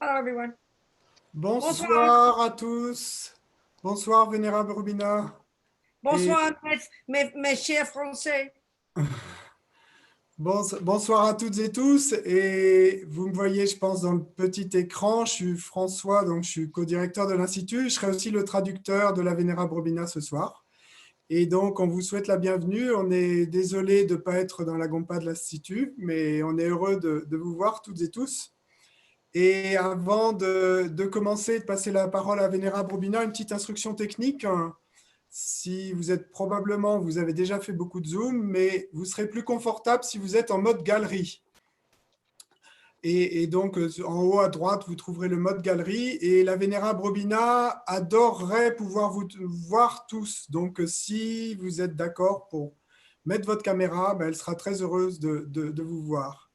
Hello, everyone. Bonsoir à tous. Bonsoir, Vénérable Robina. Bonsoir, mes chers Français. Bonsoir à toutes et tous. Et vous me voyez, je pense, dans le petit écran. Je suis François, donc je suis co-directeur de l'Institut. Je serai aussi le traducteur de la Vénérable Robina ce soir. Et donc, on vous souhaite la bienvenue. On est désolé de ne pas être dans la gompa de l'Institut, mais on est heureux de vous voir toutes et tous. Et avant de commencer, de passer la parole à Vénérable Robina, une petite instruction technique. Si vous êtes probablement, vous avez déjà fait beaucoup de Zoom, mais vous serez plus confortable si vous êtes en mode galerie. Et donc, en haut à droite, vous trouverez le mode galerie. Et la Vénérable Robina adorerait pouvoir vous voir tous. Donc, si vous êtes d'accord pour mettre votre caméra, ben, elle sera très heureuse de vous voir.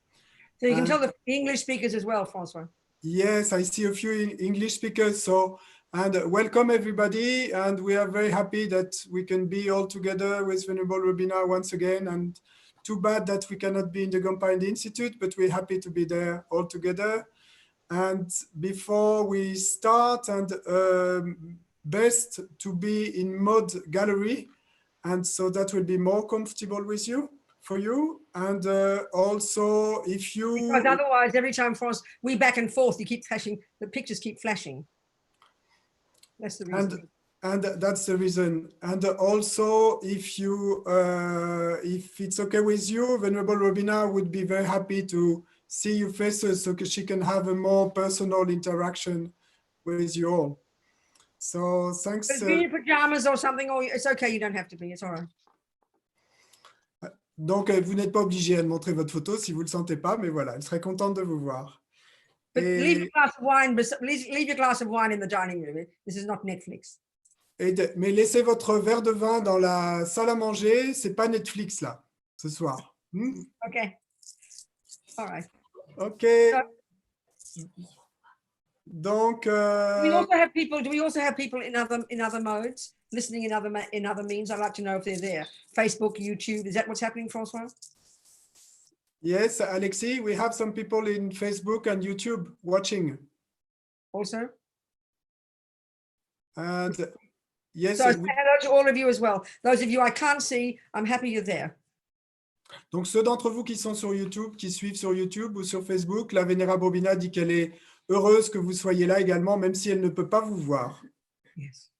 So you can tell the English speakers as well, François. Yes, I see a few English speakers. So, and welcome everybody. And we are very happy that we can be all together with Venerable Robina once again. And too bad that we cannot be in the Gompa Institute, but we're happy to be there all together. And before we start, and best to be in mode gallery. And so that will be more comfortable with you. For you, and also if you... Because otherwise, every time France, we back and forth, you keep flashing, the pictures keep flashing. That's the reason. And that's the reason. And also, if you, if it's okay with you, Venerable Robina would be very happy to see your faces so she can have a more personal interaction with you all. So thanks. But be in your pajamas or something, or it's okay, you don't have to be, it's all right. Donc, vous n'êtes pas obligé de montrer votre photo si vous ne le sentez pas, mais voilà, elle serait contente de vous voir. But leave your glass of wine, leave your glass of wine in the dining room. This is not Netflix. Mais laissez votre verre de vin dans la salle à manger, c'est pas Netflix là, ce soir. Okay. All right. Okay. Donc. Do we also have people in other modes? Listening in other means. I'd like to know if they're there. Facebook, YouTube, is that what's happening, François? Yes, Alexis, we have some people in Facebook and YouTube watching. Also? And yes. So hello to all of you as well. Those of you I can't see, I'm happy you're there. Donc ceux d'entre vous qui sont sur YouTube, qui suivent sur YouTube ou sur Facebook, la Vénérable Robina dit qu'elle est heureuse que vous soyez là également, même si elle ne peut pas vous voir. Yes.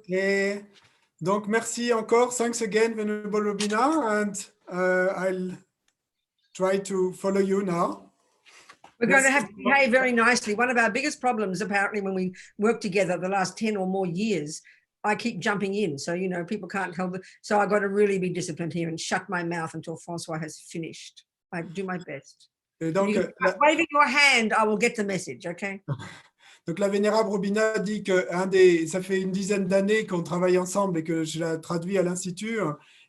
Et donc, merci encore. Thanks again, Venerable Robina, and I'll try to follow you now. We're going to have to behave very nicely. One of our biggest problems, apparently, when we work together the last 10 or more years, I keep jumping in. So, you know, people can't help it. So I've got to really be disciplined here and shut my mouth until François has finished. I do my best. Et donc, waving your hand, I will get the message, okay? Donc, la Vénérable Robina dit que ça fait une dizaine d'années qu'on travaille ensemble et que je la traduis à l'Institut.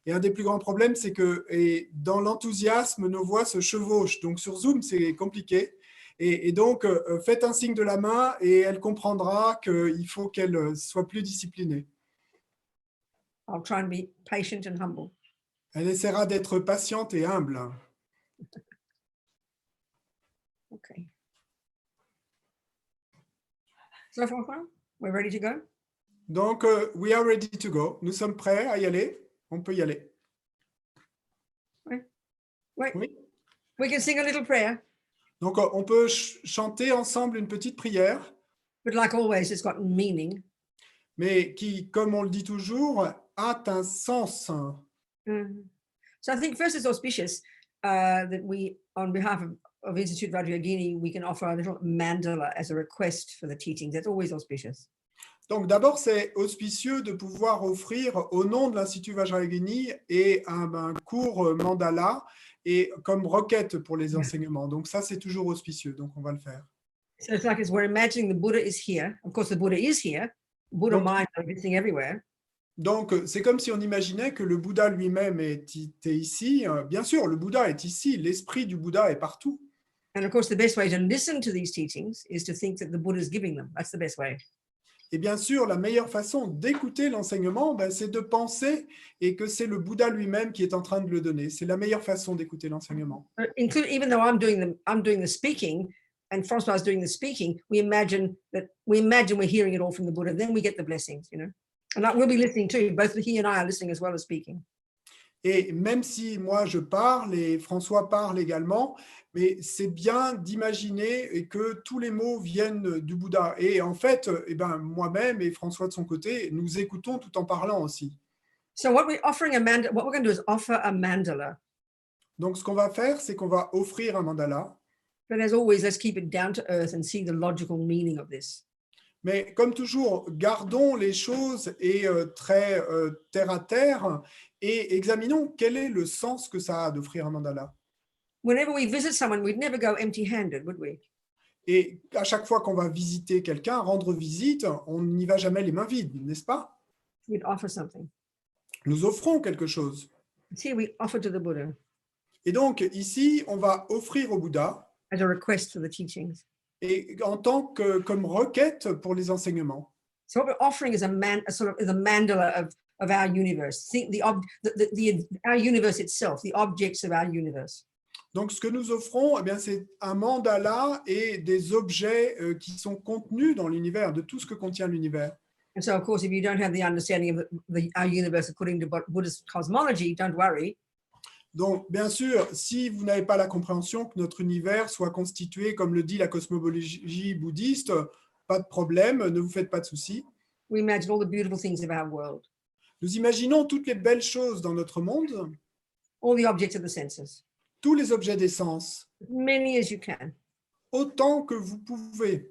Et un des plus grands problèmes, c'est que dans l'enthousiasme, nos voix se chevauchent. Donc, sur Zoom, c'est compliqué. Et donc, faites un signe de la main et elle comprendra qu'il faut qu'elle soit plus disciplinée. I'll try and be patient and humble. Elle essaiera d'être patiente et humble. Okay. So, we're ready to go? Donc, we are ready to go. Nous sommes prêts à y aller. On peut y aller. Oui. Oui. We can sing a little prayer. Donc, on peut chanter ensemble une petite prière. But like always, it's got meaning. Mais qui, comme on le dit toujours, a un sens. So I think first it's auspicious that we, on behalf of Institute Vajrayogini, we can offer a little mandala as a request for the teaching. That's always auspicious. Donc d'abord, c'est auspicieux de pouvoir offrir au nom de l'Institut Vajrayogini et un court mandala et comme requête pour les enseignements. Donc ça, c'est toujours auspicieux. Donc on va le faire. So it's like we're imagining the Buddha is here. Of course, the Buddha is here. Buddha mind is existing everywhere. Donc, c'est comme si on imaginait que le Bouddha lui-même était ici. Bien sûr, le Bouddha est ici. L'esprit du Bouddha est partout. And of course, the best way to listen to these teachings is to think that the Buddha is giving them. That's the best way. Et bien sûr, la meilleure façon d'écouter l'enseignement, ben, c'est de penser et que c'est le Bouddha lui-même qui est en train de le donner. C'est la meilleure façon d'écouter l'enseignement. Even though I'm doing the speaking and Francois is doing the speaking, we imagine we're hearing it all from the Buddha. Then we get the blessings, you know. And we'll be listening too. Both he and I are listening as well as speaking. Et même si moi je parle et François parle également, mais c'est bien d'imaginer que tous les mots viennent du Bouddha. Et en fait, eh ben, moi-même et François de son côté, nous écoutons tout en parlant aussi. So what we're going to do is offer a mandala. Donc ce qu'on va faire, c'est qu'on va offrir un mandala. But as always, let's keep it down to earth and see the logical meaning of this. Mais comme toujours, gardons les choses et très terre à terre et examinons quel est le sens que ça a d'offrir un mandala. Whenever we visit someone, we'd never go empty-handed, would we? Et à chaque fois qu'on va visiter quelqu'un, rendre visite, on n'y va jamais les mains vides, n'est-ce pas? We'd offer something. Nous offrons quelque chose. Here we offer to the Buddha Et donc ici, on va offrir au Bouddha as a request for the teachings. et en tant que comme requête pour les enseignements. So what we're offering is a mandala of our universe. Think our universe itself, the objects of our universe. Donc ce que nous offrons, eh bien, c'est un mandala et des objets qui sont contenus dans l'univers, de tout ce que contient l'univers. And so, of course, if you don't have the understanding of our universe according to Buddhist cosmology, don't worry. Donc, bien sûr, si vous n'avez pas la compréhension que notre univers soit constitué, comme le dit la cosmologie bouddhiste, pas de problème, ne vous faites pas de soucis. We imagine all the beautiful things of our world, Nous imaginons toutes les belles choses dans notre monde, all the objects of the senses, tous les objets des sens, as many as you can. autant que vous pouvez.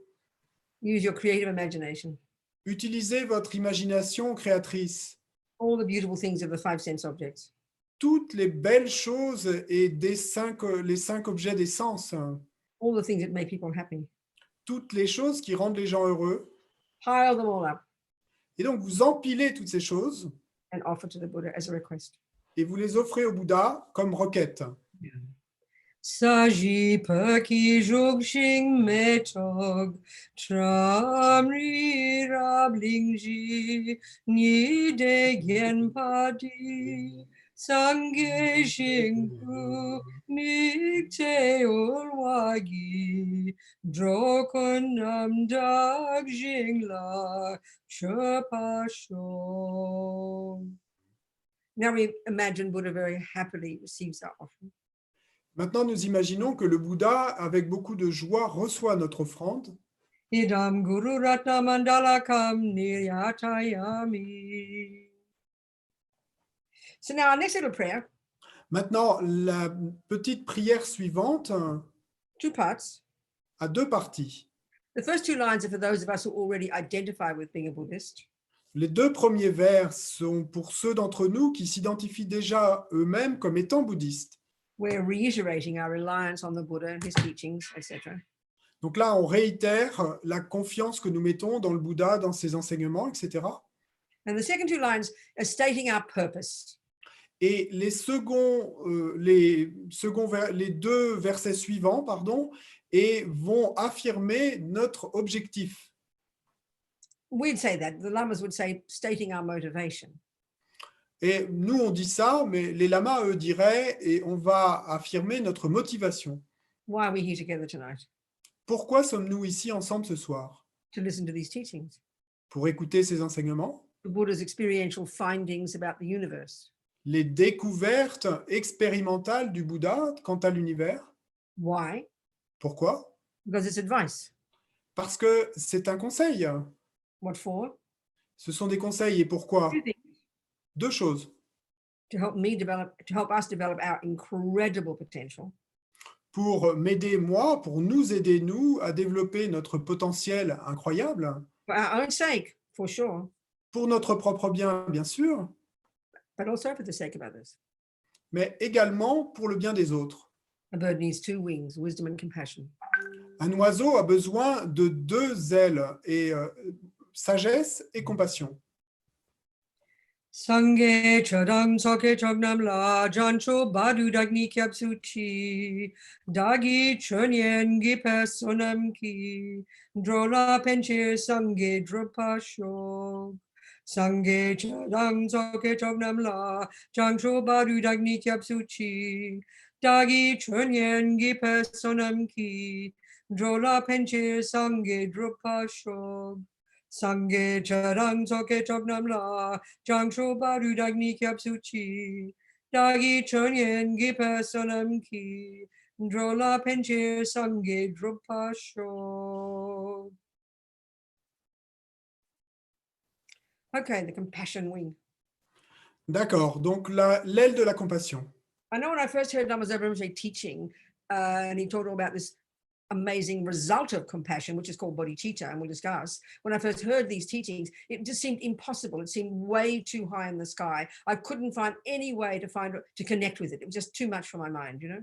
Use your creative imagination. Utilisez votre imagination créatrice. All the beautiful things of the five sense objects. Toutes les belles choses et les cinq objets des sens. All the things that make people happy. Toutes les choses qui rendent les gens heureux. Pile them all up. Et donc, vous empilez toutes ces choses And offer to the Buddha as a request. et vous les offrez au Bouddha comme requête. Saji paki jogshing metog tramri rablingji ni de genpadi sangye shingku mikte ulwagi drokonam dag jingla chapasho. Now we imagine Buddha very happily receives our offering. Maintenant, nous imaginons que le Bouddha, avec beaucoup de joie, reçoit notre offrande. Idam Guru Ratna Mandalakam Niryatayami. So now our next little prayer, Maintenant, la petite prière suivante 2 parts. a 2 parties. The first 2 lines are for those of us who already identify with being a Buddhist. Les 2 premiers vers sont pour ceux d'entre nous qui s'identifient déjà eux-mêmes comme étant bouddhistes. We're reiterating our reliance on the Buddha and his teachings, etc. Donc là, on réitère la confiance que nous mettons dans le Bouddha, dans ses enseignements, etc. And the second 2 lines are stating our purpose. Et les 2 versets suivants, et vont affirmer notre objectif. We'd say that. The lamas would say stating our motivation. Et nous, on dit ça, mais les lamas, eux, diraient, et on va affirmer notre motivation. Why are we here together tonight? Pourquoi sommes-nous ici ensemble ce soir? To listen to these teachings. Pour écouter ces enseignements, The Buddha's experiential findings about the universe. les découvertes expérimentales du Bouddha quant à l'univers. Why? Pourquoi? Because it's advice. Parce que c'est un conseil. What for? Ce sont des conseils. Et pourquoi? 2 things. 2 choses. To help us develop our incredible potential. Pour m'aider, moi, pour nous aider, nous, à développer notre potentiel incroyable. For our own sake, for sure, Pour notre propre bien, bien sûr, but also for the sake of others. mais également pour le bien des autres. A bird needs 2 wings, wisdom and compassion. Un oiseau a besoin de 2 ailes, et sagesse et compassion. Sangye chadang soke chognam la jancho badu dagni kyab suchi dagi chönyen gipe sonam ki drola penche sangye dropasho sangye chadang soke chognam la jancho badu dagni kyab suchi dagi chönyen gipe sonam ki drola penche sangye dropasho Sangye charang soke chognam la Jangsho baru dagni kyab suchi Dagi chonyen gipa sonam ki Drola penche sangye dropasho. Okay, the compassion wing. D'accord, donc l'aile de la compassion. I know when I first heard Lama Zopa Rinpoche teaching, and he talked about this amazing result of compassion, which is called bodhicitta, and we'll discuss. When I first heard these teachings, it just seemed impossible. It seemed way too high in the sky. I couldn't find any way to connect with it. It was just too much for my mind, you know.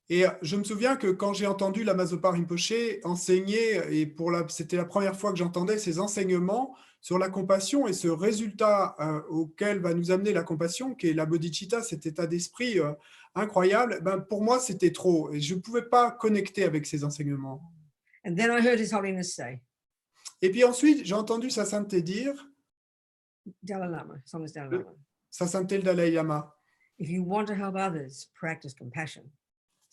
Et je me souviens que quand j'ai entendu Lama Zopa Rinpoche enseigner, et c'était la première fois que j'entendais ces enseignements sur la compassion et ce résultat auquel va nous amener la compassion, qui est la bodhicitta, cet état d'esprit incroyable, ben pour moi, c'était trop. Et je ne pouvais pas connecter avec ces enseignements. And then I heard His Holiness say, Et puis ensuite, j'ai entendu Sa Sainteté dire, Dalai Lama, Son is Dalai Lama, Sa Sainteté le Dalai Lama, if you want to help others, practice compassion.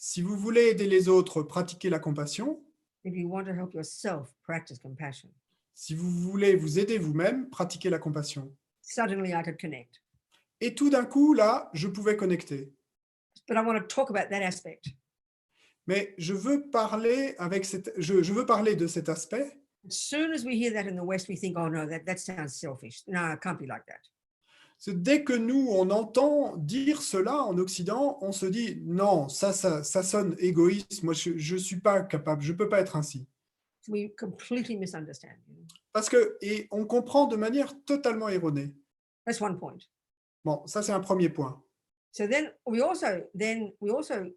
si vous voulez aider les autres, pratiquez la compassion. If you want to help yourself, practice compassion. Si vous voulez vous aider vous-même, pratiquez la compassion. Suddenly I could connect. Et tout d'un coup, là, je pouvais connecter. But I want to talk about that aspect. Mais je veux parler je veux parler de cet aspect. As soon as we hear that in the West, we think, oh no, that sounds selfish. No, it can't be like that. Dès que nous, on entend dire cela en Occident, on se dit, non, ça sonne égoïste, moi, je ne suis pas capable, je ne peux pas être ainsi. We completely misunderstand. Parce que, et on comprend de manière totalement erronée. That's one point. Bon, ça, c'est un premier point. So then we also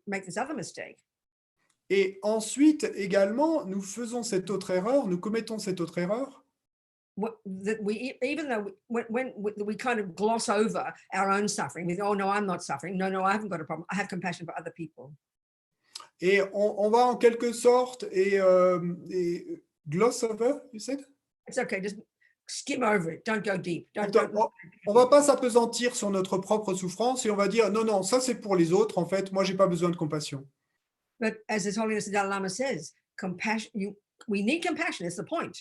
make this other mistake. Et ensuite, également, nous faisons cette autre erreur, nous commettons cette autre erreur. That even though when we kind of gloss over our own suffering, we think, oh no, I'm not suffering. No, I haven't got a problem. I have compassion for other people. Et on va en quelque sorte et gloss over, you said? It's okay, just skim over it. Don't go deep. On va pas s'apesantir sur notre propre souffrance et on va dire non, ça c'est pour les autres. En fait, moi j'ai pas besoin de compassion. But as His Holiness the Dalai Lama says, we need compassion. It's the point.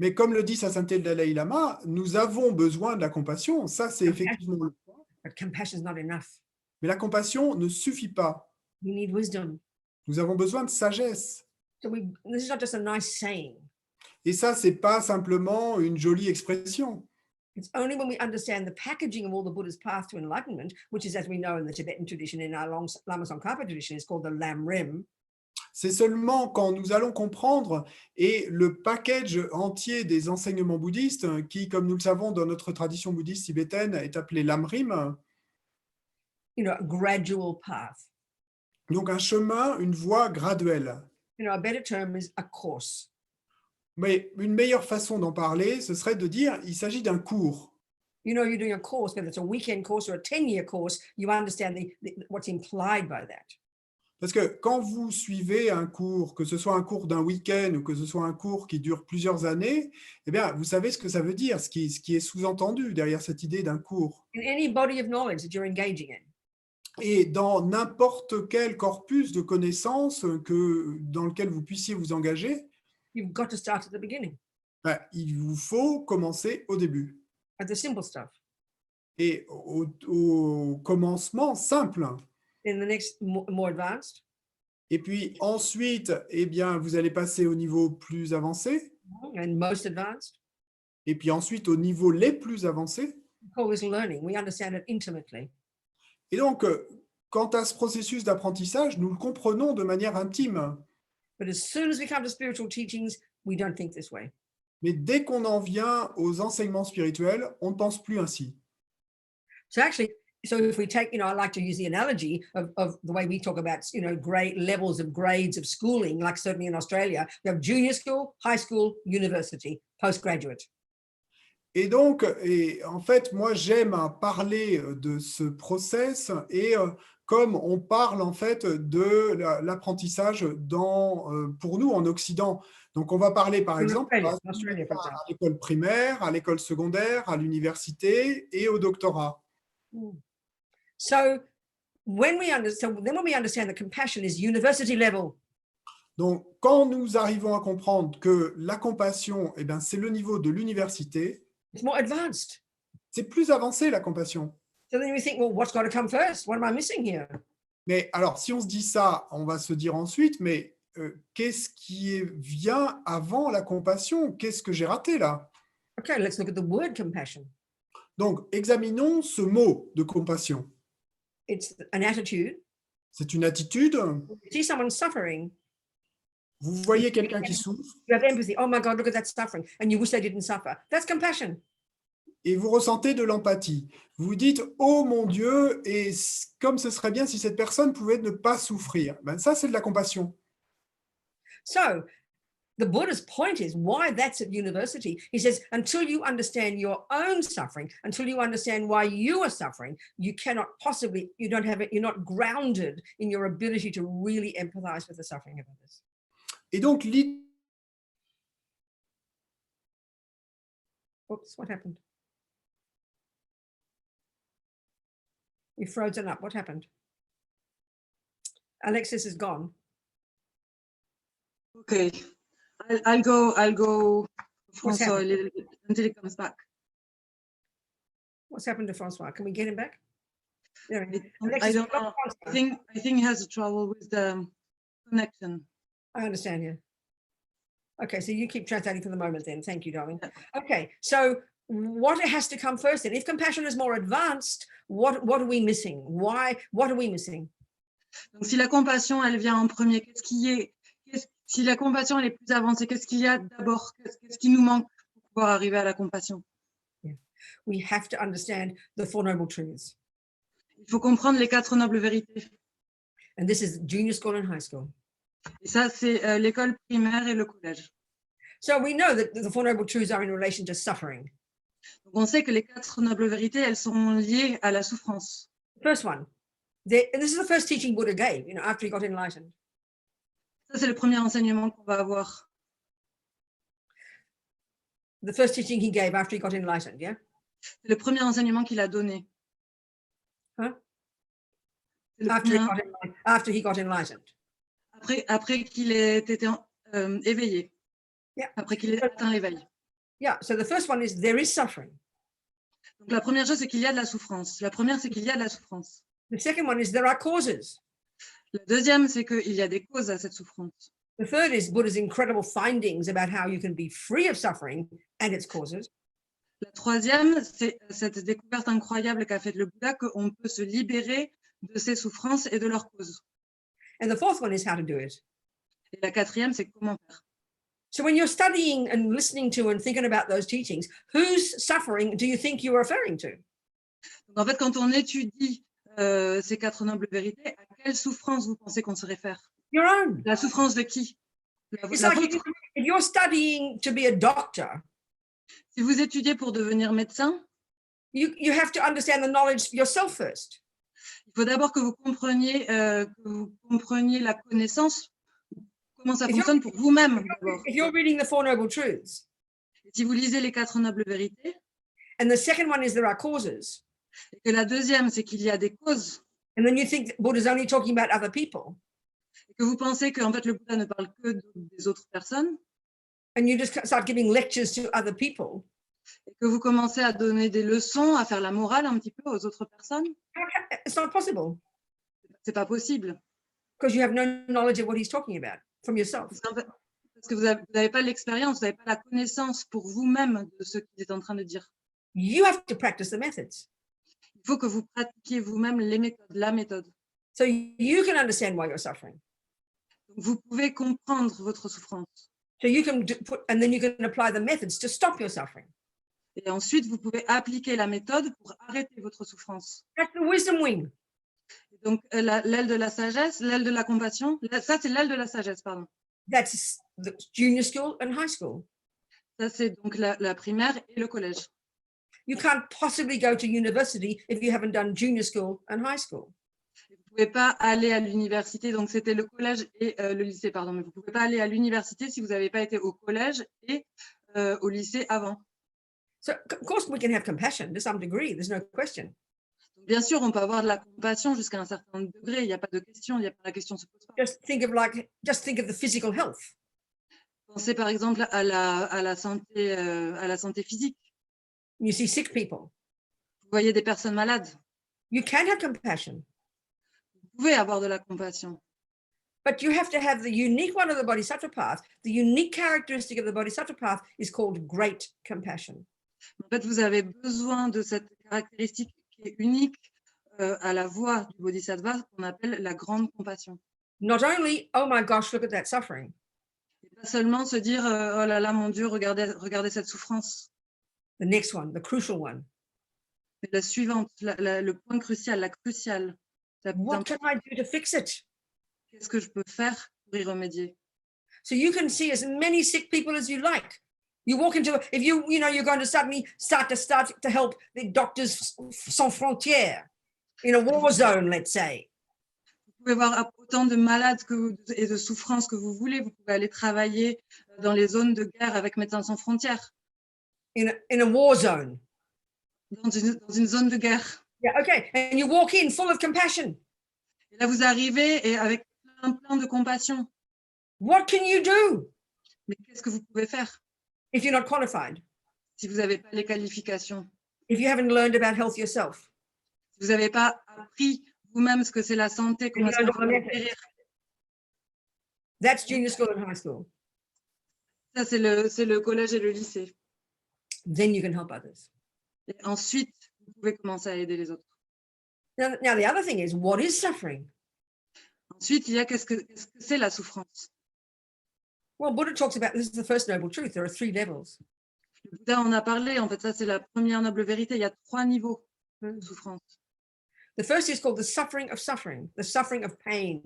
Mais comme le dit Sa Sainteté le Dalai Lama, nous avons besoin de la compassion. Ça, c'est effectivement le point. But compassion is not enough. Mais la compassion ne suffit pas. We need wisdom. Nous avons besoin de sagesse. So this is not just a nice saying. Et ça, c'est pas simplement une jolie expression. It's only when we understand the packaging of all the Buddha's path to enlightenment, which is, as we know in the Tibetan tradition, in our Lama Tsongkhapa tradition, is called the Lam Rim. C'est seulement quand nous allons comprendre et le package entier des enseignements bouddhistes qui, comme nous le savons dans notre tradition bouddhiste tibétaine, est appelé l'amrim. A gradual path. Donc un chemin, une voie graduelle. A better term is a course. Mais une meilleure façon d'en parler, ce serait de dire il s'agit d'un cours. You're doing a course, whether it's a weekend course or a 10-year course, you understand what's implied by that. Parce que quand vous suivez un cours, que ce soit un cours d'un week-end ou que ce soit un cours qui dure plusieurs années, eh bien, vous savez ce que ça veut dire, ce qui est sous-entendu derrière cette idée d'un cours. In any body of knowledge that you're engaging in. Et dans n'importe quel corpus de connaissances dans lequel vous puissiez vous engager, you've got to start at the beginning. Il vous faut commencer au début. At the simple stuff. Et au commencement simple. In the next more advanced. Et puis ensuite, eh bien, vous allez passer au niveau plus avancé. And most advanced. Et puis ensuite au niveau les plus avancés. We call this learning. We understand it intimately. Et donc, quant à ce processus d'apprentissage, nous le comprenons de manière intime. But as soon as we come to spiritual teachings, we don't think this way. Mais dès qu'on en vient aux enseignements spirituels, on ne pense plus ainsi. So if we take, I like to use the analogy of the way we talk about, great levels of grades of schooling, like certainly in Australia, we have junior school, high school, university, postgraduate. Et donc, en fait, moi, j'aime parler de ce process et comme on parle en fait de l'apprentissage pour nous en Occident. Donc, on va parler par exemple In Australia, for à example. l'école primaire, à l'école secondaire, à l'université et au doctorat. Mm. So when we understand that compassion is university level, Donc, quand nous arrivons à comprendre que la compassion, eh ben, c'est le niveau de l'université, it's more advanced. c'est plus avancé la compassion. So then we think, well, what's got to come first? What am I missing here? Mais alors, si on se dit ça, on va se dire ensuite, mais qu'est-ce qui vient avant la compassion? Qu'est-ce que j'ai raté là? Okay, let's look at the word compassion. Donc, examinons ce mot de compassion. It's an attitude. C'est une attitude. You see someone suffering, Vous voyez quelqu'un qui souffre you have empathy. Oh my God, look at that suffering. And you wish they didn't suffer. That's compassion. et vous ressentez de l'empathie. Vous vous dites, oh mon Dieu, et comme ce serait bien si cette personne pouvait ne pas souffrir. Ben, ça, c'est de la compassion. So the Buddha's point is why that's at university. He says, until you understand your own suffering, until you understand why you are suffering, you cannot possibly, you don't have it, you're not grounded in your ability to really empathize with the suffering of others. Et donc, Oops, what happened? You've frozen up. What happened? Alexis is gone. Okay, I'll go What's François a happened? little bit until he comes back. What's happened to Francois? Can we get him back? There he is. I Alexis, don't stop know. I Francois. think he has trouble with the connection. I understand you. Okay, so you keep translating for the moment then. Thank you, darling. Okay, so what has to come first then? If compassion is more advanced, what are we missing? Why? What are we missing? Donc, si la compassion, elle vient en premier, si la compassion, elle est plus avancée, qu'est-ce qu'il y a d'abord? Qu'est-ce qui nous manque pour pouvoir arriver à la compassion? We have to understand the Four Noble Truths. Il faut comprendre les 4 nobles vérités. And this is junior school and high school. Et ça, c'est l'école primaire et le collège. So we know that the Four Noble Truths are in relation to suffering. Donc, on sait que les 4 nobles vérités, elles sont liées à la souffrance. The first one, and this is the first teaching Buddha gave, after he got enlightened. Ça, c'est le premier enseignement qu'on va avoir. The first teaching he gave after he got enlightened, yeah? C'est le premier enseignement qu'il a donné. Huh? C'est le After he got enlightened. Après qu'il ait été éveillé. Yeah. Après qu'il ait atteint l'éveil. Yeah, so the first one is there is suffering. Donc la première chose, c'est qu'il y a de la souffrance. La première, c'est qu'il y a de la souffrance. The second one is there are causes. La deuxième, c'est qu'il y a des causes à cette souffrance. The third is Buddha's incredible findings about how you can be free of suffering and its causes. La troisième, c'est cette découverte incroyable qu'a faite le Bouddha, qu'on peut se libérer de ces souffrances et de leurs causes. And the fourth one is how to do it. Et la quatrième, c'est comment faire. So when you're studying and listening to and thinking about those teachings, whose suffering do you think you're referring to? Donc en fait, quand on étudie ces 4 nobles vérités, à quelle souffrance vous pensez qu'on se réfère? Your own. La souffrance de qui? It's La like vôtre. if you're studying to be a doctor, Si vous étudiez pour devenir médecin, you have to understand the knowledge yourself first. il faut d'abord que vous compreniez la connaissance, comment ça fonctionne pour vous-même d'abord. If you're reading the Four Noble Truths, Si vous lisez les 4 nobles vérités, and the second one is there are causes, et que la deuxième, c'est qu'il y a des causes, and then you think Buddha's only talking about other people, et que vous pensez que en fait, le Bouddha ne parle que des autres personnes, and you just start giving lectures to other people, et que vous commencez à donner des leçons, à faire la morale un petit peu aux autres personnes, it's not possible c'est pas possible. because you have no knowledge of what he's talking about from yourself. Parce que vous n'avez pas l'expérience, vous n'avez pas la connaissance pour vous-même de ce qu'il est en train de dire. You have to practice the methods Il faut que vous pratiquiez vous-même les méthodes, la méthode. so you can understand why you're suffering. Donc, vous pouvez comprendre votre souffrance. So you can and then you can apply the methods to stop your suffering. Et ensuite, vous pouvez appliquer la méthode pour arrêter votre souffrance. That's the wisdom wing. Et donc, l'aile de la sagesse, l'aile de la compassion, ça, c'est l'aile de la sagesse, pardon. That's the junior school and high school. Ça, c'est donc la primaire et le collège. You can't possibly go to university if you haven't done junior school and high school. Vous ne pouvez pas aller à l'université, donc c'était le collège et le lycée, pardon, mais vous ne pouvez pas aller à l'université si vous n'avez pas été au collège et au lycée avant. So of course we can have compassion to some degree, there's no question. Donc, bien sûr, on peut avoir de la compassion jusqu'à un certain degré, il n'y a pas de question, la question ne se pose pas. Just think of the physical health. Pensez par exemple à la santé physique. You see sick people. Vous voyez des personnes malades. You can have compassion, Vous pouvez avoir de la compassion. but you have to have the unique one of the Bodhisattva path. The unique characteristic of the Bodhisattva path is called great compassion. En fait, vous avez besoin de cette caractéristique qui est unique à la voie du Bodhisattva qu'on appelle la grande compassion. Not only, oh my gosh, look at that suffering. Et pas seulement se dire oh là là, mon Dieu, regardez cette souffrance. The next one, the crucial one. Mais la suivante, le point crucial, la cruciale. What can I do to fix it? Qu'est-ce que je peux faire pour y remédier? So you can see as many sick people as you like. You walk into, if you're going to suddenly start to help the Doctors Sans Frontières in a war zone, let's say. Vous pouvez voir autant de malades et de souffrances que vous voulez. Vous pouvez aller travailler dans les zones de guerre avec Médecins Sans Frontières. In a war zone. Dans une zone de guerre. Yeah, okay. And you walk in full of compassion. Et là, vous arrivez et avec plein de compassion. What can you do? Mais qu'est-ce que vous pouvez faire if you're not qualified? si vous n'avez pas les qualifications? If you haven't learned about health yourself? Si vous n'avez pas appris vous-même ce que c'est la santé, comment est-ce qu'on peut guérir? That's junior school and high school. Ça, c'est le collège et le lycée. Then you can help others. Et ensuite, vous pouvez commencer à aider les autres. Now the other thing is, what is suffering? Ensuite, il y a qu'est-ce que c'est la souffrance? Well, Buddha talks about, this is the first noble truth, there are 3 levels. Le Bouddha en a parlé, en fait, ça c'est la première noble vérité. Il y a 3 niveaux de souffrance. The first is called the suffering of pain.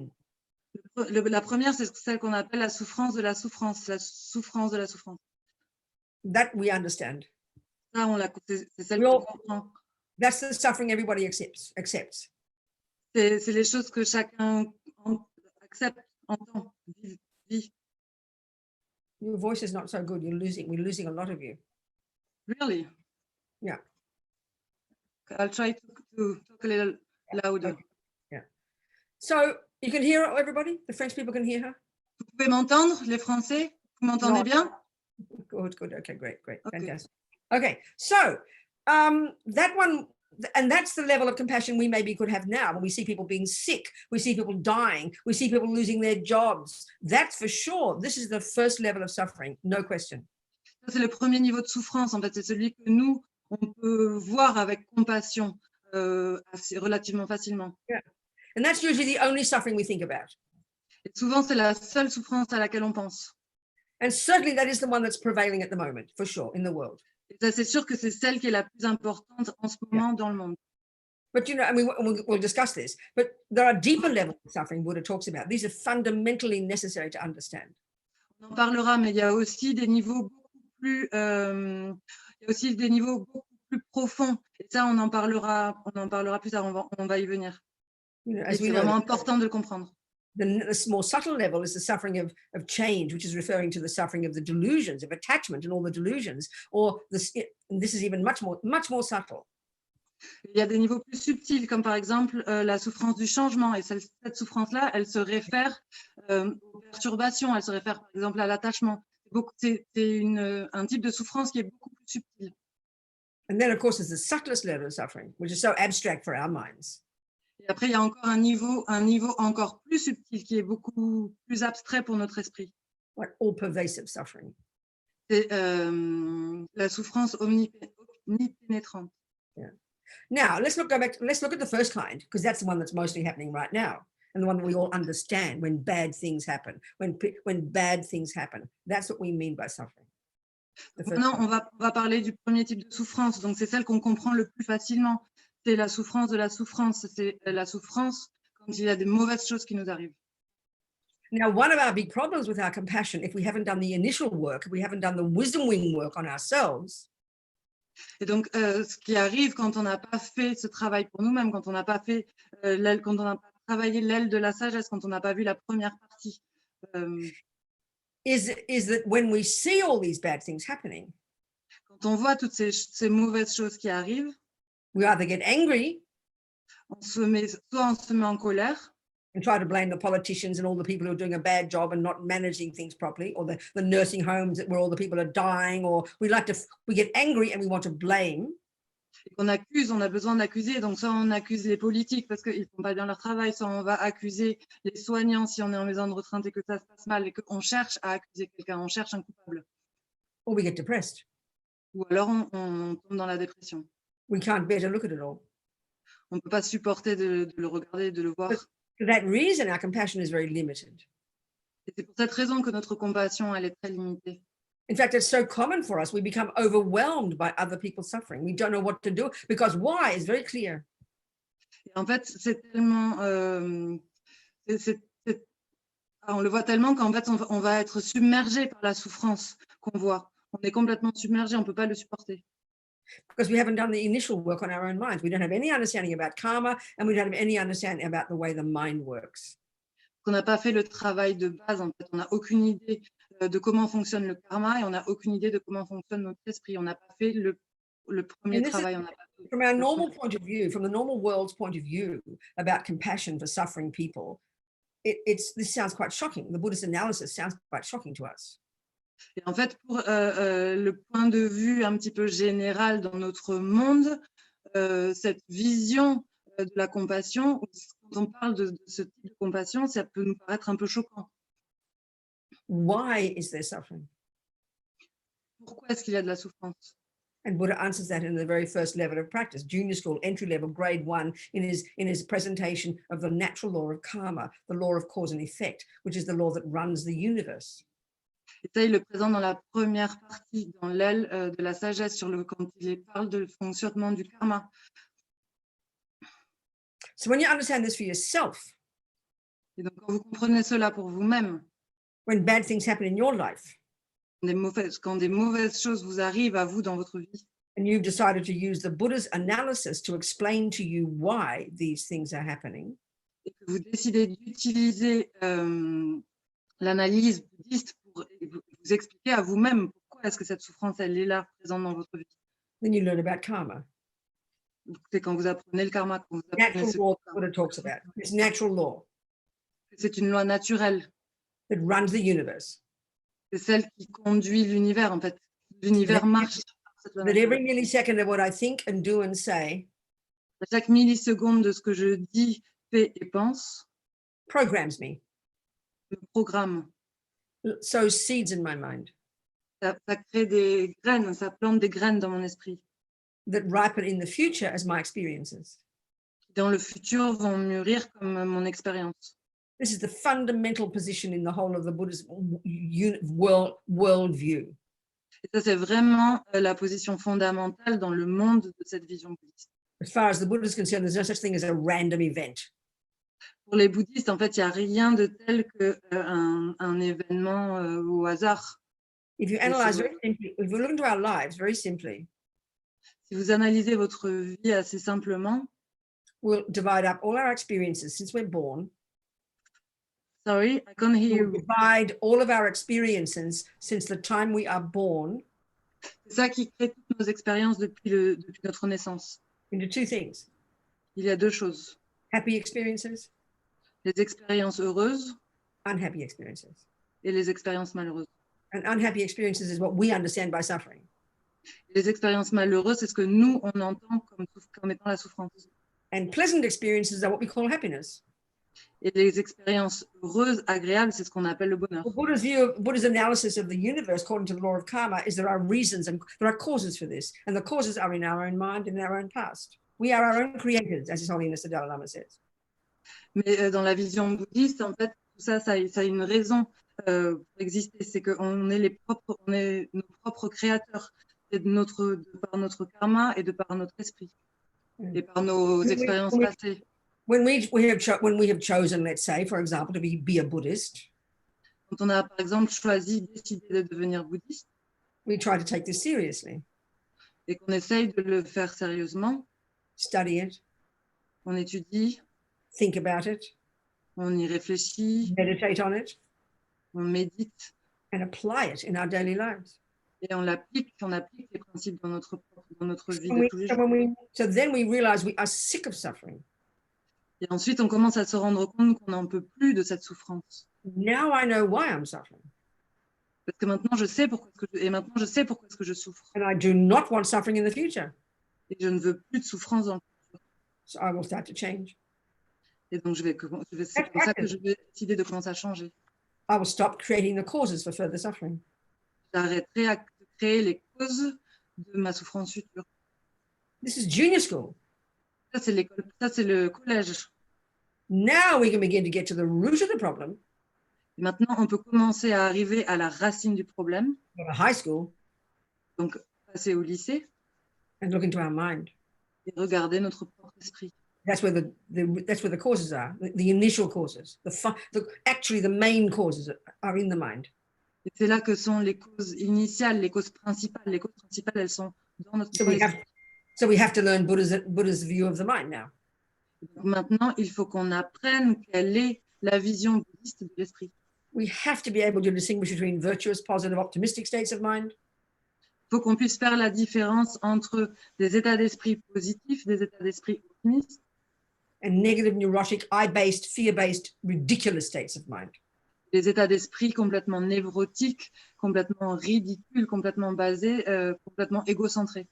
La première, c'est celle qu'on appelle la souffrance de la souffrance, la souffrance de la souffrance. That we understand. Ça, c'est celle qu'on comprend. That's the suffering everybody accepts. C'est les choses que chacun accepte, entend, vit. Your voice is not so good. We're losing a lot of you. Really? Yeah. I'll try to talk a little louder. Okay. Yeah. So you can hear everybody? The French people can hear her? Vous pouvez m'entendre, les Français? Vous m'entendez bien? Good. Okay, great. Okay. Fantastic. Okay, so that one, and that's the level of compassion we maybe could have now when we see people being sick, we see people dying, we see people losing their jobs. That's for sure. This is the first level of suffering, no question. C'est le premier niveau de souffrance, en fait, c'est celui que nous, on peut voir avec compassion relativement facilement. Yeah. And that's usually the only suffering we think about. Et souvent, c'est la seule souffrance à laquelle on pense. And certainly that is the one that's prevailing at the moment, for sure, in the world. Et ça, c'est sûr que c'est celle qui est la plus importante en ce moment dans le monde. But, you know, and we'll discuss this, but there are deeper levels of suffering Buddha talks about. These are fundamentally necessary to understand. On en parlera, mais il y a aussi des niveaux beaucoup plus, profonds. Et ça, on en parlera plus tard, on va y venir. You know, Et c'est vraiment important de le comprendre. The more subtle level is the suffering of change, which is referring to the suffering of the delusions, of attachment and all the delusions, or this is even much more subtle. Il y a des niveaux plus subtils, comme par exemple la souffrance du changement. Et cette souffrance-là, elle se réfère aux perturbations, elle se réfère par exemple à l'attachement. C'est un type de souffrance qui est beaucoup plus subtil. And then, of course, there's the subtlest level of suffering, which is so abstract for our minds. Et après, il y a encore un niveau encore plus subtil qui est beaucoup plus abstrait pour notre esprit. Like all pervasive suffering. C'est la souffrance omnipénétrante. Yeah. Now, let's look at the first kind, because that's the one that's mostly happening right now, and the one that we all understand when bad things happen. When bad things happen, that's what we mean by suffering. Maintenant, on va parler du premier type de souffrance. Donc, c'est celle qu'on comprend le plus facilement. C'est la souffrance de la souffrance. C'est la souffrance quand il y a des mauvaises choses qui nous arrivent. Now, one of our big problems with our compassion, if we haven't done the initial work, if we haven't done the wisdom wing work on ourselves, Et donc, ce qui arrive quand on n'a pas fait ce travail pour nous-mêmes, quand on n'a pas fait quand on n'a pas travaillé l'aile de la sagesse, quand on n'a pas vu la première partie, is that when we see all these bad things happening, quand on voit toutes ces mauvaises choses qui arrivent, we either get angry soit on se met en colère, and try to blame the politicians and all the people who are doing a bad job and not managing things properly, or the nursing homes where all the people are dying, or we get angry and we want to blame. et qu'on accuse, on a besoin d'accuser. Donc, soit on accuse les politiques parce qu'ils ne font pas bien leur travail, soit on va accuser les soignants si on est en maison de retraite et que ça se passe mal et qu'on cherche à accuser quelqu'un, on cherche un coupable. Or we get depressed. Ou alors on tombe dans la dépression. We can't bear to look at it all. On ne peut pas supporter de le regarder, de le voir. For that reason, our compassion is very limited. Et c'est pour cette raison que notre compassion, elle est très limitée. In fact, it's so common for us. We become overwhelmed by other people's suffering. We don't know what to do because why is very clear. Et en fait, c'est tellement... on le voit tellement qu'en fait, on va être submergé par la souffrance qu'on voit. On est complètement submergé, on ne peut pas le supporter. Because we haven't done the initial work on our own minds. We don't have any understanding about karma, and we don't have any understanding about the way the mind works. On n'a pas fait le travail de base, en fait. On n'a aucune idée de comment fonctionne le karma et on n'a aucune idée de comment fonctionne notre esprit. On n'a pas fait le premier travail. From our normal point of view, from the normal world's point of view about compassion for suffering people, this sounds quite shocking. The Buddhist analysis sounds quite shocking to us. Et en fait, pour le point de vue un petit peu général dans notre monde, cette vision de la compassion, quand on parle de ce type de compassion, ça peut nous paraître un peu choquant. Why is there suffering? Pourquoi est-ce qu'il y a de la souffrance? And Buddha answers that in the very first level of practice, junior school, entry level, grade 1, in his presentation of the natural law of karma, the law of cause and effect, which is the law that runs the universe. Et ça, il le présente dans la première partie, dans l'aile de la sagesse, quand il parle du fonctionnement du karma. So when you understand this for yourself, et donc, quand vous comprenez cela pour vous-même, when bad things happen in your life, quand des mauvaises choses vous arrivent à vous dans votre vie, and you've decided to use the Buddha's analysis to explain to you why these things are happening, et que vous décidez d'utiliser l'analyse bouddhiste pour vous expliquer à vous-même pourquoi est-ce que cette souffrance, elle est là, présente dans votre vie. then you learn about karma. C'est quand vous apprenez le karma, quand vous apprenez Natural law that Buddha talks about. This natural law c'est une loi naturelle. that runs the universe. C'est celle qui conduit l'univers, en fait. L'univers marche. That every millisecond of what I think and do and say À chaque milliseconde de ce que je dis, fais et pense, programs me, me programme. sows seeds in my mind Ça crée des graines, ça plante des graines dans mon esprit. that ripen in the future as my experiences. Qui, dans le futur, vont mûrir comme mon expérience. This is the fundamental position in the whole of the Buddhist worldview. Et ça, c'est vraiment la position fondamentale dans le monde de cette vision bouddhiste. As far as the Buddha is concerned, there's no such thing as a random event. Pour les bouddhistes, en fait, il n'y a rien de tel qu'un événement au hasard. If you analyze very simply, if you look into our lives very simply, Si vous analysez votre vie assez simplement, we'll divide up all our experiences since we're born. sorry, I can't hear We'll you. divide all of our experiences since the time we are born C'est ça qui crée toutes nos expériences depuis notre naissance. into two things: Il y a deux choses. happy experiences, Les expériences heureuses unhappy experiences. et les expériences malheureuses. And unhappy experiences is what we understand by suffering. Les expériences malheureuses, c'est ce que nous, on entend comme étant la souffrance. And pleasant experiences are what we call happiness. Et les expériences heureuses, agréables, c'est ce qu'on appelle le bonheur. Buddha's analysis of the universe, according to the law of karma, is there are reasons and there are causes for this. And the causes are in our own mind and in our own past. We are our own creators, as His Holiness the Dalai Lama says. Mais dans la vision bouddhiste, en fait, tout ça, ça a une raison pour exister. C'est qu'on est on est nos propres créateurs. C'est par notre karma et de par notre esprit. Et par nos expériences passées. When we have chosen, let's say, for example, to be a Buddhist, Quand on a, par exemple, décidé de devenir bouddhiste, we try to take this seriously. et qu'on essaye de le faire sérieusement, study it, on étudie, think about it, on y réfléchit, meditate on it, on médite and apply it in our daily lives. et on applique les principes dans notre vie And de tous les jours. so then we realize we are sick of suffering. Et ensuite, on commence à se rendre compte qu'on n'en peut plus de cette souffrance. Now I know why I'm suffering. Parce que maintenant, je sais pourquoi est-ce que je souffre. And I do not want suffering in the future. Et je ne veux plus de souffrance dans le futur. So I will start to change. Et donc, c'est comme ça que je vais décider de commencer à changer. I will stop creating the causes for further suffering. J'arrêterai de créer les causes de ma souffrance future. This is junior school. Ça, c'est l'école, ça, c'est le collège. Now we can begin to get to the root of the problem. Et maintenant, on peut commencer à arriver à la racine du problème. Go to high school Donc, passer au lycée and look into our mind. et regarder notre propre esprit. That's where the causes are, the initial causes. Actually, the main causes are in the mind. Et c'est là que sont les causes initiales, les causes principales. Les causes principales, elles sont dans notre esprit. So we have to learn Buddha's view of the mind now. Donc maintenant, il faut qu'on apprenne quelle est la vision bouddhiste de l'esprit. We have to be able to distinguish between virtuous, positive, optimistic states of mind. Il faut qu'on puisse faire la différence entre des états d'esprit positifs, des états d'esprit optimistes, And negative, neurotic, I-based, fear-based, ridiculous states of mind. des états d'esprit complètement névrotiques, complètement ridicules, complètement basés, complètement égocentrés.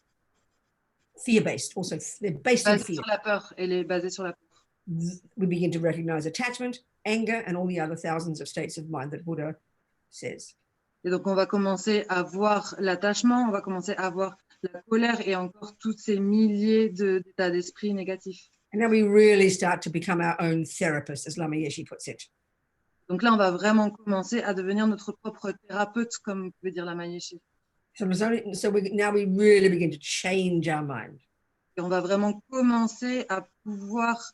Fear-based, also, they're based in Basés fear. sur la peur, et les basés sur la peur. We begin to recognize attachment, anger, and all the other thousands of states of mind that Buddha says. Et donc, on va commencer à voir l'attachement, on va commencer à voir la colère et encore tous ces milliers d'états d'esprit négatifs. And then we really start to become our own therapist, as Lama Yeshe puts it. Donc là, on va vraiment commencer à devenir notre propre thérapeute, comme veut dire la Yeshe. Now we really begin to change our mind. Et on va vraiment commencer à pouvoir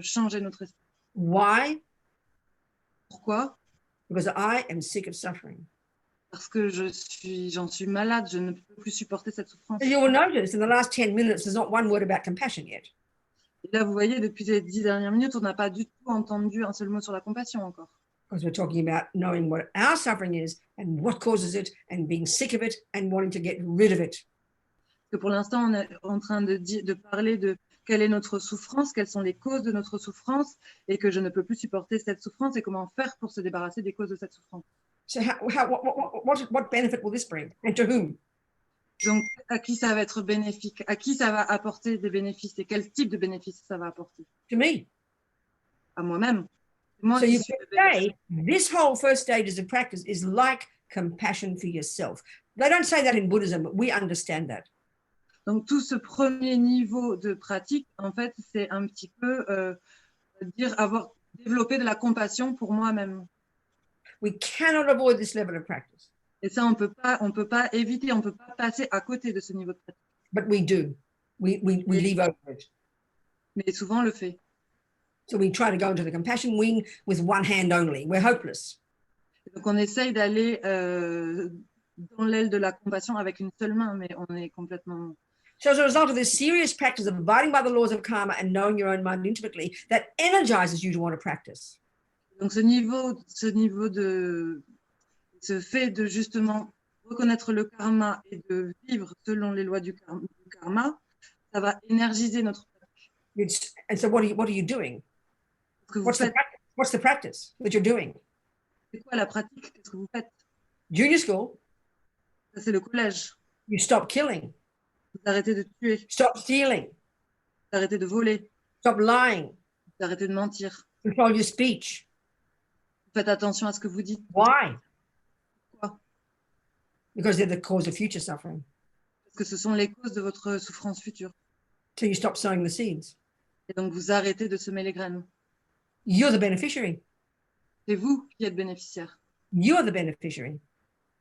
changer notre esprit. Why? Pourquoi? Because I am sick of suffering. Parce que j'en suis malade, je ne peux plus supporter cette souffrance. You will notice in the last 10 minutes, there's not one word about compassion yet. Et là, vous voyez, depuis les 10 dernières minutes, on n'a pas du tout entendu un seul mot sur la compassion encore. Because we're talking about knowing what our suffering is and what causes it and being sick of it and wanting to get rid of it. Parce que pour l'instant, on est en train de parler de quelle est notre souffrance, quelles sont les causes de notre souffrance et que je ne peux plus supporter cette souffrance et comment faire pour se débarrasser des causes de cette souffrance. So what benefit will this bring and to whom? Donc, à qui ça va être bénéfique? À qui ça va apporter des bénéfices? Et quel type de bénéfices ça va apporter? To me. À moi-même. Moi So qui you suis can say this whole first stages of practice is like compassion for yourself. They don't say that in Buddhism, but we understand that. Donc, tout ce premier niveau de pratique, en fait, c'est un petit peu avoir développé de la compassion pour moi-même. We cannot avoid this level of practice. Et ça, on peut pas éviter, on peut pas passer à côté de ce niveau de pratique. But we do. We leave over it. Mais souvent, on le fait. So we try to go into the compassion wing with one hand only. We're hopeless. Donc, on essaye d'aller dans l'aile de la compassion avec une seule main, mais on est complètement... So as a result of this serious practice of abiding by the laws of karma and knowing your own mind intimately, that energizes you to want to practice. Donc, ce fait de justement reconnaître le karma et de vivre selon les lois du karma, ça va énergiser notre pratique. And so what are you doing? What's the practice that you're doing? C'est quoi la pratique? Qu'est-ce que vous faites? Junior school. Ça, c'est le collège. You stop killing. Vous arrêtez de tuer. Stop stealing. Vous arrêtez de voler. Stop lying. Vous arrêtez de mentir. Control your speech. Vous faites attention à ce que vous dites. Why? Pourquoi? Because they're the cause of future suffering. Parce que ce sont les causes de votre souffrance future. So you stop sowing the seeds. Et donc, vous arrêtez de semer les graines. You're the beneficiary. C'est vous qui êtes bénéficiaire. You're the beneficiary.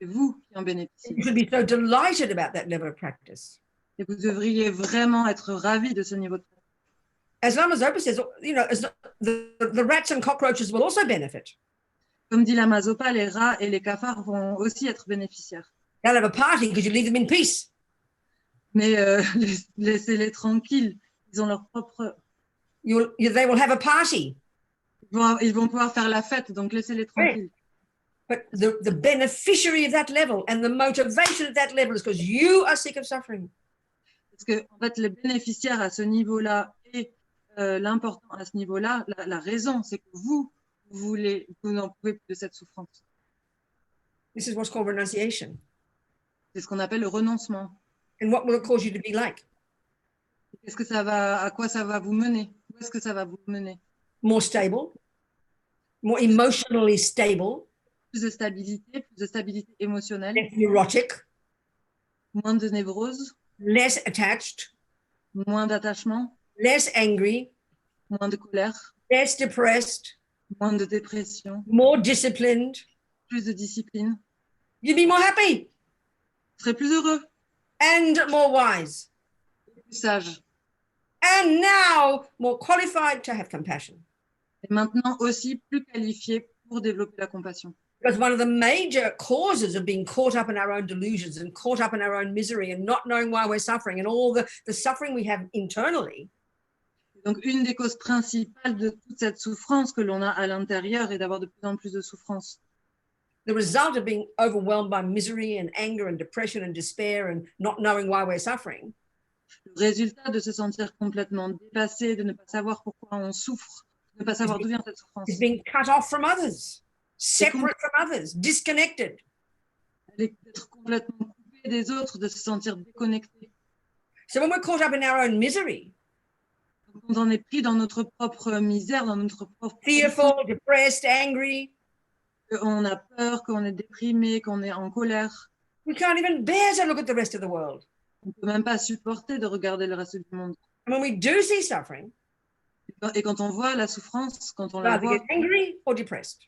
C'est vous qui en bénéficiez. You should be so delighted about that level of practice. Et vous devriez vraiment être ravis de ce niveau de pratique. As Lama Zopa says, you know, the rats and cockroaches will also benefit. Comme dit Lama Zopa, les rats et les cafards vont aussi être bénéficiaires. They'll have a party because you leave them in peace. Mais laissez-les tranquilles. Ils ont leur propre. They will have a party. Ils vont pouvoir faire la fête, donc laissez-les tranquilles. But the beneficiary of that level and the motivation at that level is because you are sick of suffering. Parce que, en fait, les bénéficiaires à ce niveau-là et l'important à ce niveau-là, la raison, c'est que vous n'en pouvez plus de cette souffrance. This is what's called renunciation. C'est ce qu'on appelle le renoncement. And what will it cause you to be like? À quoi ça va vous mener? Où est-ce que ça va vous mener? More stable, more emotionally stable, Plus de stabilité émotionnelle, less neurotic, moins de névrose, less attached, moins d'attachement, less angry, moins de colère, less depressed, moins de dépression, more disciplined. plus de discipline. You'd be more happy Vous serez plus heureux, and more wise. plus sage. And now more qualified to have compassion. Et maintenant aussi plus qualifié pour développer la compassion. Because one of the major causes of being caught up in our own delusions and caught up in our own misery and not knowing why we're suffering and all the suffering we have internally. Donc, une des causes principales de toute cette souffrance que l'on a à l'intérieur est d'avoir de plus en plus de souffrance. The result of being overwhelmed by misery and anger and depression and despair and not knowing why we're suffering. Le résultat de se sentir complètement dépassé, de ne pas savoir pourquoi on souffre, de ne pas savoir d'où vient cette souffrance. Is being cut off from others, separate from others, disconnected. D'être complètement coupé des autres, de se sentir déconnecté. So when we're caught up in our own misery, Quand on est pris dans notre propre misère, dans notre propre fearful, depressed, angry, qu'on a peur, qu'on est déprimé, qu'on est en colère, we can't even bear to look at the rest of the world. on ne peut même pas supporter de regarder le reste du monde. And when we do see suffering, Et quand on voit la souffrance, quand on we la either voit, get angry or depressed.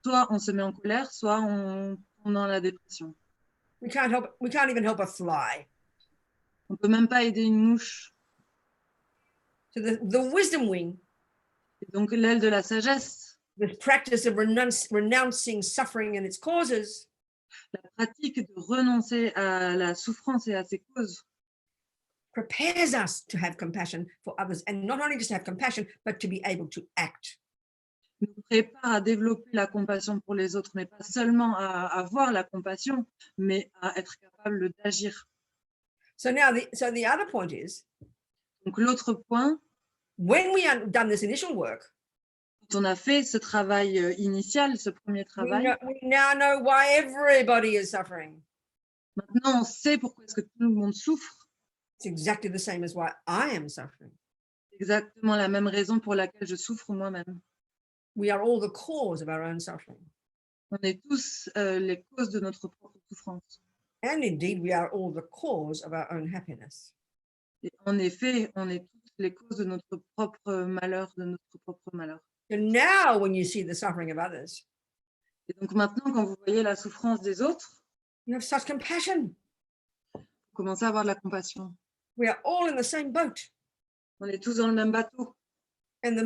soit on se met en colère, soit on est dans la dépression. We can't even help a fly. On ne peut même pas aider une mouche. So the wisdom wing, Et donc l'aile de la sagesse, the practice of renouncing suffering and its causes, la pratique de renoncer à la souffrance et à ses causes, prepares us to have compassion for others, and not only just to have compassion, but to be able to act. nous prépare à développer la compassion pour les autres, mais pas seulement à avoir la compassion, mais à être capable d'agir. So now, the other point is, Donc l'autre point, when we have done this initial work, quand on a fait ce travail initial, ce premier travail, we now know why everybody is suffering. maintenant on sait pourquoi est-ce que tout le monde souffre. It's exactly the same as why I am suffering. C'est exactement la même raison pour laquelle je souffre moi-même. We are all the cause of our own suffering. On est tous les causes de notre propre souffrance. And indeed, we are all the cause of our own happiness. Et en effet, on est toutes les causes de notre propre malheur, de notre propre malheur. And now, when you see the suffering of others, Et donc maintenant, quand vous voyez la souffrance des autres, you have such compassion. vous commencez à avoir de la compassion. We are all in the same boat. On est tous dans le même bateau. And the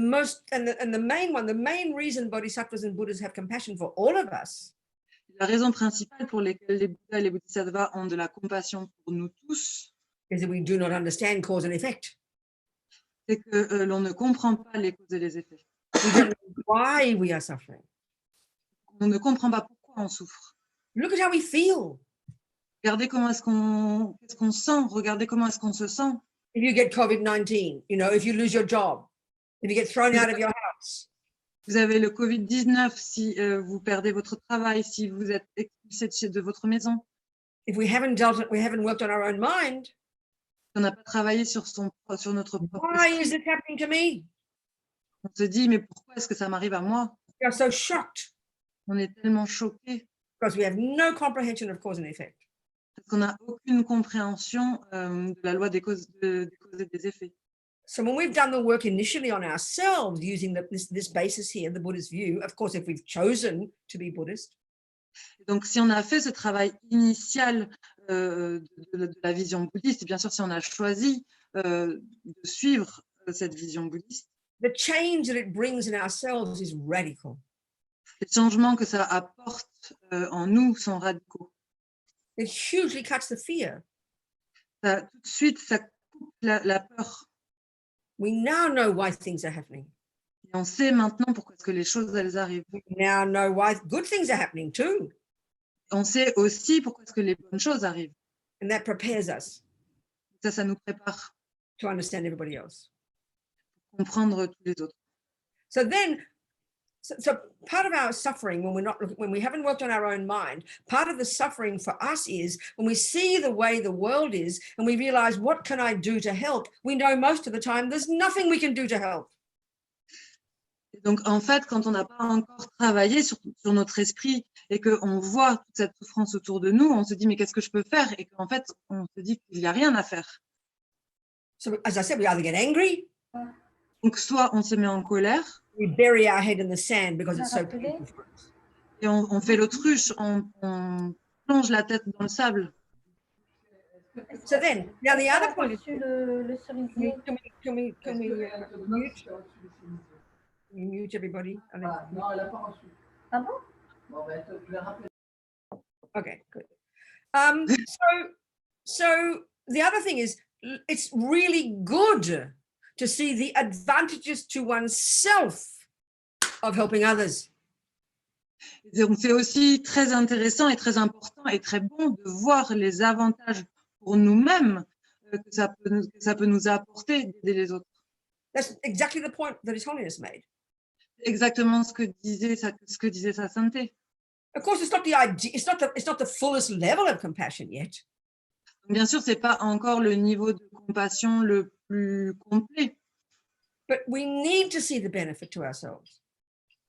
main reason bodhisattvas and Buddhas have compassion for all of us La raison principale pour laquelle les Bouddhas et les Bodhisattvas ont de la compassion pour nous tous, is that we do not understand cause and effect. c'est que l'on ne comprend pas les causes et les effets. We don't know why we are suffering. On ne comprend pas pourquoi on souffre. Look at how we feel. Regardez qu'est-ce qu'on sent, regardez comment est-ce qu'on se sent. If you get COVID-19, if you lose your job, if you get thrown out of your house, Vous avez le Covid-19, si vous perdez votre travail, si vous êtes expulsé de votre maison, if we haven't worked on our own mind, on n'a pas travaillé sur notre propre why esprit. is this happening to me? On se dit, mais pourquoi est-ce que ça m'arrive à moi? We are so shocked On est tellement choqués because we have no comprehension of cause and effect. parce qu'on n'a aucune compréhension de la loi des causes et des effets. So when we've done the work initially on ourselves using this basis here, the Buddhist view, of course, if we've chosen to be Buddhist, Et donc, si on a fait ce travail initial de la vision bouddhiste, et bien sûr, si on a choisi de suivre cette vision bouddhiste, the change that it brings in ourselves is radical. les changements que ça apporte en nous sont radicaux. It hugely cuts the fear. tout de suite, ça coupe la peur. We now know why things are happening. Et on sait maintenant pourquoi est-ce que les choses, elles arrivent. We now know why good things are happening too. On sait aussi pourquoi est-ce que les bonnes choses arrivent. And that prepares us Ça nous prépare to understand everybody else. pour comprendre tous les autres. So then, so part of our suffering when we haven't worked on our own mind, part of the suffering for us is when we see the way the world is and we realize, what can I do to help? We know most of the time there's nothing we can do to help. Et donc, en fait, quand on n'a pas encore travaillé sur notre esprit et qu'on voit toute cette souffrance autour de nous, on se dit, mais qu'est-ce que je peux faire? Et qu'en fait, on se dit qu'il n'y a rien à faire. So as I said, we either get angry, Donc, soit on se met en colère, we bury our head in the sand because it's so painful for us. et on fait l'autruche, on plonge la tête dans le sable. So then, now the other point is, le cerisier. can we mute? Can you mute everybody? Non, elle n'a pas reçu. Ah bon? Bon, ben, je vais rappeler. Okay, good. So the other thing is, it's really good to see the advantages to oneself of helping others. Donc, c'est aussi très intéressant et très important et très bon de voir les avantages pour nous-mêmes que ça peut nous apporter d'aider les autres. That's exactly the point that His Holiness made. Exactement ce que disait sa sainteté. Of course, it's not the idea. It's not the fullest level of compassion yet. Bien sûr, c'est pas encore le niveau de compassion le plus complet, But we need to see the benefit to ourselves.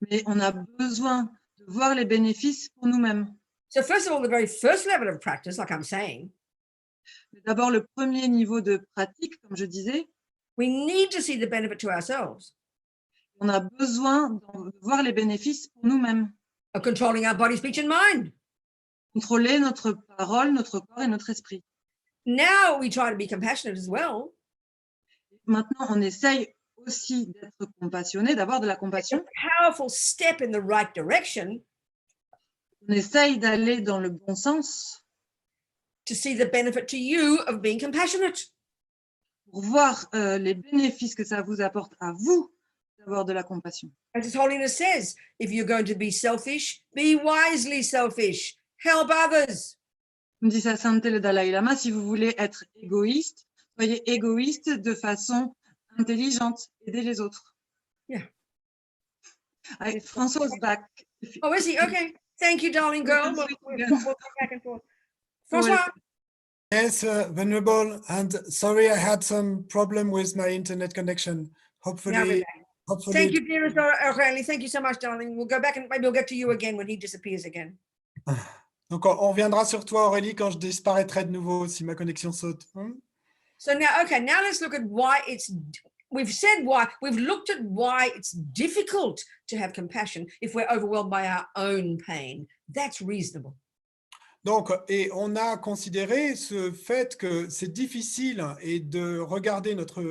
mais on a besoin de voir les bénéfices pour nous-mêmes. So first of all, the very first level of practice, like I'm saying, D'abord, le premier niveau de pratique, comme je disais, we need to see the benefit to ourselves on a besoin de voir les bénéfices pour nous-mêmes. of controlling our body, speech, and mind. Contrôler notre parole, notre corps et notre esprit. Now we try to be compassionate as well. Maintenant, on essaye aussi d'être compassionné, d'avoir de la It's compassion. a powerful step in the right direction On essaye d'aller dans le bon sens to see the benefit to you of being compassionate. pour voir les bénéfices que ça vous apporte à vous d'avoir de la compassion. As His Holiness says, if you're going to be selfish, be wisely selfish. Help others. Comme dit sa sainteté le Dalai Lama, si vous voulez être égoïste, soyez égoïste de façon intelligente, aidez les autres. Yeah. François is back. Oh, is he? Okay. Thank you, darling girl. We'll go back and forth. François? Yes, Venerable, and sorry, I had some problem with my internet connection. Now we're back. Thank you, dearest Aurélie. Thank you so much, darling. We'll go back and maybe we'll get to you again when he disappears again. Donc, on reviendra sur toi, Aurélie, quand je disparaîtrai de nouveau, si ma connexion saute. So now, okay, now let's look at why we've looked at why it's difficult to have compassion if we're overwhelmed by our own pain. That's reasonable. Donc, et on a considéré ce fait que c'est difficile et de regarder notre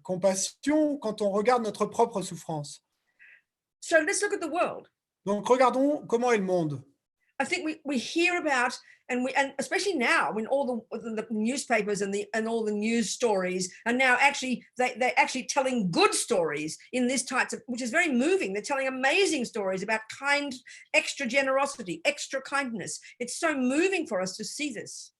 compassion quand on regarde notre propre souffrance. So let's look at the world. Donc, regardons comment est le monde. I think we hear about, and especially now when all the newspapers and all the news stories are now actually they're actually telling good stories in this type of, which is very moving. They're telling amazing stories about extra generosity, extra kindness. It's so moving for us to see this.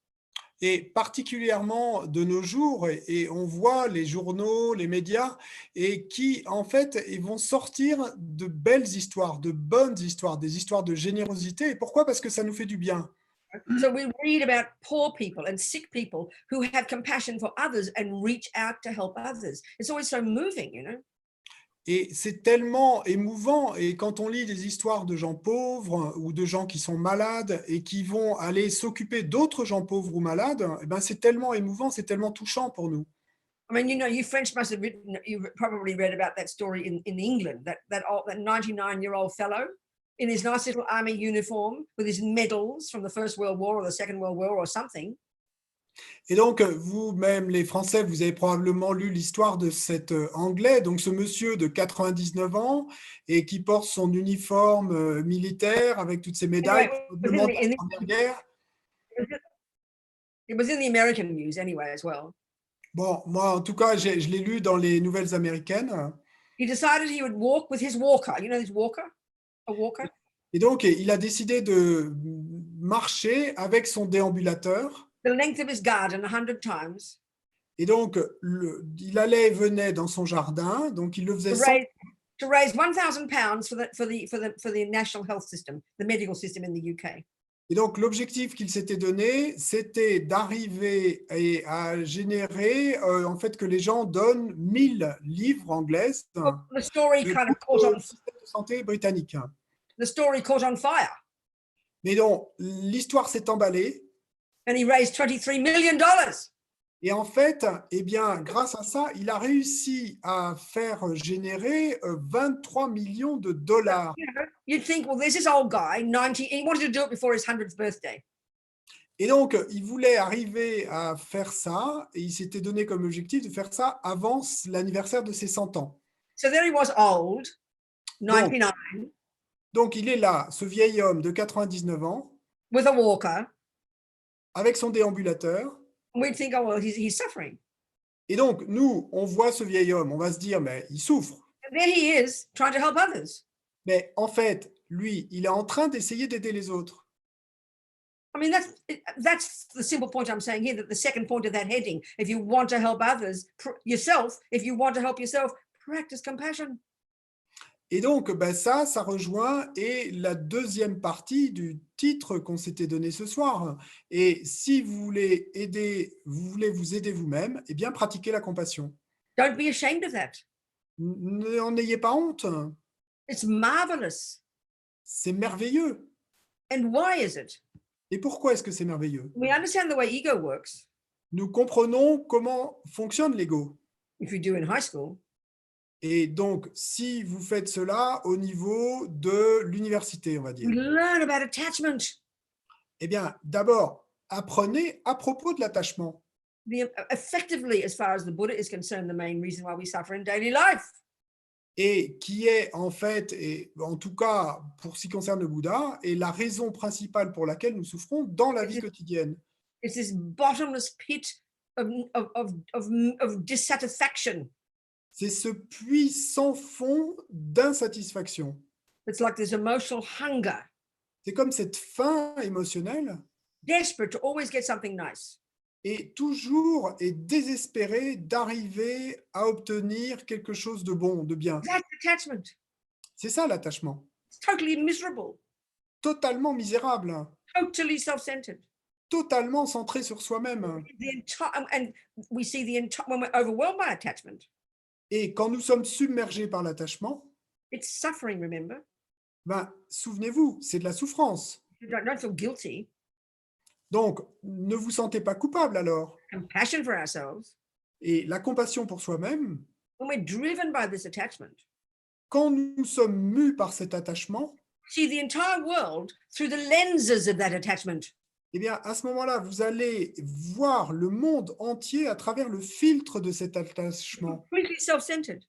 Et particulièrement de nos jours, et on voit les journaux, les médias, et qui, en fait, ils vont sortir de belles histoires, de bonnes histoires, des histoires de générosité. Et pourquoi? Parce que ça nous fait du bien. So we read about poor people and sick people who have compassion for others and reach out to help others. It's always so moving, you know. Et c'est tellement émouvant, et quand on lit des histoires de gens pauvres ou de gens qui sont malades et qui vont aller s'occuper d'autres gens pauvres ou malades, eh ben c'est tellement émouvant, c'est tellement touchant pour nous. I mean, you know, you French must have written, you've probably read about that story in England, that 99-year-old fellow in his nice little army uniform with his medals from the First World War or the Second World War or something. Et donc, vous-même, les Français, vous avez probablement lu l'histoire de cet Anglais, donc ce monsieur de 99 ans, et qui porte son uniforme militaire avec toutes ses médailles, probablement de la Première Guerre. It was in the American news anyway as well. Bon, moi, en tout cas, je l'ai lu dans les nouvelles américaines. He decided he would walk with his walker. You know this walker? A walker? Et donc, il a décidé de marcher avec son déambulateur. The length of his garden 100 times. Et donc, il allait et venait dans son jardin. Donc, il le faisait To raise £1,000 for the national health system, the medical system in the UK. Et donc, l'objectif qu'il s'était donné, c'était d'arriver à générer, en fait, que les gens donnent 1000 livres anglaises The story kind of pour caught le on. système de santé britannique. The story caught on fire, Mais donc, l'histoire s'est emballée. and he raised $23 million. Et en fait, eh bien, grâce à ça, il a réussi à faire générer 23 millions de dollars. You know, you'd think, well, there's this old guy, 90. He wanted to do it before his 100th birthday. Et donc, il voulait arriver à faire ça, et il s'était donné comme objectif de faire ça avant l'anniversaire de ses 100 ans. So there he was, old, 99, Donc, il est là, ce vieil homme de 99 ans, with a walker. avec son déambulateur. We'd think, oh, well, he's suffering. Et donc, nous, on voit ce vieil homme, on va se dire, mais il souffre. And there he is, trying to help others. Mais en fait, lui, il est en train d'essayer d'aider les autres. I mean, that's the simple point I'm saying here, that the second point of that heading, if you want to help others, yourself, if you want to help yourself, practice compassion. Et donc, ça rejoint et la deuxième partie du titre qu'on s'était donné ce soir. Et si vous voulez vous aider vous-même, eh bien, pratiquez la compassion. Don't be ashamed of that. N'en ayez pas honte. It's marvelous. C'est merveilleux. And why is it? Et pourquoi est-ce que c'est merveilleux? We understand the way ego works. Nous comprenons comment fonctionne l'ego. If you do in high school, Et donc, si vous faites cela au niveau de l'université, on va dire, we learn about attachment. eh bien, d'abord, apprenez à propos de l'attachement. Effectively, as far as the Buddha is concerned, the main reason why we suffer in daily life. Et qui est en fait, et en tout cas pour ce qui concerne le Bouddha, est la raison principale pour laquelle nous souffrons dans la vie quotidienne. It's this bottomless pit of dissatisfaction. C'est ce puits sans fond d'insatisfaction. It's like this emotional hunger, C'est comme cette faim émotionnelle desperate to always get something nice. et toujours et désespéré d'arriver à obtenir quelque chose de bon, de bien. That's attachment. C'est ça l'attachement. It's totally miserable, Totalement misérable, totally self-centered. totalement centré sur soi-même. And we see when we're overwhelmed by attachment, Et quand nous sommes submergés par l'attachement, it's suffering, remember? souvenez-vous, c'est de la souffrance. You don't feel guilty. Donc, ne vous sentez pas coupable alors. Compassion for ourselves. Et la compassion pour soi-même, When we're driven by this attachment, quand nous sommes mus par cet attachement, see the entire world through the lenses of that attachment. eh bien, à ce moment-là, vous allez voir le monde entier à travers le filtre de cet attachement. Completely self-centered.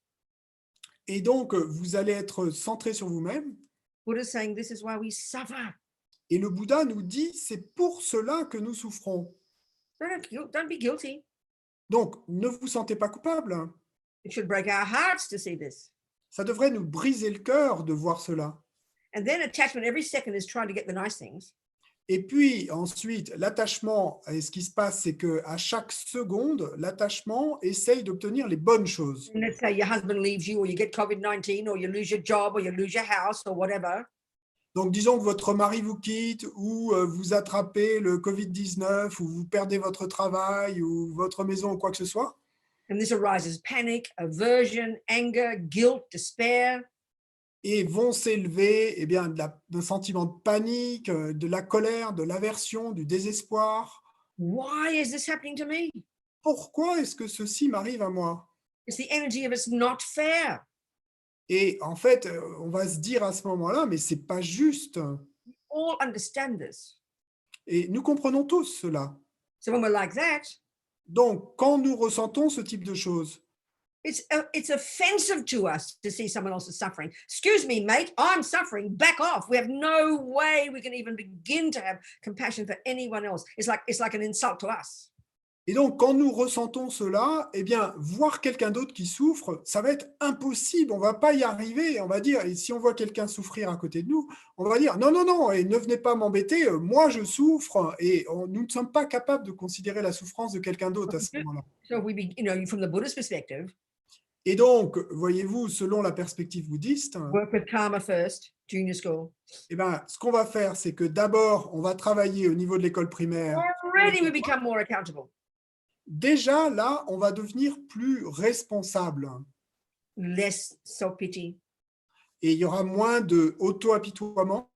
Et donc, vous allez être centré sur vous-même. Buddha's saying this is why we suffer. Et le Bouddha nous dit, c'est pour cela que nous souffrons. Don't be guilty. Donc, ne vous sentez pas coupable. It should break our hearts to see this. Ça devrait nous briser le cœur de voir cela. And then attachment every second is trying to get the nice things. Et puis ensuite, l'attachement, et ce qui se passe, c'est qu'à chaque seconde, l'attachement essaye d'obtenir les bonnes choses. And let's say your husband leaves you, or you get COVID-19, or you lose your job, or you lose your house, or whatever. Donc, disons que votre mari vous quitte, ou vous attrapez le Covid-19, ou vous perdez votre travail, ou votre maison, ou quoi que ce soit. And this arises panic, aversion, anger, guilt, despair. Et vont s'élever eh bien, d'un sentiment de panique, de la colère, de l'aversion, du désespoir. Why is this happening to me? Pourquoi est-ce que ceci m'arrive à moi? It's the energy of it's not fair. Et en fait, on va se dire à ce moment-là, mais c'est pas juste. All understand this. Et nous comprenons tous cela. So when we're like that, Donc, quand nous ressentons ce type de choses, it's offensive to us to see someone else is suffering. Excuse me, mate, I'm suffering. Back off. We have no way we can even begin to have compassion for anyone else. It's like an insult to us. Et donc, quand nous ressentons cela, eh bien, voir quelqu'un d'autre qui souffre, ça va être impossible. On ne va pas y arriver. On va dire, et si on voit quelqu'un souffrir à côté de nous, on va dire, non, non, non, et ne venez pas m'embêter, moi je souffre. Et nous ne sommes pas capables de considérer la souffrance de quelqu'un d'autre à ce moment-là. So we be, from the Buddhist perspective, Et donc, voyez-vous, selon la perspective bouddhiste, work with karma first, junior school. eh ben, ce qu'on va faire, c'est que d'abord, on va travailler au niveau de l'école primaire. Already we become more accountable. Déjà, là, on va devenir plus responsable. Less self-pity, Et il y aura moins de auto-apitoiement.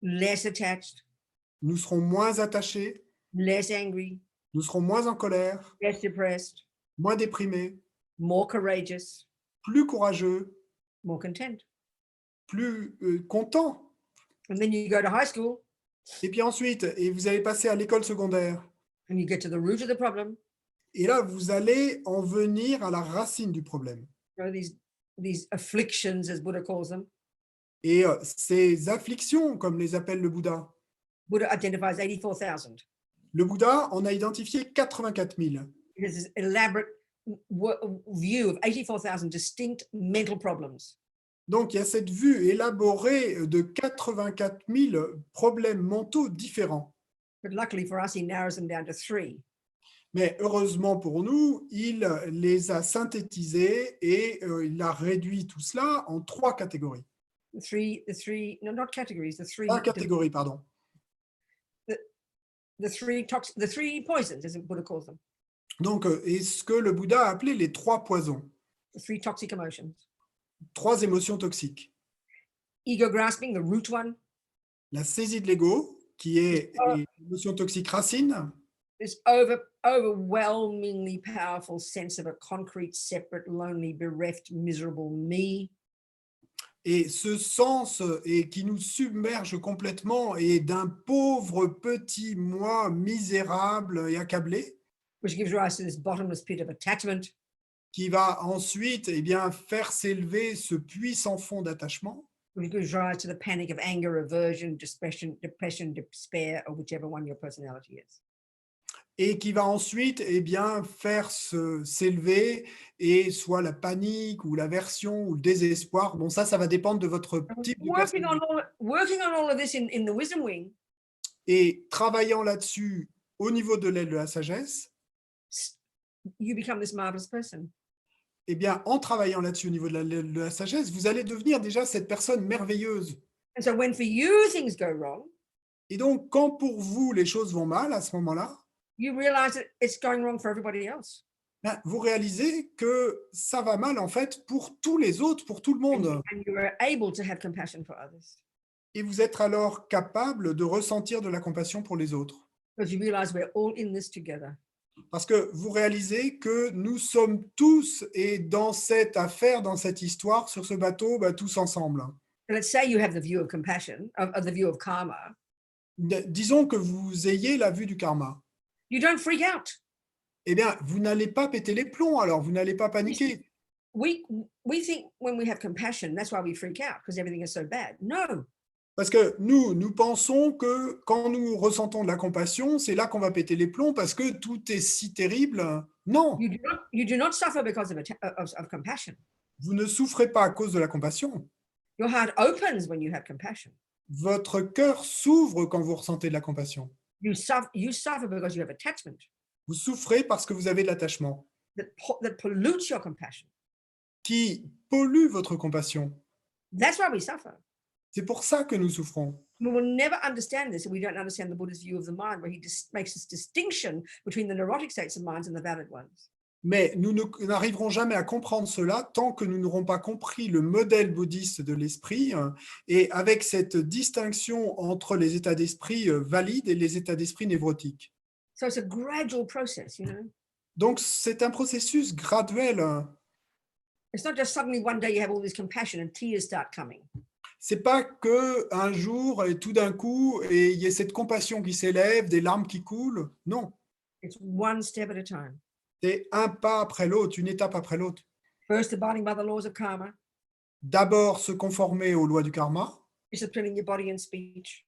less attached, Nous serons moins attachés. less angry, Nous serons moins en colère, less depressed, moins déprimés, more courageous, plus courageux, more content. plus contents. And then you go to high school Et puis ensuite, et vous allez passer à l'école secondaire. and you get to the root of the problem. Et là, vous allez en venir à la racine du problème. You know, these afflictions, as Buddha calls them. Et ces afflictions, comme les appelle le Bouddha. Buddha identifies 84,000. Le Bouddha en a identifié 84 000. It is this elaborate view of 84,000 distinct mental problems. Donc, il y a cette vue élaborée de 84 000 problèmes mentaux différents. But luckily for us, he narrows them down to 3. Mais heureusement pour nous, il les a synthétisés et il a réduit tout cela en 3 catégories. No, not categories, the 3. 3 catégories, pardon. The three poisons, as Buddha calls them. Donc, et ce que le Bouddha a appelé les 3 poisons, The 3 toxic emotions. 3 émotions toxiques. Ego grasping, the root one. La saisie de l'ego, qui est l'émotion toxique racine, This overwhelmingly powerful sense of a concrete, separate, lonely, bereft, miserable me. et ce sens et qui nous submerge complètement et d'un pauvre petit moi misérable et accablé, Which gives rise to this bottomless pit of attachment. qui va ensuite eh bien, faire s'élever ce puits sans fond d'attachement, Which gives rise to the panic of anger, aversion, depression, despair, or whichever one your personality is. et qui va ensuite eh bien, faire s'élever et soit la panique ou l'aversion ou le désespoir. Bon, ça va dépendre de votre type de Working personnalité. on all of this in the wisdom wing, Et travaillant là-dessus au niveau de l'aile de la sagesse, you become this marvelous person. eh bien, en travaillant là-dessus au niveau de l'aile de la sagesse, vous allez devenir déjà cette personne merveilleuse. And so when for you things go wrong, Et donc, quand pour vous les choses vont mal à ce moment-là, you realize that it's going wrong for everybody else. ben, vous réalisez que ça va mal en fait pour tous les autres, pour tout le monde. And you are able to have compassion for others. Et vous êtes alors capable de ressentir de la compassion pour les autres. Because you realize we're all in this together. Parce que vous réalisez que nous sommes tous et dans cette affaire, dans cette histoire, sur ce bateau, ben, tous ensemble. So let's say you have the view of compassion, of the view of karma. Disons que vous ayez la vue du karma. You don't freak out. Eh bien, vous n'allez pas péter les plombs, alors vous n'allez pas paniquer. We think when we have compassion, that's why we freak out, because everything is so bad. No. Parce que nous pensons que quand nous ressentons de la compassion, c'est là qu'on va péter les plombs parce que tout est si terrible. Non, You do not suffer because of compassion. vous ne souffrez pas à cause de la compassion. Your heart opens when you have compassion. Votre cœur s'ouvre quand vous ressentez de la compassion. You suffer because you have attachment Vous souffrez parce que vous avez de l'attachement that pollutes your compassion. qui pollue votre compassion. That's why we suffer. C'est pour ça que nous souffrons. We will never understand this if we don't understand the Buddha's view of the mind, where he makes this distinction between the neurotic states of minds and the valid ones. Mais nous n'arriverons jamais à comprendre cela tant que nous n'aurons pas compris le modèle bouddhiste de l'esprit et avec cette distinction entre les états d'esprit valides et les états d'esprit névrotiques. So it's a gradual process, you know. Donc, c'est un processus graduel. It's not just suddenly one day you have all this compassion and tears start coming. C'est pas qu'un jour, et tout d'un coup, et il y a cette compassion qui s'élève, des larmes qui coulent. Non, It's one step at a time. c'est un pas après l'autre, une étape après l'autre. First, abiding by the laws of karma, D'abord, se conformer aux lois du karma. disciplining your body and speech,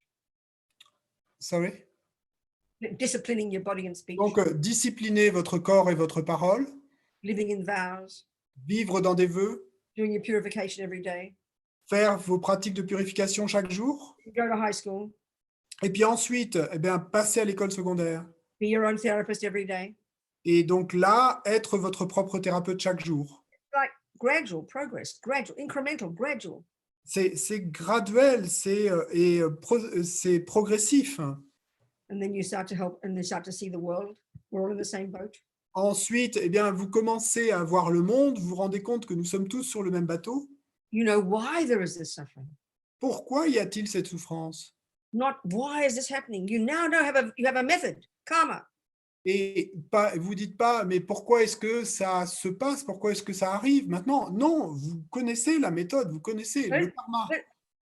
Sorry. disciplining your body and speech, Donc, discipliner votre corps et votre parole, living in vows, vivre dans des vœux, doing your purification every day. faire vos pratiques de purification chaque jour. You go to high school, Et puis ensuite, eh bien, passer à l'école secondaire. be your own therapist every day. Et donc là, être votre propre thérapeute chaque jour. Like gradual progress, gradual, incremental, gradual. C'est graduel, c'est progressif. And then you start to help and you start to see the world. We're all in the same boat. Ensuite, eh bien, vous commencez à voir le monde, vous vous rendez compte que nous sommes tous sur le même bateau. You know why there is this suffering. Pourquoi y a-t-il cette souffrance? Not why is this happening. You now know you have a method, karma. Et vous dites pas, mais pourquoi est-ce que ça se passe? Pourquoi est-ce que ça arrive maintenant? Non, vous connaissez la méthode, vous connaissez le karma.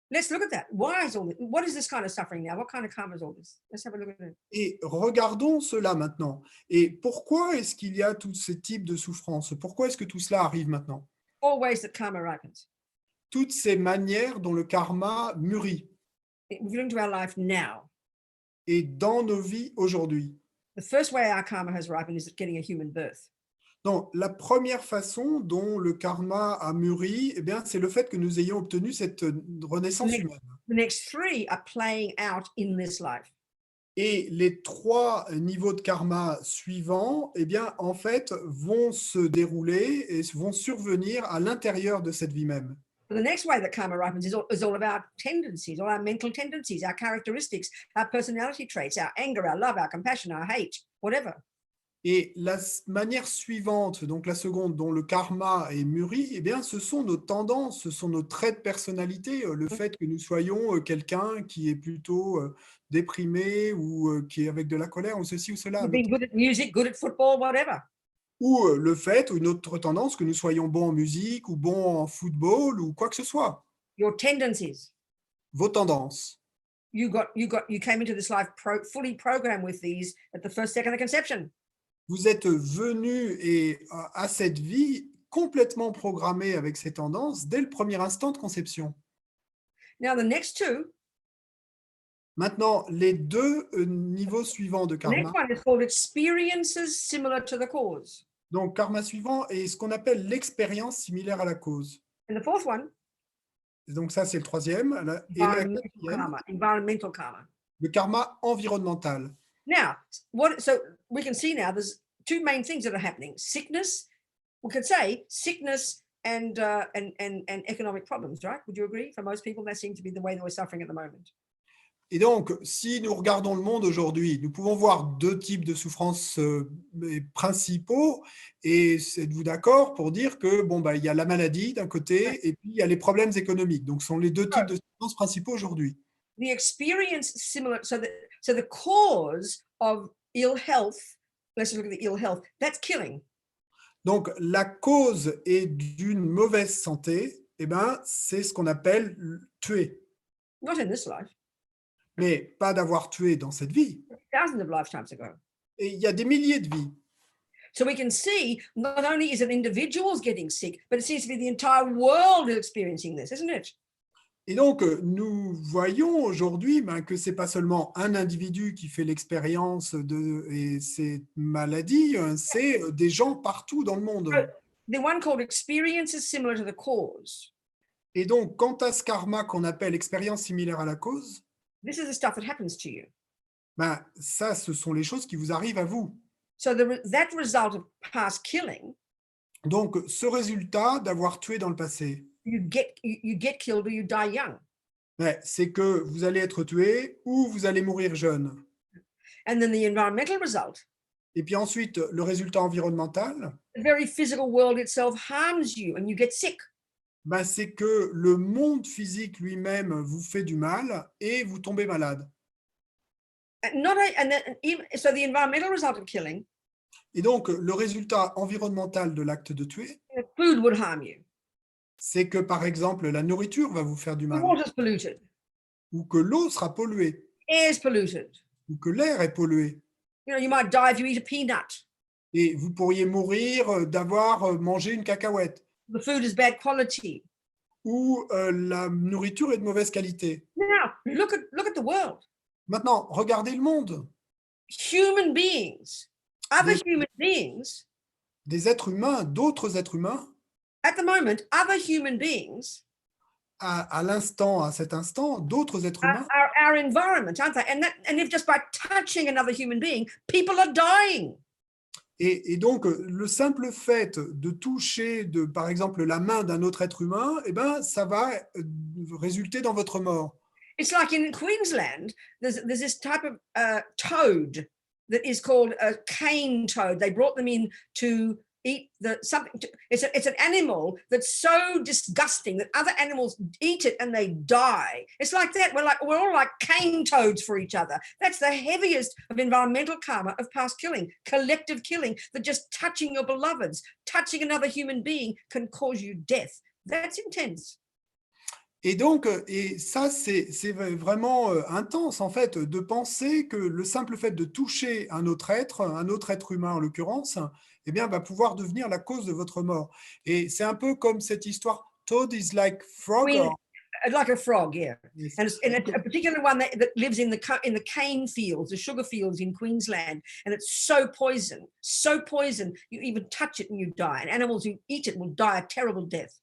Let's look at that. Why is all this? What is this kind of suffering now? What kind of karma is all this? Let's have a look at it. Et regardons cela maintenant. Et pourquoi est-ce qu'il y a tous ces types de souffrances? Pourquoi est-ce que tout cela arrive maintenant? All ways that karma ripens. Toutes ces manières dont le karma mûrit. We're into our life now. Et dans nos vies aujourd'hui. The first way our karma has ripened is getting a human birth. Donc, la première façon dont le karma a mûri, eh bien, c'est le fait que nous ayons obtenu cette renaissance humaine. The next three are playing out in this life. Et les 3 niveaux de karma suivants, eh bien, en fait, vont se dérouler et vont survenir à l'intérieur de cette vie même. But the next way that karma ripens is all of our tendencies, all our mental tendencies, our characteristics, our personality traits, our anger, our love, our compassion, our hate, whatever. Et la manière suivante, donc la seconde, dont le karma est mûri, eh bien, ce sont nos tendances, ce sont nos traits de personnalité, le fait que nous soyons quelqu'un qui est plutôt déprimé ou qui est avec de la colère ou ceci ou cela. Being good at music, good at football, whatever. Ou le fait, ou une autre tendance, que nous soyons bons en musique ou bons en football ou quoi que ce soit. Your tendencies. Vos tendances. You came into this life fully programmed with these at the first second of conception. Vous êtes venu à cette vie complètement programmée avec ces tendances dès le premier instant de conception. Now the next two. Maintenant, les 2 niveaux suivants de The next karma. one is called experiences similar to the cause. Donc, karma suivant est ce qu'on appelle l'expérience similaire à la cause. And the fourth one, Donc, ça, c'est le 3e. Et la 4e, environmental karma. le karma environnemental. Now, so we can see now there's 2 main things that are happening. Sickness, we could say sickness and economic problems, right? Would you agree? For most people, that seems to be the way that we're suffering at the moment. Et donc, si nous regardons le monde aujourd'hui, nous pouvons voir 2 types de souffrances principaux. Et êtes-vous d'accord pour dire que il y a la maladie d'un côté et puis il y a les problèmes économiques. Donc, ce sont les 2 types de souffrances principaux aujourd'hui. The experience similar, so the cause of ill health, let's look at the ill health, that's killing. Donc, la cause est d'une mauvaise santé, eh ben, c'est ce qu'on appelle tuer. Not in this life. Mais pas d'avoir tué dans cette vie. Thousands of lifetimes ago. Et il y a des milliers de vies. So we can see not only is it individuals getting sick, but it seems to be the entire world experiencing this, isn't it? Et donc, nous voyons aujourd'hui que ce n'est pas seulement un individu qui fait l'expérience de ces maladies, c'est des gens partout dans le monde. The one called experience is similar to the cause. Et donc, quant à ce karma qu'on appelle expérience similaire à la cause, this is the stuff that happens to you. Ça, ce sont les choses qui vous arrivent à vous. So that result of past killing, donc, ce résultat d'avoir tué dans le passé, you get killed or you die young. C'est que vous allez être tué ou vous allez mourir jeune. And then the environmental result. Et puis ensuite, le résultat environnemental, the very physical world itself harms you and you get sick. C'est que le monde physique lui-même vous fait du mal et vous tombez malade. So the environmental result of killing, et donc, le résultat environnemental de l'acte de tuer, food would harm you. C'est que, par exemple, la nourriture va vous faire du mal. The water's polluted. Ou que l'eau sera polluée. Air's polluted. Ou que l'air est pollué. You might die if you eat a peanut. Et vous pourriez mourir d'avoir mangé une cacahuète. the food is bad quality. ou la nourriture est de mauvaise qualité. Now, look at the world. Maintenant, regardez le monde. Human beings, other Des- human beings, Des êtres humains, d'autres êtres humains, at the moment, other human beings à l'instant, à cet instant, d'autres êtres humains, are our environment, aren't they? And if just by touching another human being, people are dying. et donc le simple fait de toucher, par exemple, la main d'un autre être humain, eh ben, ça va résulter dans votre mort. It's like in Queensland, there's this type of toad that is called a cane toad. They brought them in to eat it's an animal that's so disgusting that other animals eat it and they die. It's like that. We're all like cane toads for each other. That's the heaviest of environmental karma of past killing, collective killing, that just touching your beloveds, touching another human being can cause you death. That's intense. Et donc, et ça, c'est vraiment intense, en fait, de penser que le simple fait de toucher un autre être humain en l'occurrence, eh bien, va pouvoir devenir la cause de votre mort. Et c'est un peu comme cette histoire, Toad is like frog. Like a frog, yeah. Yes. And a particular one that lives in the cane fields, the sugar fields in Queensland, and it's so poison, you even touch it and you die. And animals who eat it will die a terrible death.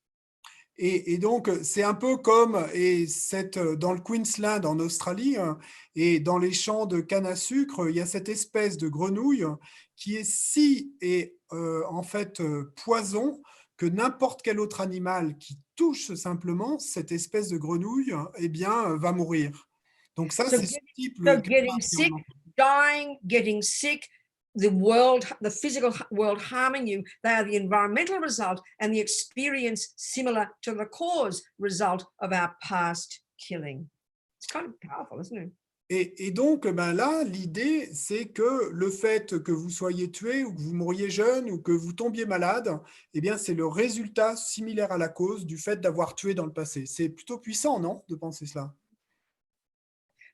Et donc, c'est un peu comme dans le Queensland, en Australie, et dans les champs de canne à sucre, il y a cette espèce de grenouille qui est en fait poison que n'importe quel autre animal qui touche simplement cette espèce de grenouille, eh bien, va mourir. Donc ça, c'est ce type. So getting sick, dying, getting sick, the physical world harming you, they are the environmental result and the experience similar to the cause result of our past killing. It's kind of powerful, isn't it? Et donc, ben là, l'idée, c'est que le fait que vous soyez tué ou que vous mouriez jeune ou que vous tombiez malade, eh bien, c'est le résultat similaire à la cause du fait d'avoir tué dans le passé. C'est plutôt puissant, non, de penser cela?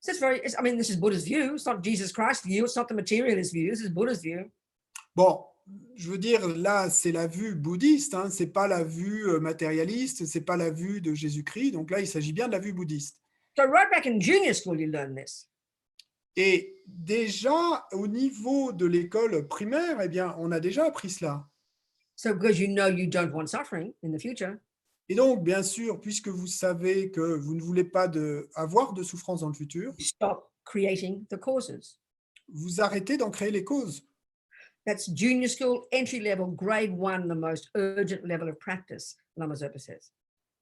So this is Buddha's view. It's not Jesus Christ's view. It's not the materialist view. This is Buddha's view. Bon, je veux dire, là, c'est la vue bouddhiste, hein, c'est pas la vue matérialiste, c'est pas la vue de Jésus-Christ. Donc là, il s'agit bien de la vue bouddhiste. So right back in junior school, you learn this. Et déjà, au niveau de l'école primaire, eh bien, on a déjà appris cela. So because you know you don't want suffering in the future. Et donc, bien sûr, puisque vous savez que vous ne voulez pas avoir de souffrance dans le futur, Stop creating the causes. vous arrêtez d'en créer les causes. That's junior school, entry level, grade 1, the most urgent level of practice, Lama Zopa says.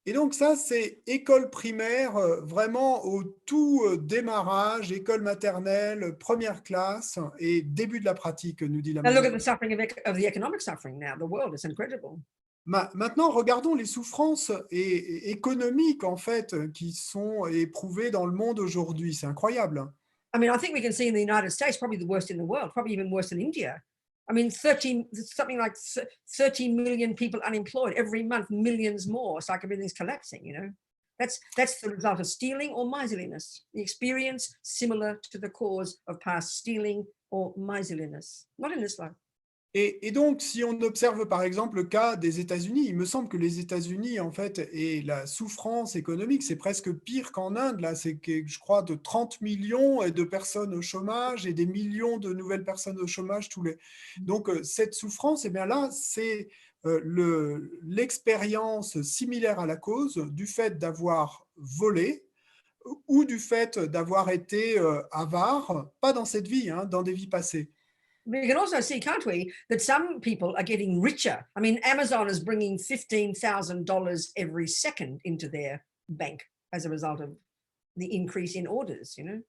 Et donc ça, c'est école primaire, vraiment au tout démarrage, école maternelle, première classe et début de la pratique, nous dit Lama Now look at Zopa. the suffering of the economic suffering now. The world is incredible. Maintenant, regardons les souffrances économiques, en fait, qui sont éprouvées dans le monde aujourd'hui. C'est incroyable. I mean, I think we can see in the United States, probably the worst in the world, probably even worse than India. I mean, something like 30 million people unemployed every month, millions more. It's like everything's collapsing, you know. That's the result of stealing or miserliness. The experience similar to the cause of past stealing or miserliness. Not in this life. Et donc, si on observe par exemple le cas des États-Unis, il me semble que les États-Unis, en fait, et la souffrance économique, c'est presque pire qu'en Inde. Là, c'est, je crois, de 30 millions de personnes au chômage et des millions de nouvelles personnes au chômage tous les. Donc, cette souffrance, eh bien là, c'est l'expérience similaire à la cause du fait d'avoir volé ou du fait d'avoir été avare, pas dans cette vie, hein, dans des vies passées. We can also see, can't we, that some people are getting richer. I mean, Amazon is bringing $15,000 every second into their bank as a result of the increase in orders, you know.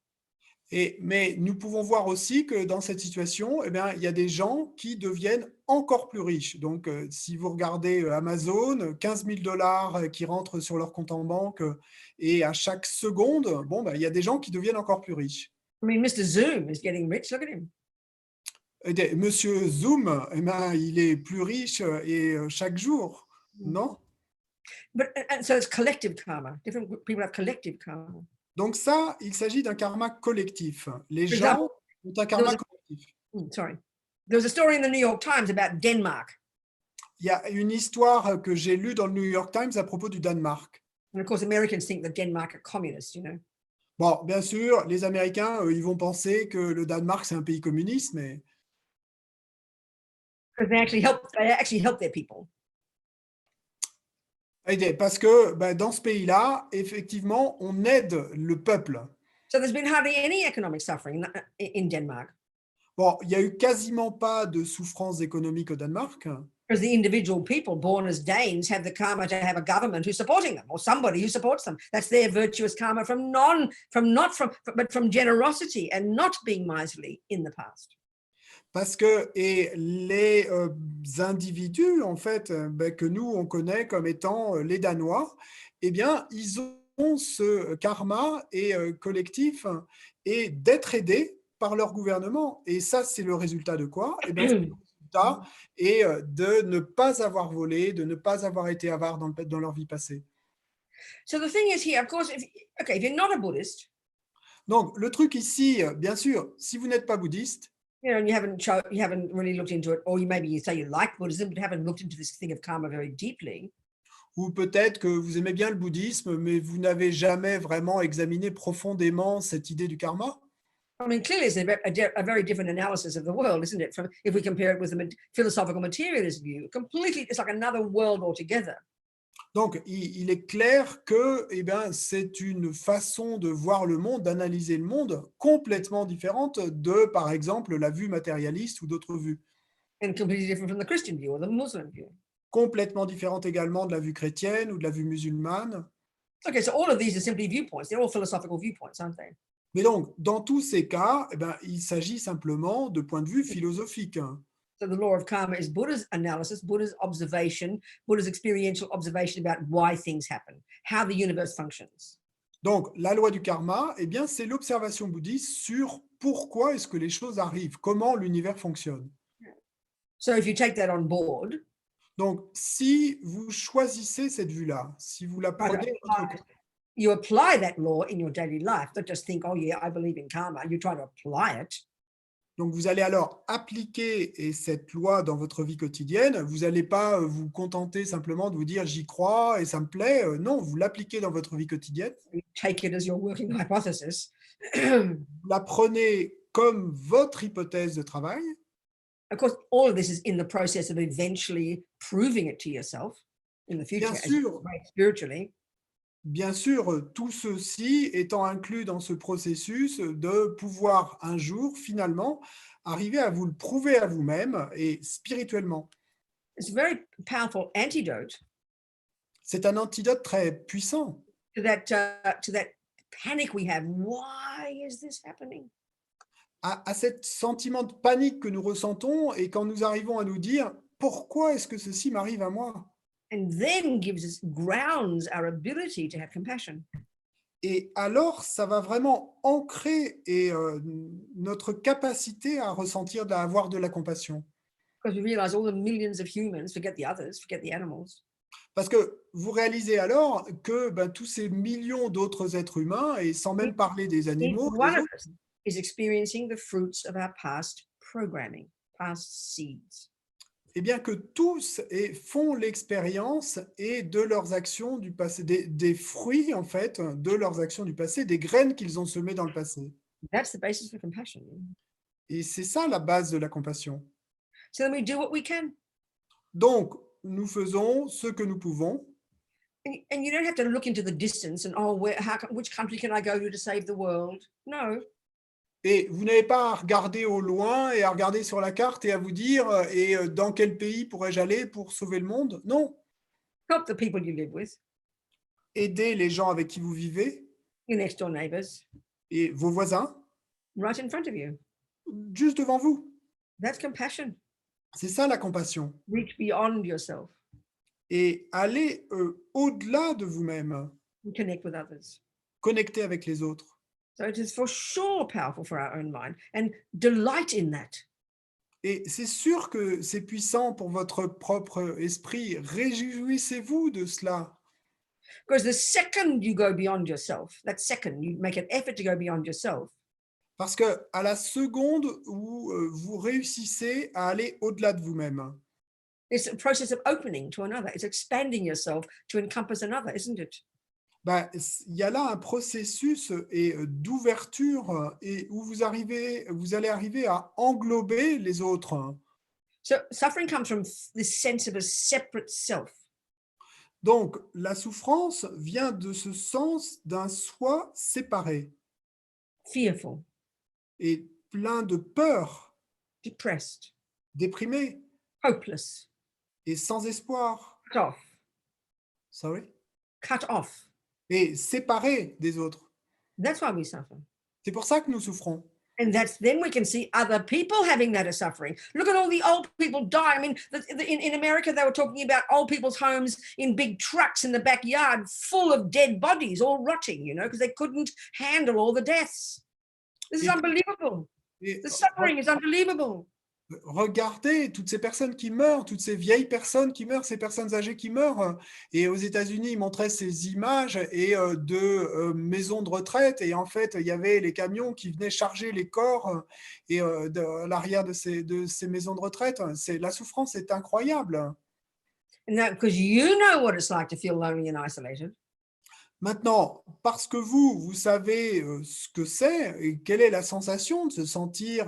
Mais nous pouvons voir aussi que dans cette situation, eh bien, il y a des gens qui deviennent encore plus riches. Donc, si vous regardez Amazon, 15 000 $ qui rentrent sur leur compte en banque et à chaque seconde, bon, ben, il y a des gens qui deviennent encore plus riches. I mean, Mr. Zoom is getting rich. Look at him. Monsieur Zoom, eh ben, il est plus riche et chaque jour, non? But so it's collective karma. Different people have collective karma. Donc ça, il s'agit d'un karma collectif. Les gens ont un karma collectif. Sorry. There was a story in the New York Times about Denmark. Il y a une histoire que j'ai lue dans le New York Times à propos du Danemark. And of course, Americans think that Denmark are communist, Bon, bien sûr, les Américains, ils vont penser que le Danemark, c'est un pays communiste, mais because they actually help their people. parce que dans ce pays-là, effectivement, on aide le peuple. So there's been hardly any economic suffering in Denmark Bon, il n'y a eu quasiment pas de souffrance économique au Danemark, because the individual people born as Danes have the karma to have a government who's supporting them or somebody who supports them. That's their virtuous karma but from generosity and not being miserly in the past. parce que les individus, en fait, que nous, on connaît comme étant les Danois, eh bien, ils ont ce karma collectif et d'être aidés par leur gouvernement. Et ça, c'est le résultat de quoi? Eh bien, c'est le résultat de ne pas avoir volé, de ne pas avoir été avare dans leur vie passée. So the thing is here, of course, if you're not a Buddhist, Donc, le truc ici, bien sûr, si vous n'êtes pas bouddhiste, and you haven't really looked into it, or maybe you say you like Buddhism, but haven't looked into this thing of karma very deeply. ou peut-être que vous aimez bien le bouddhisme, mais vous n'avez jamais vraiment examiné profondément cette idée du karma. I mean, clearly it's a very different analysis of the world, isn't it? If we compare it with the philosophical materialist view, completely, it's like another world altogether. Donc, il est clair que c'est une façon de voir le monde, d'analyser le monde complètement différente de, par exemple, la vue matérialiste ou d'autres vues. And completely different from the Christian view or the Muslim view. Complètement différente également de la vue chrétienne ou de la vue musulmane. Okay, so all of these are simply viewpoints. They're all philosophical viewpoints, aren't they? Mais donc, dans tous ces cas, il s'agit simplement de points de vue philosophiques. So the law of karma is Buddha's analysis, Buddha's observation, Buddha's experiential observation about why things happen, how the universe functions. Donc, la loi du karma, c'est l'observation bouddhiste sur pourquoi est-ce que les choses arrivent, comment l'univers fonctionne. So if you take that on board, donc, si vous choisissez cette vue-là, si vous la prenez, you apply that law in your daily life. Don't just think, oh yeah, I believe in karma. You try to apply it. Donc, vous allez alors appliquer cette loi dans votre vie quotidienne. Vous n'allez pas vous contenter simplement de vous dire « j'y crois et ça me plaît ». Non, vous l'appliquez dans votre vie quotidienne. You take it as your working hypothesis. Vous la prenez comme votre hypothèse de travail. Of course, all of this is in the process of eventually proving it to yourself in the future, Bien sûr. spiritually. Bien sûr, tout ceci étant inclus dans ce processus de pouvoir un jour, finalement, arriver à vous le prouver à vous-même et spirituellement. It's a very powerful antidote. C'est un antidote très puissant. To that panic we have. Why is this happening? À ce sentiment de panique que nous ressentons et quand nous arrivons à nous dire « Pourquoi est-ce que ceci m'arrive à moi ?» And then grounds our ability to have compassion. Et alors, ça va vraiment ancrer notre capacité à ressentir, à avoir de la compassion. Because we realize all the millions of humans, forget the others, forget the animals. Parce que vous réalisez alors que tous ces millions d'autres êtres humains, et sans même parler des animaux, Each one of us is experiencing the fruits of our past programming, past seeds. eh bien que tous font l'expérience et de leurs actions du passé, des fruits en fait de leurs actions du passé, des graines qu'ils ont semées dans le passé. That's the basis for compassion. Et c'est ça la base de la compassion. So then we do what we can. Donc, nous faisons ce que nous pouvons. And you don't have to look into the distance and, which country can I go to save the world? No. Et vous n'avez pas à regarder au loin et à regarder sur la carte et à vous dire dans quel pays pourrais-je aller pour sauver le monde? Non. Help the people you live with. Aidez les gens avec qui vous vivez. Your next door neighbors. Et vos voisins. Right in front of you. Juste devant vous. That's compassion. C'est ça la compassion. Reach beyond yourself. Et aller au-delà de vous-même. And connect with others. Connecter avec les autres. So it is for sure powerful for our own mind and delight in that. Et c'est sûr que c'est puissant pour votre propre esprit. Réjouissez-vous de cela. Because the second you go beyond yourself, that second you make an effort to go beyond yourself. Parce que à la seconde où vous réussissez à aller au-delà de vous-même. It's a process of opening to another. It's expanding yourself to encompass another, isn't it? Ben, il y a là un processus d'ouverture et où vous allez arriver à englober les autres. So suffering comes from this sense of a separate self. Donc, la souffrance vient de ce sens d'un soi séparé Fearful, et plein de peur, depressed, déprimé hopeless, et sans espoir. cut off, Sorry. cut off. Et séparé des autres. That's why we suffer. C'est pour ça que nous souffrons. And that's then we can see other people having that as suffering. Look at all the old people die. I mean, in America, they were talking about old people's homes in big trucks in the backyard full of dead bodies, all rotting, because they couldn't handle all the deaths. This is unbelievable. The suffering is unbelievable. Regardez toutes ces personnes qui meurent, toutes ces vieilles personnes qui meurent, ces personnes âgées qui meurent. Et aux États-Unis, ils montraient ces images de maisons de retraite. Et en fait, il y avait les camions qui venaient charger les corps et à l'arrière de ces maisons de retraite. La souffrance est incroyable. Because you know what it's like to feel lonely and isolated. Maintenant, parce que vous savez ce que c'est et quelle est la sensation de se sentir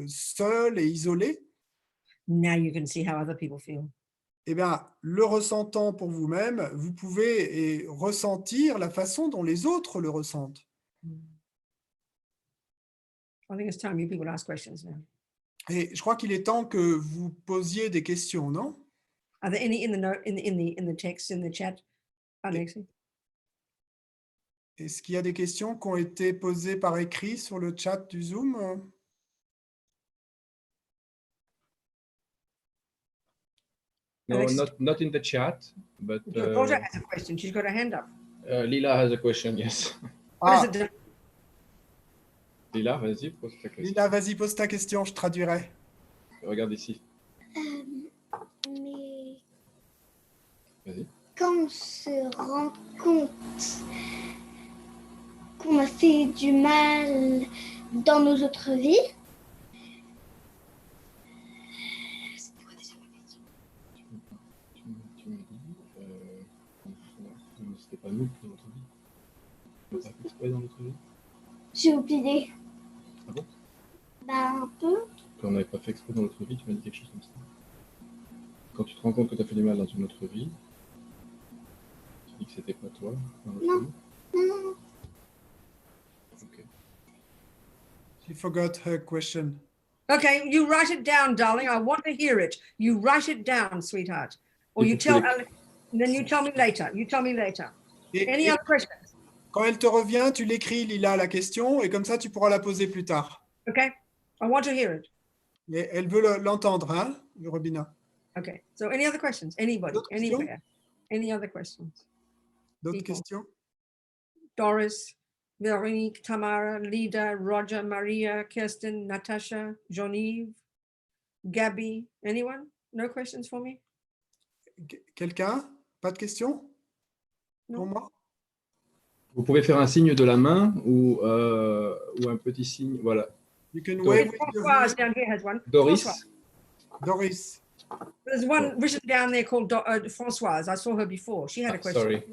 seul et isolé, Now you can see how other people feel. eh bien, le ressentant pour vous-même, vous pouvez ressentir la façon dont les autres le ressentent. I think it's time you people ask questions now. Et je crois qu'il est temps que vous posiez des questions, non? Are there any in the note in the text in the chat, Alexi? Est-ce qu'il y a des questions qui ont été posées par écrit sur le chat du Zoom? No, Alex? not in the chat, but Roger has a question. She's got her hand up. Lila has a question, yes. What is it? Lila, vas-y, pose ta question. Lila, vas-y, pose ta question, je traduirai. Regarde ici. Mais Vas-y. quand on se rend compte qu'on a fait du mal dans nos autres vies, Tu me dis, c'était pas nous dans notre vie. On n'a pas fait exprès dans notre vie. j'ai oublié. Ah bon? Bah, un peu. Quand on n'avait pas fait exprès dans notre vie, tu m'as dit quelque chose comme ça. Quand tu te rends compte que tu as fait du mal dans une autre vie, tu dis que c'était pas toi dans notre Non. vie. Non. Ok. She forgot her question. Okay, you write it down, darling. I want to hear it. You write it down, sweetheart. Or you tell Alex, and then you tell me later. You tell me later. Any other questions? Quand elle te revient, tu l'écris, Lila, la question, et comme ça, tu pourras la poser plus tard. Okay, I want to hear it. Et elle veut l'entendre, hein, Robina? Okay, so any other questions? Anybody, D'autres questions? anywhere? Any other questions? D'autres People. questions? Doris, Veronique, Tamara, Lida, Roger, Maria, Kirsten, Natasha, Jean-Yves, Gabby. Anyone? No questions for me? Quelqu'un? Pas de questions? No. Pour moi? Vous pouvez faire un signe de la main ou un petit signe. Voilà. You can Doris. wave with your Françoise hand. down here has one. Doris. Françoise. Doris. There's one written down there called Françoise. I saw her before. She had a question. Sorry.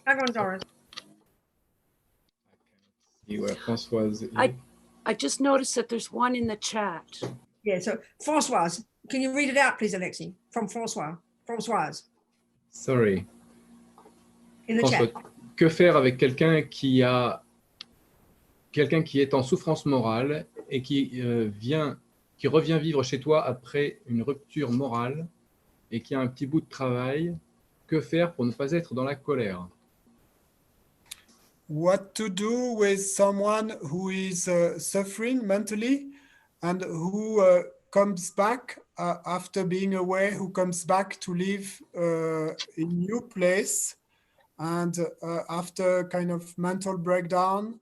Hang on, Doris. You were Françoise. I just noticed that there's one in the chat. Yeah, so Françoise, can you read it out, please, Alexis? From Françoise, Sorry. in the François, chat. que faire avec quelqu'un qui est en souffrance morale et qui revient vivre chez toi après une rupture morale et qui a un petit bout de travail? Que faire pour ne pas être dans la colère? What to do with someone who is suffering mentally and who comes back after being away, who comes back to live in new place and after kind of mental breakdown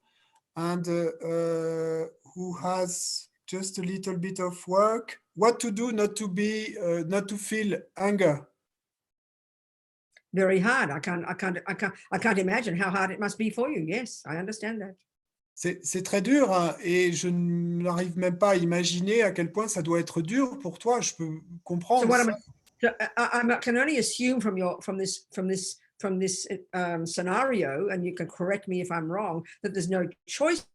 and who has just a little bit of work? What to do not to feel anger? Very hard. I can't imagine how hard it must be for you. Yes, I understand that. C'est très dur hein, et je n'arrive même pas à imaginer à quel point ça doit être dur pour toi. Je peux So comprendre what ça. I can only assume from this scenario, and you can correct me if I'm wrong, that there's no choice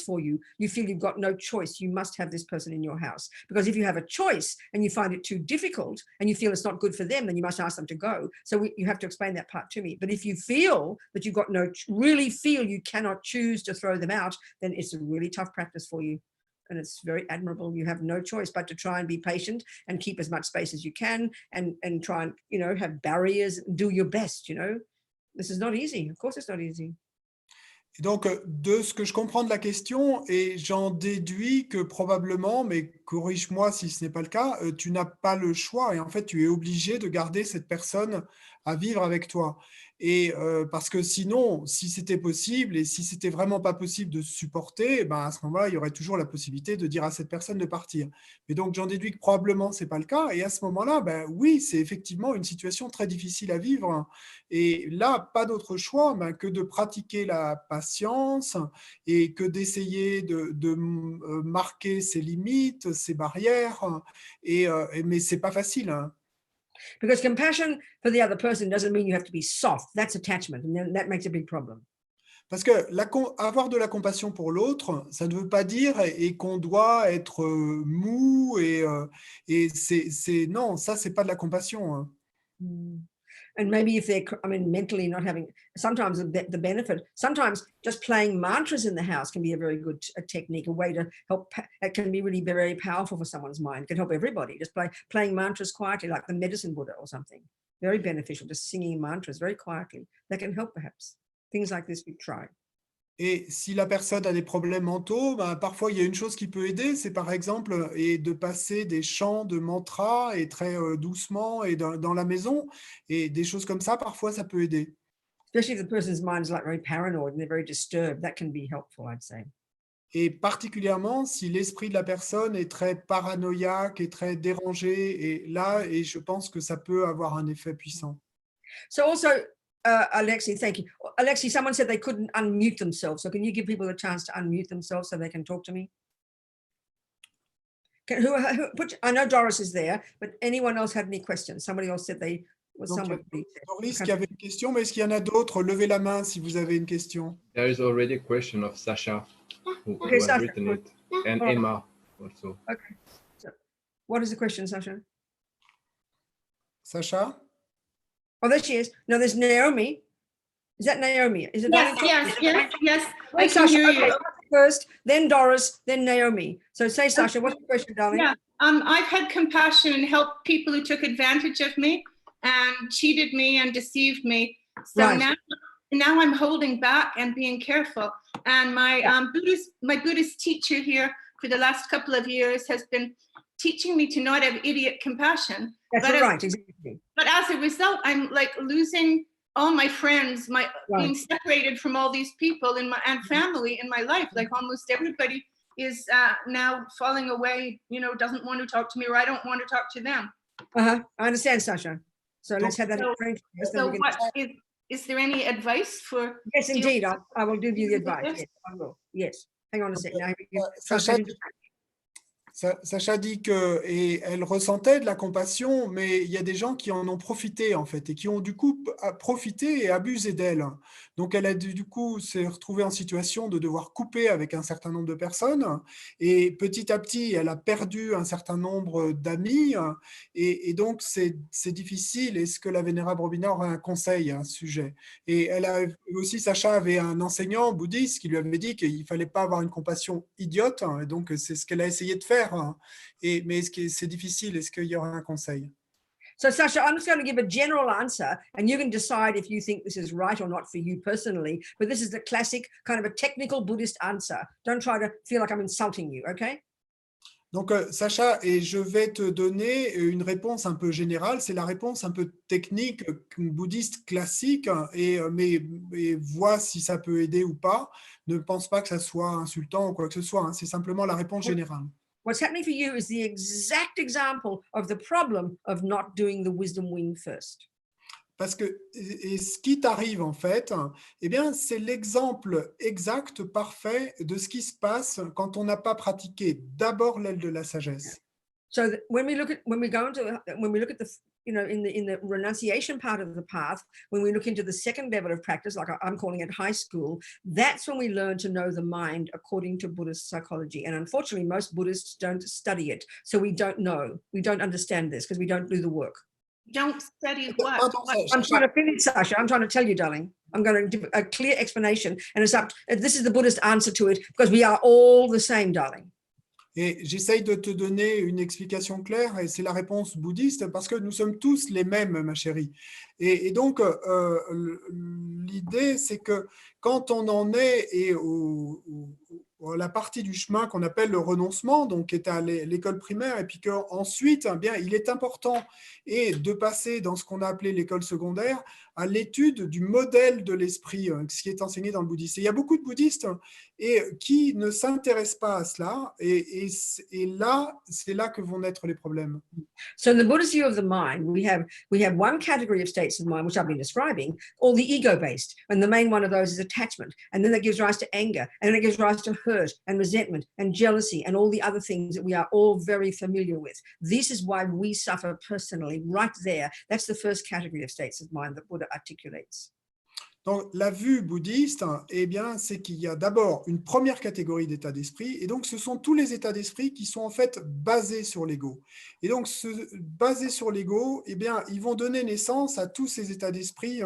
for you. You feel you've got no choice. You must have this person in your house, because if you have a choice and you find it too difficult and you feel it's not good for them, then you must ask them to go. So you have to explain that part to me. But if you feel that you've got really feel you cannot choose to throw them out, then it's a really tough practice for you. And it's very admirable. You have no choice but to try and be patient and keep as much space as you can, and try and, you know, have barriers, do your best, you know. This is not easy. Of course it's not easy. Et donc, de ce que je comprends de la question, et j'en déduis que probablement, mais corrige-moi si ce n'est pas le cas, tu n'as pas le choix et en fait, tu es obligé de garder cette personne à vivre avec toi. Et parce que sinon, si c'était possible et si c'était vraiment pas possible de supporter, ben à ce moment-là, il y aurait toujours la possibilité de dire à cette personne de partir. Mais donc, j'en déduis que probablement, c'est pas le cas. Et à ce moment-là, ben oui, c'est effectivement une situation très difficile à vivre. Et là, pas d'autre choix que de pratiquer la patience et que d'essayer de marquer ses limites, ses barrières. Mais c'est pas facile. Hein. Because compassion for the other person doesn't mean you have to be soft. That's attachment, and then that makes a big problem. Parce que avoir de la compassion pour l'autre, ça ne veut pas dire qu'on doit être mou non, ça c'est pas de la compassion. Hein. And maybe if they're, I mean, mentally not having, sometimes the benefit, sometimes just playing mantras in the house can be a very good technique, a way to help. It can be really very powerful for someone's mind. It can help everybody. Just playing mantras quietly, like the medicine Buddha or something. Very beneficial, just singing mantras very quietly. That can help perhaps. Things like this we try. Et si la personne a des problèmes mentaux, parfois il y a une chose qui peut aider, c'est par exemple de passer des chants de mantras et très doucement et dans la maison, et des choses comme ça, parfois ça peut aider. Especially if the person's mind is like very paranoid and they're very disturbed, that can be helpful, I'd say. Et particulièrement si l'esprit de la personne est très paranoïaque et très dérangé, et je pense que ça peut avoir un effet puissant. So also, Alexi, thank you. Alexi, someone said they couldn't unmute themselves. So can you give people a chance to unmute themselves so they can talk to me? I know Doris is there, but anyone else had any questions? Somebody else said they was somewhere. Doris qui avait une question, mais est-ce qu'il y en a d'autres? Levez la main si vous avez une question. There is already a question of Sasha who has Sasha, written it, and Emma also. Okay. So, what is the question, Sasha? Sacha? Oh, there she is. No, there's Naomi. Is that Naomi? Is it? Yes. I can Sasha, hear you. First, then Doris, then Naomi. So say, Sasha, what's the question, darling? Yeah. I've had compassion and helped people who took advantage of me and cheated me and deceived me. So Right. now I'm holding back and being careful. And my Buddhist teacher here for the last couple of years has been teaching me to not have idiot compassion. That's right, exactly. But as a result, I'm like losing all my friends, being separated from all these people and family in my life. Like almost everybody is now falling away, doesn't want to talk to me, or I don't want to talk to them. I understand, Sasha. So let's have that. So is there any advice for? Yes, indeed. I will give you the advice. Yes, I will. Yes. Hang on a second. Sacha dit qu'elle ressentait de la compassion, mais il y a des gens qui en ont profité en fait et qui ont du coup profité et abusé d'elle. Donc elle a du coup s'est retrouvée en situation de devoir couper avec un certain nombre de personnes et petit à petit elle a perdu un certain nombre d'amis et donc c'est difficile. Est-ce que la Vénérable Robina aurait un conseil à ce sujet? Et elle a aussi, Sacha avait un enseignant bouddhiste qui lui avait dit qu'il ne fallait pas avoir une compassion idiote, et donc c'est ce qu'elle a essayé de faire. Mais est-ce que c'est difficile? Est-ce qu'il y aura un conseil? So, Sasha, I'm just going to give a general answer, and you can decide if you think this is right or not for you personally. But this is the classic kind of a technical Buddhist answer. Don't try to feel like I'm insulting you, okay? Donc, Sacha, et je vais te donner une réponse un peu générale. C'est la réponse un peu technique, bouddhiste classique, mais vois si ça peut aider ou pas. Ne pense pas que ça soit insultant ou quoi que ce soit. C'est simplement la réponse générale. What's happening for you is the exact example of the problem of not doing the wisdom wing first. Parce que et ce qui t'arrive en fait, eh bien, c'est l'exemple exact, parfait de ce qui se passe quand on n'a pas pratiqué d'abord l'aile de la sagesse. So when we look at when we look at the in the renunciation part of the path, when we look into the second level of practice, like I'm calling it high school, that's when we learn to know the mind according to Buddhist psychology. And unfortunately, most Buddhists don't study it, so we don't understand this because we don't do the work. Don't study what? Pardon, I'm trying to finish, Sasha. I'm trying to tell you, darling. I'm going to give a clear explanation, and this is the Buddhist answer to it, because we are all the same, darling. Et j'essaye de te donner une explication claire, et c'est la réponse bouddhiste, parce que nous sommes tous les mêmes, ma chérie. Et donc, l'idée, c'est que quand on en est la partie du chemin qu'on appelle le renoncement, donc qui est à l'école primaire, et puis qu'ensuite, eh bien, il est important de passer dans ce qu'on a appelé l'école secondaire à l'étude du modèle de l'esprit, ce qui est enseigné dans le bouddhisme. Et il y a beaucoup de bouddhistes qui ne s'intéressent pas à cela, et là, c'est là que vont naître les problèmes. So in the Buddhist view of the mind, we have one category of states of mind, which I've been describing, all the ego-based, and the main one of those is attachment, and then that gives rise to anger, and then it gives rise to hurt and resentment and jealousy and all the other things that we are all very familiar with. This is why we suffer personally, right there. That's the first category of states of mind that Buddha articulates. Donc, la vue bouddhiste, eh bien, c'est qu'il y a d'abord une première catégorie d'états d'esprit, et donc ce sont tous les états d'esprit qui sont en fait basés sur l'ego. Et donc, basés sur l'ego, eh bien, ils vont donner naissance à tous ces états d'esprit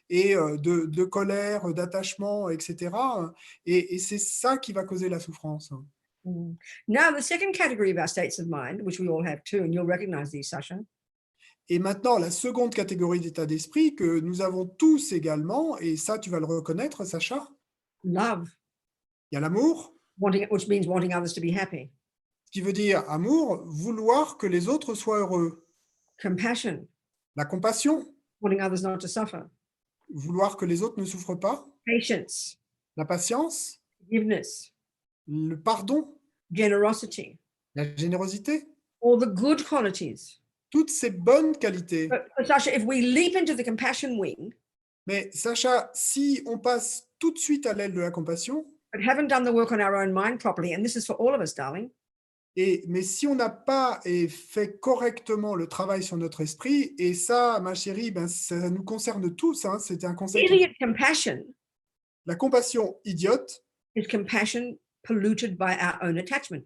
et de colère, d'attachement, etc. Et c'est ça qui va causer la souffrance. Now, the second category of our states of mind, which we all have too, and you'll recognize these, Sasha. Et maintenant, la seconde catégorie d'état d'esprit que nous avons tous également, et ça, tu vas le reconnaître, Sacha. Love. Il y a l'amour. Which means wanting others to be happy. Ce qui veut dire amour, vouloir que les autres soient heureux. Compassion. La compassion. Wanting others not to suffer. Vouloir que les autres ne souffrent pas. Patience. La patience. Forgiveness. Le pardon. Generosity. La générosité. All the good qualities. Toutes ces bonnes qualités. But Sasha, if we leap into the compassion wing, mais Sacha, si on passe tout de suite à l'aile de la compassion, but haven't done the work on our own mind properly, and this is for all of us, darling. Mais si on n'a pas fait correctement le travail sur notre esprit, et ça, ma chérie, ben, ça nous concerne tous, hein, c'est un concept. Idiot compassion. La compassion idiote. Is compassion polluted by our own attachment.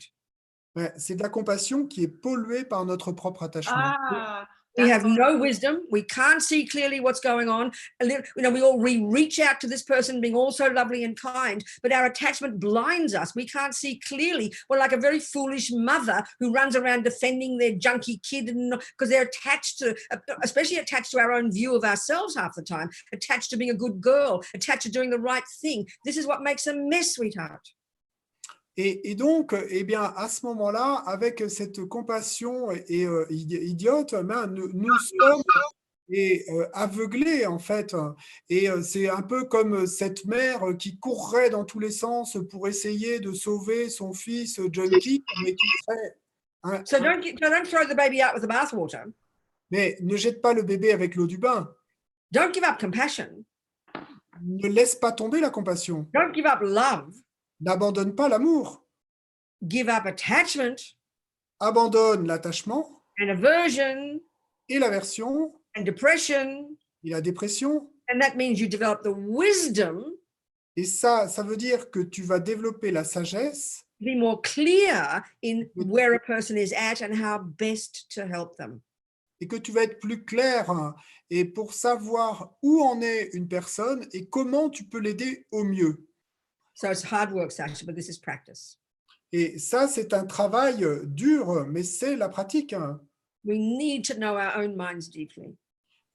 C'est de la compassion qui est polluée par notre propre attachement. We have no wisdom. We can't see clearly what's going on. We all reach out to this person being all so lovely and kind, but our attachment blinds us. We can't see clearly. We're like a very foolish mother who runs around defending their junky kid because they're attached to, especially attached to our own view of ourselves half the time, attached to being a good girl, attached to doing the right thing. This is what makes a mess, sweetheart. Et donc, eh bien, à ce moment-là, avec cette compassion idiote, ben, nous sommes aveuglés, en fait. Et c'est un peu comme cette mère qui courrait dans tous les sens pour essayer de sauver son fils junkie, mais qui serait... So don't throw the baby out with the bathwater. Mais ne jette pas le bébé avec l'eau du bain. Don't give up compassion. Ne laisse pas tomber la compassion. Don't give up love. N'abandonne pas l'amour. Give up attachment. Abandonne l'attachement. And aversion. Et l'aversion. And depression. Et la dépression. And that means you develop the wisdom. Et ça veut dire que tu vas développer la sagesse. Be more clear in where a person is at and how best to help them. Et que tu vas être plus clair et pour savoir où en est une personne et comment tu peux l'aider au mieux. So it's hard work, Sasha, but this is practice. Et ça, c'est un travail dur, mais c'est la pratique. We need to know our own minds deeply.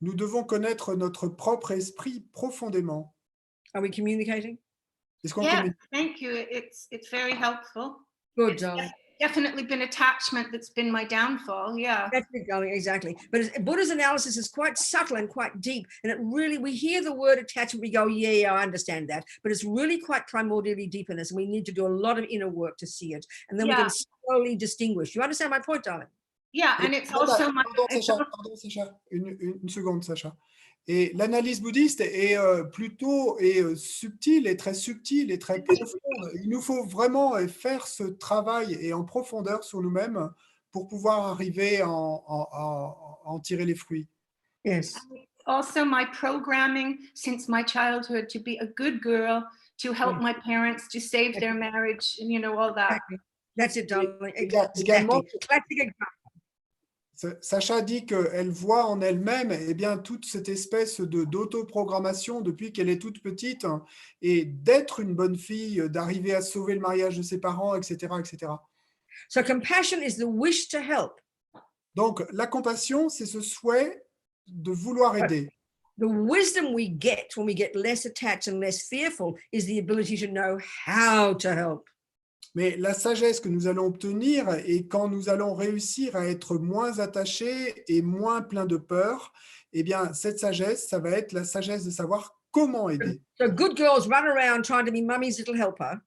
Nous devons connaître notre propre esprit profondément. Are we communicating? Est-ce qu'on communique? Thank you. It's very helpful. Good, darling. Definitely been attachment that's been my downfall. Yeah. That's it, darling, exactly. But Buddha's analysis is quite subtle and quite deep. And it really, we hear the word attachment, we go, yeah, I understand that. But it's really quite primordially deep in us. And we need to do a lot of inner work to see it. And then we can slowly distinguish. You understand my point, darling? Yeah, and it's also Pardon, Sacha. Une seconde, Sacha. Et l'analyse bouddhiste est plutôt subtile et très subtile et très profonde. Il nous faut vraiment faire ce travail et en profondeur sur nous-mêmes pour pouvoir arriver à en tirer les fruits. Yes. Also, my programming since my childhood to be a good girl, to help my parents, to save their marriage, and all that. Exactly. That's it, darling. Également, Exactly. Classic example. Sacha dit qu'elle voit en elle-même bien, toute cette espèce d'autoprogrammation depuis qu'elle est toute petite et d'être une bonne fille, d'arriver à sauver le mariage de ses parents, etc., etc. So compassion is the wish to help. Donc, la compassion, c'est ce souhait de vouloir aider. The wisdom we get when we get less attached and less fearful is the ability to know how to help. Mais la sagesse que nous allons obtenir, et quand nous allons réussir à être moins attachés et moins pleins de peur, bien, cette sagesse, ça va être la sagesse de savoir comment aider. So good girls run around trying to be mummy's little helper.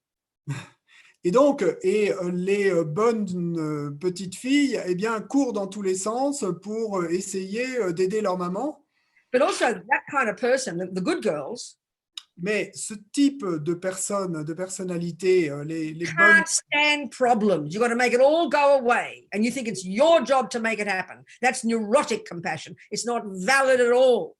Et donc, les bonnes petites filles, bien, courent dans tous les sens pour essayer d'aider leur maman. But also that kind of person, the good girls, Mais ce type de personnes, de personnalités, les bonnes, can't stand problems. You've got to make it all go away. And you think it's your job to make it happen. That's neurotic compassion. It's not valid at all.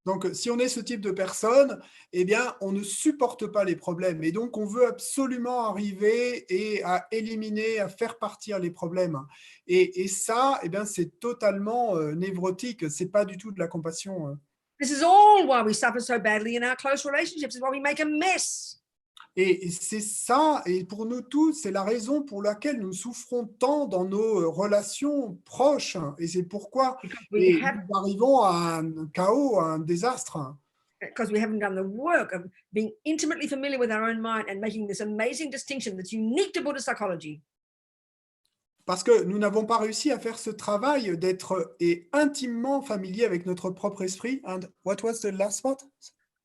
donc, si on est ce type de personne, bien, on ne supporte pas les problèmes. Et donc, on veut absolument arriver et à éliminer, à faire partir les problèmes. Et ça, bien, c'est totalement névrotique. C'est pas du tout de la compassion. This is all why we suffer so badly in our close relationships. It's why we make a mess. Et c'est ça, et pour nous tous, c'est la raison pour laquelle nous souffrons tant dans nos relations proches. Et c'est pourquoi nous arrivons à un chaos, à un désastre. Because we haven't done the work of being intimately familiar with our own mind and making this amazing distinction that's unique to Buddhist psychology. Parce que nous n'avons pas réussi à faire ce travail d'être intimement familier avec notre propre esprit. And what was the last part?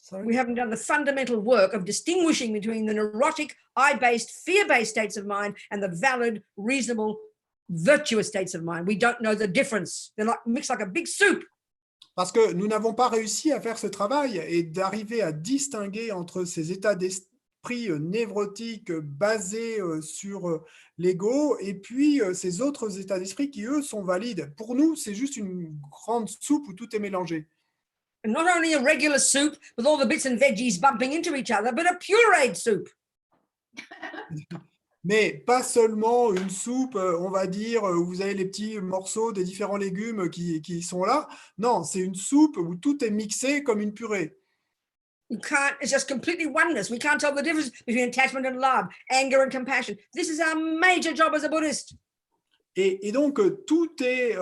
Sorry. We haven't done the fundamental work of distinguishing between the neurotic, I-based, fear-based states of mind and the valid, reasonable, virtuous states of mind. We don't know the difference. They're like mixed like a big soup. Parce que nous n'avons pas réussi à faire ce travail et d'arriver à distinguer entre ces états d'esprit névrotiques basés sur l'ego et puis ces autres états d'esprit qui, eux, sont valides. Pour nous, c'est juste une grande soupe où tout est mélangé. And not only a regular soup with all the bits and veggies bumping into each other, but a pureed soup. Mais pas seulement une soupe, on va dire, où vous avez les petits morceaux des différents légumes qui sont là. Non, c'est une soupe où tout est mixé comme une purée. You can't, it's just completely oneness. We can't tell the difference between attachment and love, anger and compassion. This is our major job as a Buddhist. Et donc, tout est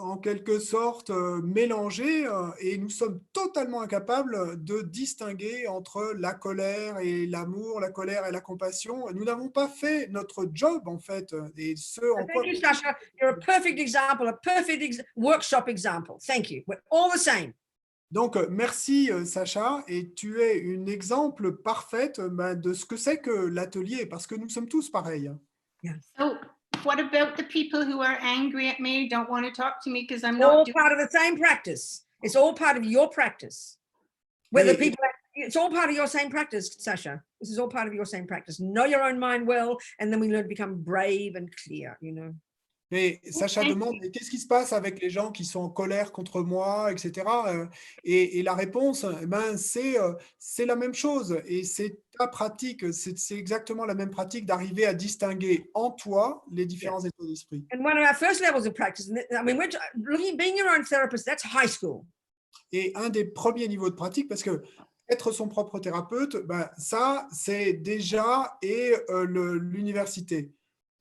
en quelque sorte mélangé et nous sommes totalement incapables de distinguer entre la colère et l'amour, la colère et la compassion. Nous n'avons pas fait notre job, en fait. Et ce en quoi... Thank you, Sasha. You're a perfect example, a perfect workshop example. Thank you. We're all the same. Donc, merci, Sacha. Et tu es une exemple parfaite de ce que c'est que l'atelier, parce que nous sommes tous pareils. Yeah. So, what about the people who are angry at me, don't want to talk to me because I'm All not doing part of the same practice. It's all part of your practice. Whether people, it's all part of your same practice, Sasha. This is all part of your same practice. Know your own mind well, and then we learn to become brave and clear, you know. Mais Sacha demande, qu'est-ce qui se passe avec les gens qui sont en colère contre moi, etc. Et la réponse, c'est la même chose. Et c'est ta pratique, c'est exactement la même pratique d'arriver à distinguer en toi les différents états d'esprit. And one of our first levels of practice, I mean, being your own therapist, that's high school. Et un des premiers niveaux de pratique, parce que être son propre thérapeute, ça, c'est déjà l'université.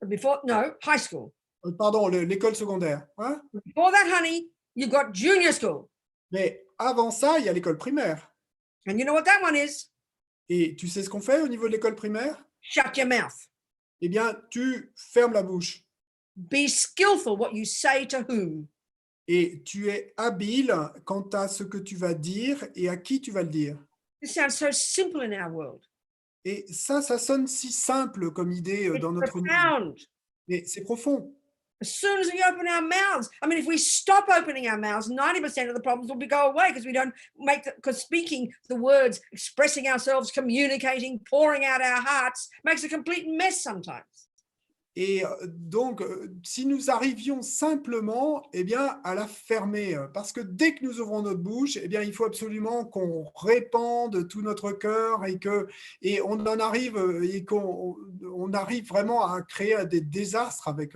High school. Pardon, l'école secondaire. Hein? Before that, honey, you got junior school. Mais avant ça, il y a l'école primaire. And you know what that one is? Et tu sais ce qu'on fait au niveau de l'école primaire? Shut your mouth. Eh bien, tu fermes la bouche. Be skillful what you say to whom. Et tu es habile quant à ce que tu vas dire et à qui tu vas le dire. This sounds so simple in our world. Et ça sonne si simple comme idée dans notre monde. Mais c'est profond. As soon as we open our mouths, I mean, if we stop opening our mouths, 90% of the problems will go away because we don't because speaking the words, expressing ourselves, communicating, pouring out our hearts makes a complete mess sometimes. Et donc, si nous arrivions simplement eh bien, à la fermer, parce que dès que nous ouvrons notre bouche, eh bien, il faut absolument qu'on répande tout notre cœur et on en arrive et qu'on arrive vraiment à créer des désastres avec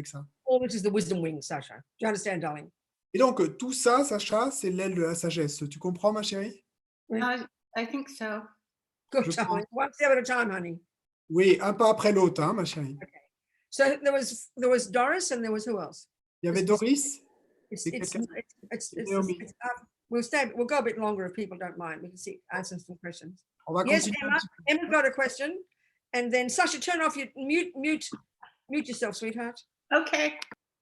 ça. All this is the wisdom wing, Sasha. Do you understand, darling? Et donc, tout ça, Sacha, c'est l'aile de la sagesse. Tu comprends, ma chérie? I think so. Good, Je darling. One step at a time, honey. Oui, un pas après l'autre, hein, ma chérie. Okay. So there was Doris and there was who else? Il y avait Doris. We'll go a bit longer if people don't mind. We can answer some questions. On va Yes, continuer. Emma's got a question. And then Sasha, turn off your mute yourself, sweetheart. Okay.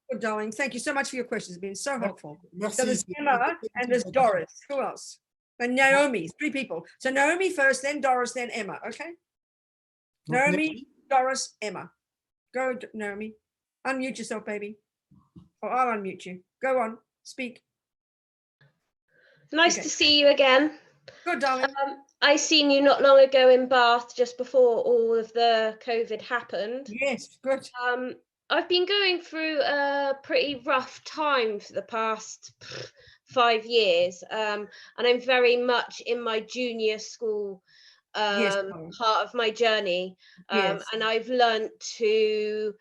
Good, darling. Thank you so much for your questions. It's been so helpful. Merci. So there's Emma and there's Doris. Who else? And Naomi, 3 people. So Naomi first, then Doris, then Emma. Okay. Donc, Naomi, Doris, Emma. Go, Naomi. Unmute yourself, baby. Or I'll unmute you. Go on. Speak. Nice Okay. to see you again. Good, darling. I seen you not long ago in Bath, just before all of the COVID happened. Yes, good. I've been going through a pretty rough time for the past 5 years, and I'm very much in my junior school Yes, part of my journey, Yes. and I've learned to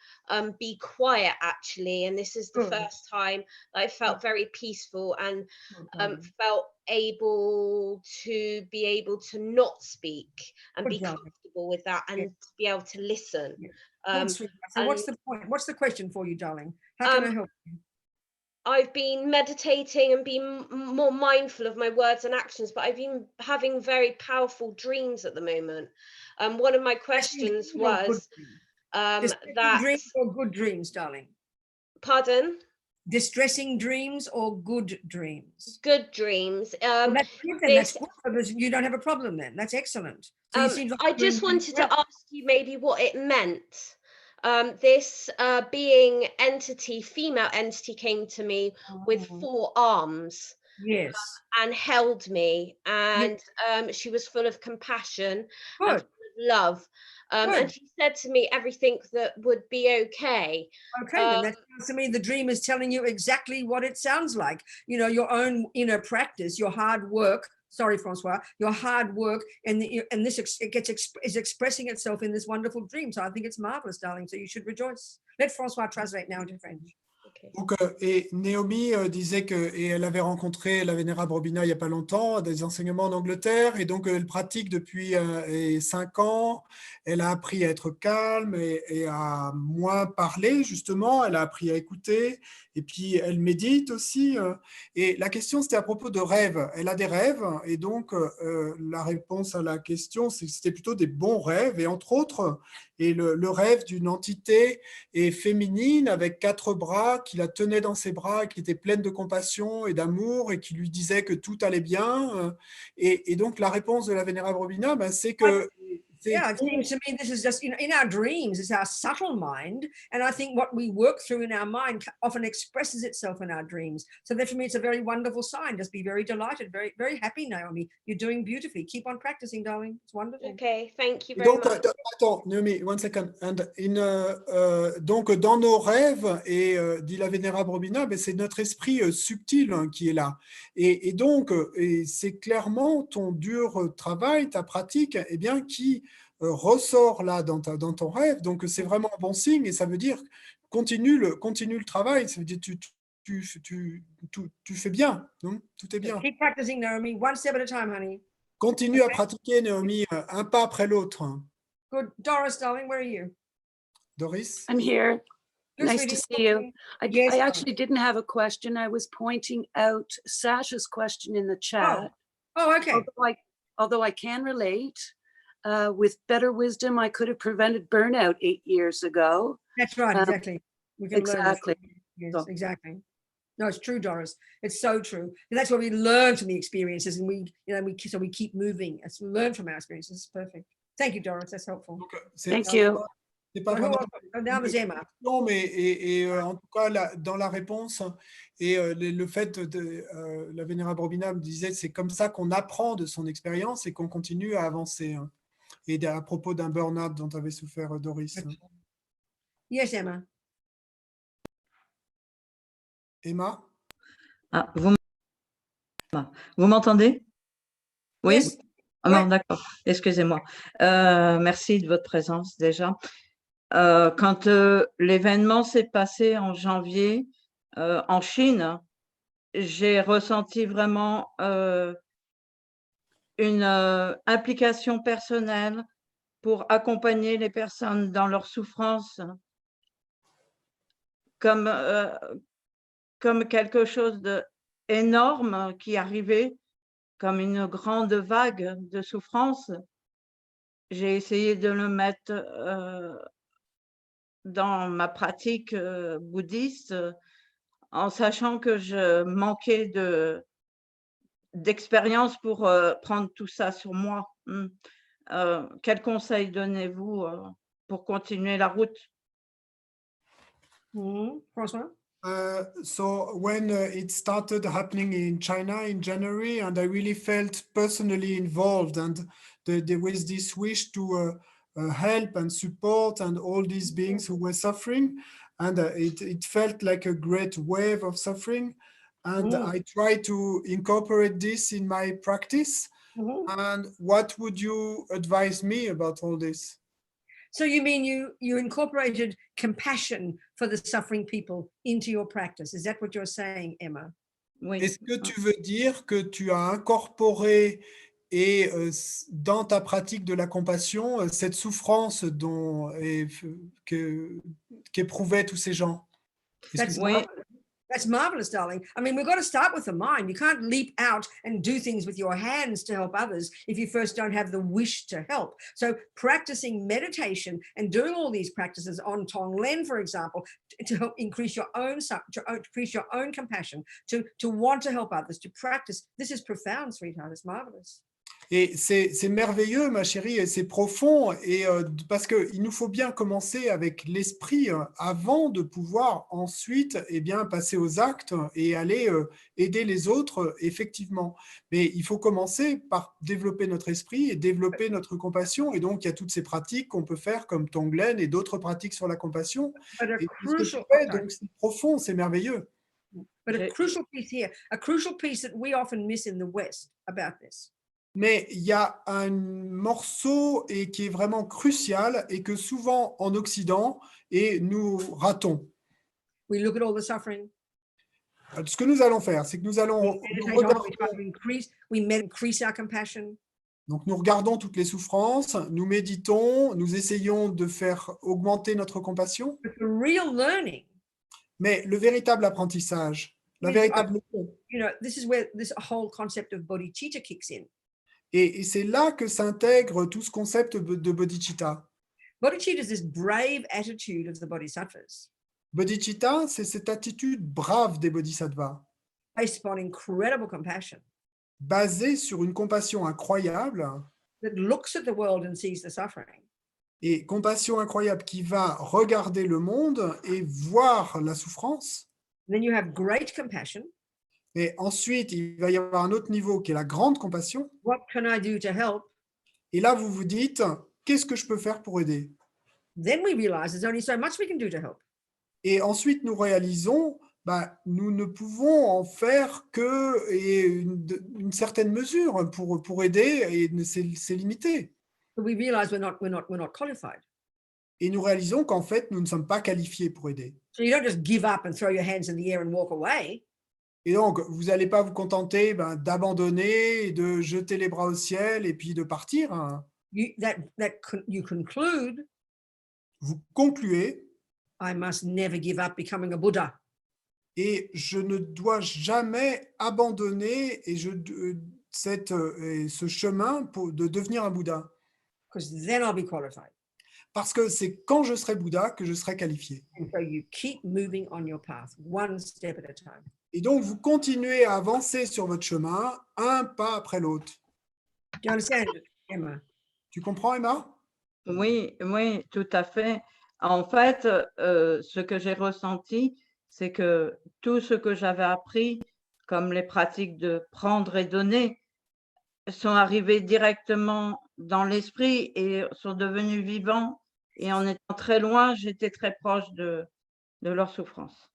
be quiet, actually, and this is the Good. first time that I felt very peaceful and darling. felt able to not speak and Good be job. comfortable with that and Yes. to be able to listen. Yes. Good, sweetheart. So what's the point? What's the question for you, darling? How can I help you? I've been meditating and being more mindful of my words and actions, but I've been having very powerful dreams at the moment. One of my questions was that dreams or good dreams, darling? Pardon? Distressing dreams or good dreams? Good dreams. Well, that's good then. That's good, because you don't have a problem then. That's excellent. So it seems like I just wanted to ask you maybe what it meant. This being entity, female entity, came to me with 4 arms. Yes. And held me, and she was full of compassion and full of love. And she said to me everything that would be okay. Okay, then that sounds to me the dream is telling you exactly what it sounds like. You know, your own inner practice, your hard work. Sorry, Francois, your hard work and this is expressing itself in this wonderful dream. So I think it's marvelous, darling. So you should rejoice. Let Francois translate now into French. Donc, et Naomi disait qu'elle avait rencontré la Vénérable Robina il n'y a pas longtemps, des enseignements en Angleterre, et donc elle pratique depuis 5 ans. Elle a appris à être calme et à moins parler, justement. Elle a appris à écouter, et puis elle médite aussi. Et la question, c'était à propos de rêves. Elle a des rêves, et donc la réponse à la question, c'est que c'était plutôt des bons rêves, et entre autres, et le rêve d'une entité féminine avec 4 bras qui la tenait dans ses bras, qui était pleine de compassion et d'amour et qui lui disait que tout allait bien. Et donc, la réponse de la Vénérable Robina, c'est que... Yeah, it seems to me this is just, in our dreams, it's our subtle mind. And I think what we work through in our mind often expresses itself in our dreams. So that for me, it's a very wonderful sign. Just be very delighted, very, very happy, Naomi. You're doing beautifully. Keep on practicing, darling. It's wonderful. Okay, thank you very much. Attends, Naomi, one second. Donc, dans nos rêves, et dit la Vénérable Robina, c'est notre esprit subtil qui est là. Et donc, c'est clairement ton dur travail, ta pratique, bien, qui ressort là dans ton rêve. Donc, c'est vraiment un bon signe et ça veut dire continue le travail. Ça veut dire tu fais bien. Non? Tout est bien. Keep practicing, Naomi. One step at a time, honey. Continue à pratiquer, Naomi, un pas après l'autre. Good. Doris, darling, where are you? Doris? I'm here. Good, Nice sweetie. to see you. Yes, I actually didn't have a question. I was pointing out Sasha's question in the chat. Oh, okay. Although I can relate, with better wisdom, I could have prevented burnout 8 years ago. That's right, exactly. We can exactly. Learn. Yes, exactly. No, it's true, Doris. It's so true. And that's what we learn from the experiences, and we keep moving as we learn from our experiences. It's perfect. Thank you, Doris. That's helpful. Thank you. C'est pas Well, who vraiment else? Now there's Emma. non, mais en tout cas, dans la réponse, et le fait de la Vénérable Robina me disait, c'est comme ça qu'on apprend de son expérience et qu'on continue à avancer. Hein. Et à propos d'un burn-out dont avait souffert Doris. Hein. Yes, Emma. Emma? Ah, vous m'entendez? Oui? Yes. Ah non, Ouais. d'accord. Excusez-moi. Merci de votre présence déjà. Quand l'événement s'est passé en janvier en Chine, j'ai ressenti vraiment une implication personnelle pour accompagner les personnes dans leur souffrance comme quelque chose d'énorme qui arrivait, comme une grande vague de souffrance. J'ai essayé de le mettre dans ma pratique bouddhiste en sachant que je manquais d'expérience pour prendre tout ça sur moi. Quel conseil donnez-vous pour continuer la route? François? So when it started happening in China in January, and I really felt personally involved, and there was this wish to help and support and all these beings who were suffering, and it felt like a great wave of suffering, and I tried to incorporate this in my practice. And what would you advise me about all this? So you mean you incorporated compassion for the suffering people into your practice? Is that what you're saying, Emma? Oui. Est-ce que tu veux dire que tu as incorporé et dans ta pratique de la compassion cette souffrance qu'éprouvaient tous ces gens? That's marvelous, darling. I mean, we've got to start with the mind. You can't leap out and do things with your hands to help others if you first don't have the wish to help. So practicing meditation and doing all these practices on Tonglen, for example, to help increase your own compassion, to want to help others, to practice. This is profound, sweetheart. It's marvelous. Et c'est merveilleux, ma chérie, et c'est profond, et parce qu'il nous faut bien commencer avec l'esprit avant de pouvoir ensuite passer aux actes et aller aider les autres, effectivement. Mais il faut commencer par développer notre esprit et développer notre compassion, et donc il y a toutes ces pratiques qu'on peut faire comme Tonglen et d'autres pratiques sur la compassion. Et tout ce que tu fais, donc c'est profond, c'est merveilleux. But a crucial piece here, a crucial piece that we often miss in the West about this. Mais il y a un morceau qui est vraiment crucial et que souvent en Occident, nous ratons. We look at all the suffering. Ce que nous allons faire, c'est que nous allons increase our compassion. Donc nous regardons toutes les souffrances, nous méditons, nous essayons de faire augmenter notre compassion. But the real learning, mais le véritable apprentissage, la véritable leçon. This is where this whole concept of bodhicitta kicks in. Et c'est là que s'intègre tout ce concept de bodhicitta. Bodhicitta is this brave attitude of the bodhisattvas. Bodhicitta, c'est cette attitude brave des bodhisattvas. Based upon incredible compassion. Basée sur une compassion incroyable. That looks at the world and sees the suffering. Et compassion incroyable qui va regarder le monde et voir la souffrance. Then you have great compassion. Et ensuite, il va y avoir un autre niveau qui est la grande compassion. What can I do to help? Et là, vous vous dites, qu'est-ce que je peux faire pour aider? Then we realize there's only so much we can do to help. Et ensuite, nous réalisons, nous ne pouvons en faire que une certaine mesure pour aider, et c'est limité. But we realize we're not qualified. Et nous réalisons qu'en fait, nous ne sommes pas qualifiés pour aider. So you don't just give up and throw your hands in the air and walk away. Et donc, vous n'allez pas vous contenter d'abandonner, de jeter les bras au ciel et puis de partir. Hein. You conclude. Vous concluez. I must never give up becoming a Buddha. Et je ne dois jamais abandonner ce chemin de devenir un Bouddha. Because then I'll be qualified. Parce que c'est quand je serai Bouddha que je serai qualifié. And so you keep moving on your path, one step at a time. Et donc, vous continuez à avancer sur votre chemin, un pas après l'autre. Do you understand, Emma? Tu comprends, Emma? Oui, tout à fait. En fait, ce que j'ai ressenti, c'est que tout ce que j'avais appris, comme les pratiques de prendre et donner, sont arrivés directement dans l'esprit et sont devenus vivants. Et en étant très loin, j'étais très proche de leur souffrance.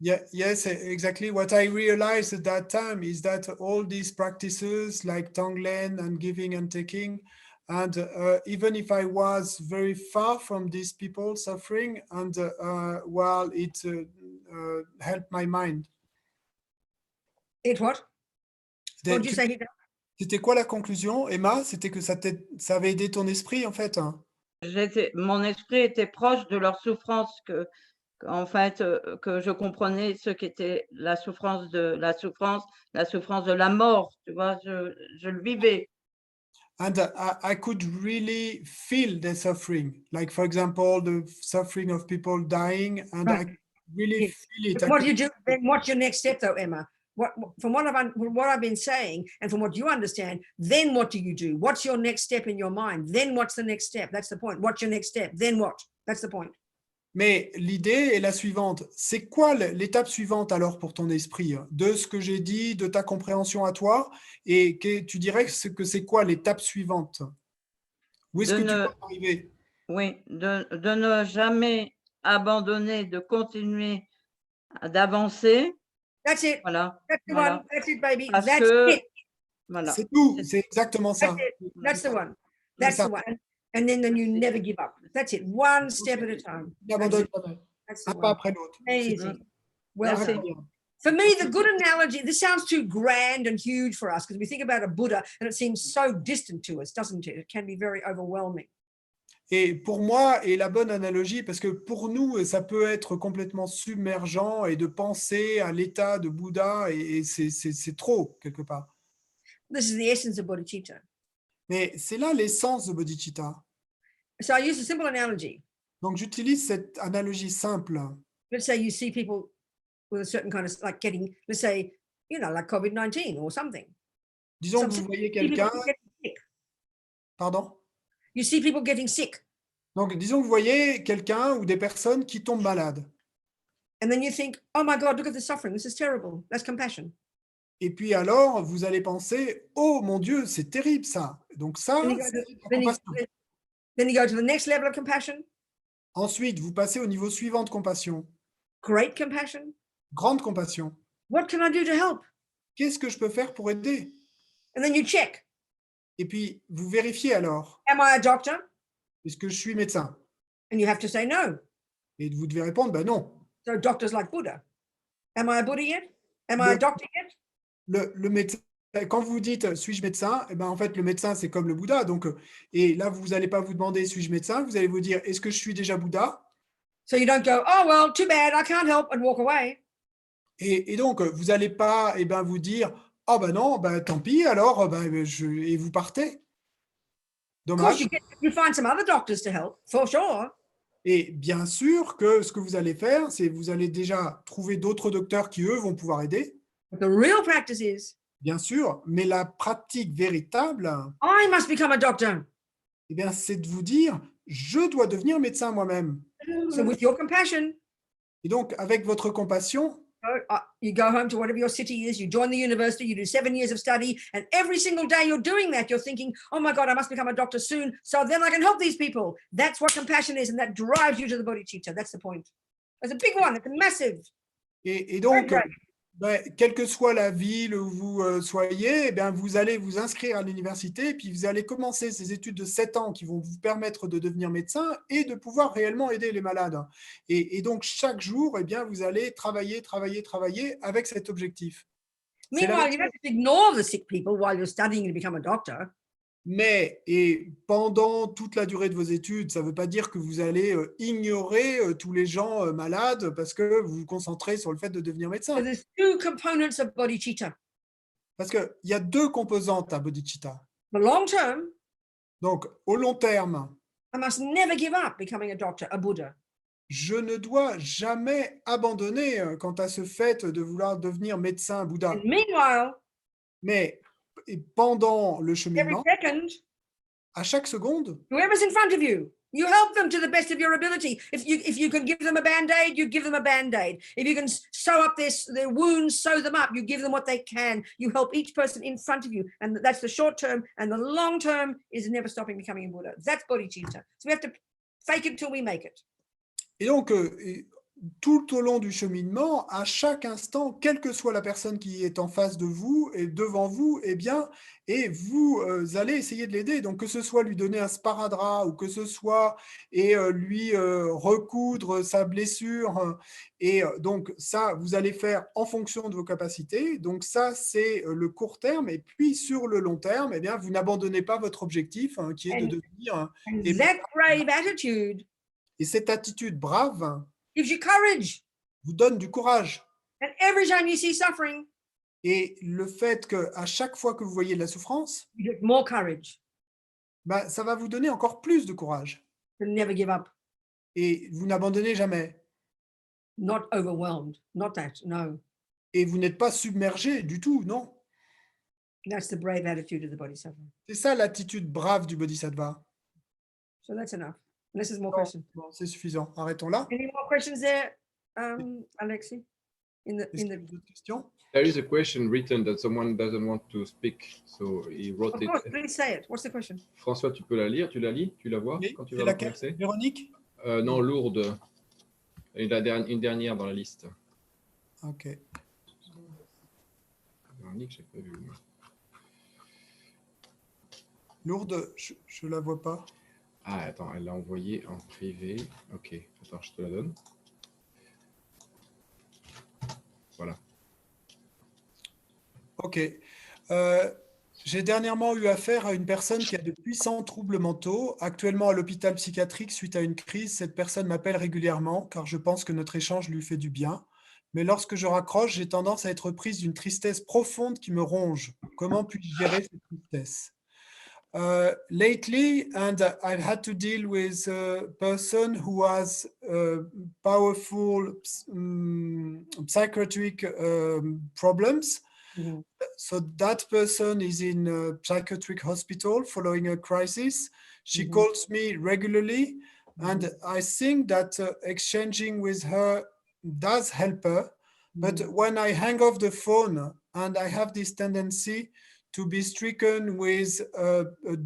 Yeah, yes, exactly. What I realized at that time is that all these practices like Tonglen and giving and taking, and even if I was very far from these people suffering, and well, it helped my mind. It what? What did you say? C'était quoi la conclusion, Emma? C'était que ça avait aidé ton esprit, en fait. Mon esprit était proche de leur souffrance, en fait, que je comprenais ce qu'était la souffrance de la mort, tu vois, je le vivais. And I could really feel the suffering, like for example, the suffering of people dying, and I could really feel it. What do you do? Then what's your next step, though, Emma? From what I've been saying, and from what you understand, then what do you do? What's your next step in your mind? Then what's the next step? That's the point. What's your next step? Then what? That's the point. Mais l'idée est la suivante. C'est quoi l'étape suivante alors pour ton esprit, de ce que j'ai dit, de ta compréhension à toi, et tu dirais que c'est quoi l'étape suivante? Où est-ce que tu peux arriver? Oui, de ne jamais abandonner, de continuer d'avancer. That's it. Voilà. That's the one. That's it, baby. Parce That's que, it. Voilà. C'est tout. C'est exactement ça. That's the one. That's the one. And then you never give up. That's it. One step at a time. N'abandonne jamais. Un pas après l'autre. Amazing. Well Merci. done. For me, the good analogy, this sounds too grand and huge for us because we think about a Buddha and it seems so distant to us, doesn't it? It can be very overwhelming. Et pour moi, et la bonne analogie, parce que pour nous, ça peut être complètement submergent et de penser à l'état de Bouddha, et c'est trop, quelque part. This is the essence of bodhicitta. Mais c'est là l'essence de bodhicitta. So I use a simple analogy. Donc, j'utilise cette analogie simple. Let's say you see people with a certain kind of, like getting, let's say, like COVID-19 or something. Disons que vous voyez quelqu'un... Pardon? You see people getting sick. Donc, disons que vous voyez quelqu'un ou des personnes qui tombent malades. And then you think, oh my God, look at the suffering. This is terrible. That's compassion. Et puis alors, vous allez penser, oh mon Dieu, c'est terrible ça. Donc ça, then you go to the next level of compassion. Ensuite, vous passez au niveau suivant de compassion. Great compassion. Grande compassion. What can I do to help? Qu'est-ce que je peux faire pour aider? And then you check. Et puis, vous vérifiez alors. Am I a doctor? Est-ce que je suis médecin? And you have to say no. Et vous devez répondre, ben non. So doctors like Buddha. Am I a Buddha yet? Am I a doctor yet? Le médecin, quand vous dites suis-je médecin, eh ben en fait le médecin c'est comme le Bouddha, donc et là vous n'allez pas vous demander suis-je médecin, vous allez vous dire est-ce que je suis déjà Bouddha? So you don't go oh well too bad I can't help and walk away. Et donc vous n'allez pas vous dire oh ben non tant pis alors et vous partez. Dommage. Of course you find some other doctors to help for sure. Et bien sûr que ce que vous allez faire, c'est vous allez déjà trouver d'autres docteurs qui eux vont pouvoir aider. But the real practice is, bien sûr, mais la pratique véritable, I must become a doctor. Eh bien, c'est de vous dire, je dois devenir médecin moi-même. So with your compassion, et donc, avec votre compassion, you go home to whatever your city is, you join the university, you do 7 years of study, and every single day you're doing that, you're thinking, oh my God, I must become a doctor soon, so then I can help these people. That's what compassion is, and that drives you to the bodhicitta. That's the point. It's a big one, it's a massive. Et donc, quelle que soit la ville où vous soyez, vous allez vous inscrire à l'université, puis vous allez commencer ces études de 7 ans qui vont vous permettre de devenir médecin et de pouvoir réellement aider les malades. Et donc, chaque jour, vous allez travailler avec cet objectif. Meanwhile, you don't have to ignore the sick people while you're studying to become a doctor. Mais pendant toute la durée de vos études, ça ne veut pas dire que vous allez ignorer tous les gens malades parce que vous vous concentrez sur le fait de devenir médecin. So there's two components of bodhicitta. Parce qu'il y a 2 composantes à bodhicitta. The long term, donc, au long terme, I must never give up becoming a doctor, a Buddha. Je ne dois jamais abandonner quant à ce fait de vouloir devenir médecin, Bouddha. And meanwhile, mais pendant le cheminement, every second, à chaque seconde, whoever's in front of you, You help them to the best of your ability. If you can give them a Band-Aid, you give them a Band-Aid. If you can sew up their wounds, sew them up, you give them what they can. You help each person in front of you. And that's the short term. And the long term is never stopping becoming a Buddha. That's bodhicitta. So we have to fake it till we make it. Et donc, tout au long du cheminement, à chaque instant, quelle que soit la personne qui est en face de vous et devant vous, eh bien, et vous allez essayer de l'aider. Donc, que ce soit lui donner un sparadrap ou que ce soit lui recoudre sa blessure. Et donc, ça, vous allez faire en fonction de vos capacités. Donc, ça, c'est le court terme. Et puis, sur le long terme, eh bien, vous n'abandonnez pas votre objectif, hein, qui est de devenir… That brave attitude. Et cette attitude brave gives you courage. Vous donne du courage. And every time you see suffering, et le fait qu'à chaque fois que vous voyez de la souffrance, you get more courage. Bah, ça va vous donner encore plus de courage. To never give up. Et vous n'abandonnez jamais. Not overwhelmed. Not that, no. Et vous n'êtes pas submergé du tout, non. That's the brave attitude of the Bodhisattva. C'est ça l'attitude brave du Bodhisattva. So that's enough. This is more questions. Bon, c'est suffisant. Arrêtons là. Any more questions there, Alexi? In the question? There is a question written that someone doesn't want to speak, so he wrote it. Of course, please say it. What's the question? François, tu peux la lire, tu la lis, tu la vois quand tu vas la commencer? Véronique? Non, Lourdes. Une dernière dans la liste. Ok. Véronique, je n'ai pas vu. Lourdes, je ne la vois pas. Ah, attends, elle l'a envoyée en privé. Ok, attends, je te la donne. Voilà. Ok. J'ai dernièrement eu affaire à une personne qui a de puissants troubles mentaux, actuellement à l'hôpital psychiatrique suite à une crise. Cette personne m'appelle régulièrement car je pense que notre échange lui fait du bien. Mais lorsque je raccroche, j'ai tendance à être prise d'une tristesse profonde qui me ronge. Comment puis-je gérer cette tristesse? Lately, and I've had to deal with a person who has powerful psychiatric problems. Mm-hmm. So that person is in a psychiatric hospital following a crisis. She Mm-hmm. calls me regularly, Mm-hmm. and I think that exchanging with her does help her. But when I hang off the phone, and I have this tendency to be stricken with a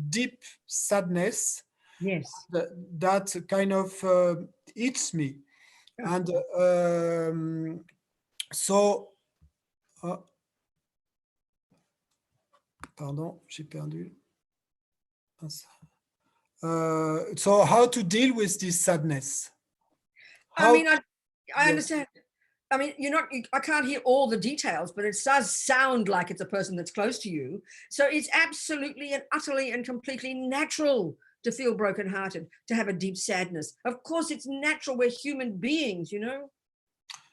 deep sadness. Yes. That kind of eats me. And so, pardon, j'ai perdu. So how to deal with this sadness? I mean, I understand. I mean, I can't hear all the details, but it does sound like it's a person that's close to you. So it's absolutely and utterly and completely natural to feel brokenhearted, to have a deep sadness. Of course, it's natural. We're human beings, you know.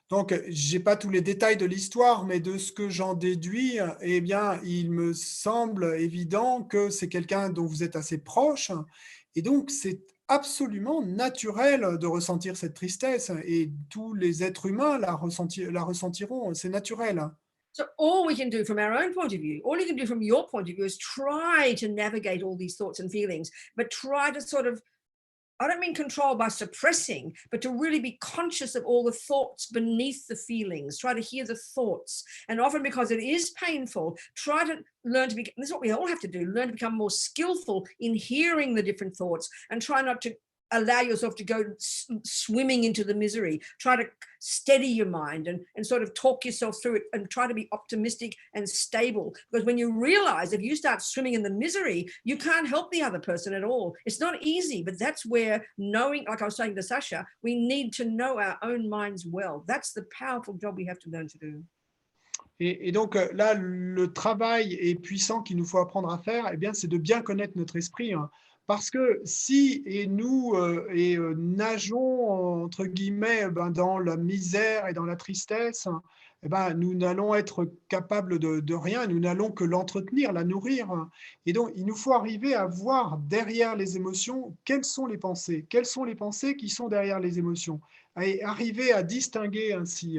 Donc, j'ai pas tous les détails de l'histoire, mais de ce que j'en déduis, eh bien, il me semble évident que c'est quelqu'un dont vous êtes assez proche. Et donc, c'est absolument naturel de ressentir cette tristesse et tous les êtres humains la ressentiront, c'est naturel. So all we can do from our own point of view, all you can do from your point of view is try to navigate all these thoughts and feelings, but try to sort of, I don't mean control by suppressing, but to really be conscious of all the thoughts beneath the feelings. Try to hear the thoughts. And often because it is painful, try to learn to be, this is what we all have to do, learn to become more skillful in hearing the different thoughts and try not to allow yourself to go swimming into the misery. Try to steady your mind and sort of talk yourself through it and try to be optimistic and stable. Because when you realize if you start swimming in the misery, you can't help the other person at all. It's not easy, but that's where knowing, like I was saying to Sasha, we need to know our own minds well. That's the powerful job we have to learn to do. Et donc là, le travail est puissant qu'il nous faut apprendre à faire, eh bien, c'est de bien connaître notre esprit. Hein. Parce que si nous nageons, entre guillemets, dans la misère et dans la tristesse, nous n'allons être capables de rien, nous n'allons que l'entretenir, la nourrir. Et donc, il nous faut arriver à voir derrière les émotions, quelles sont les pensées qui sont derrière les émotions, et arriver à distinguer ainsi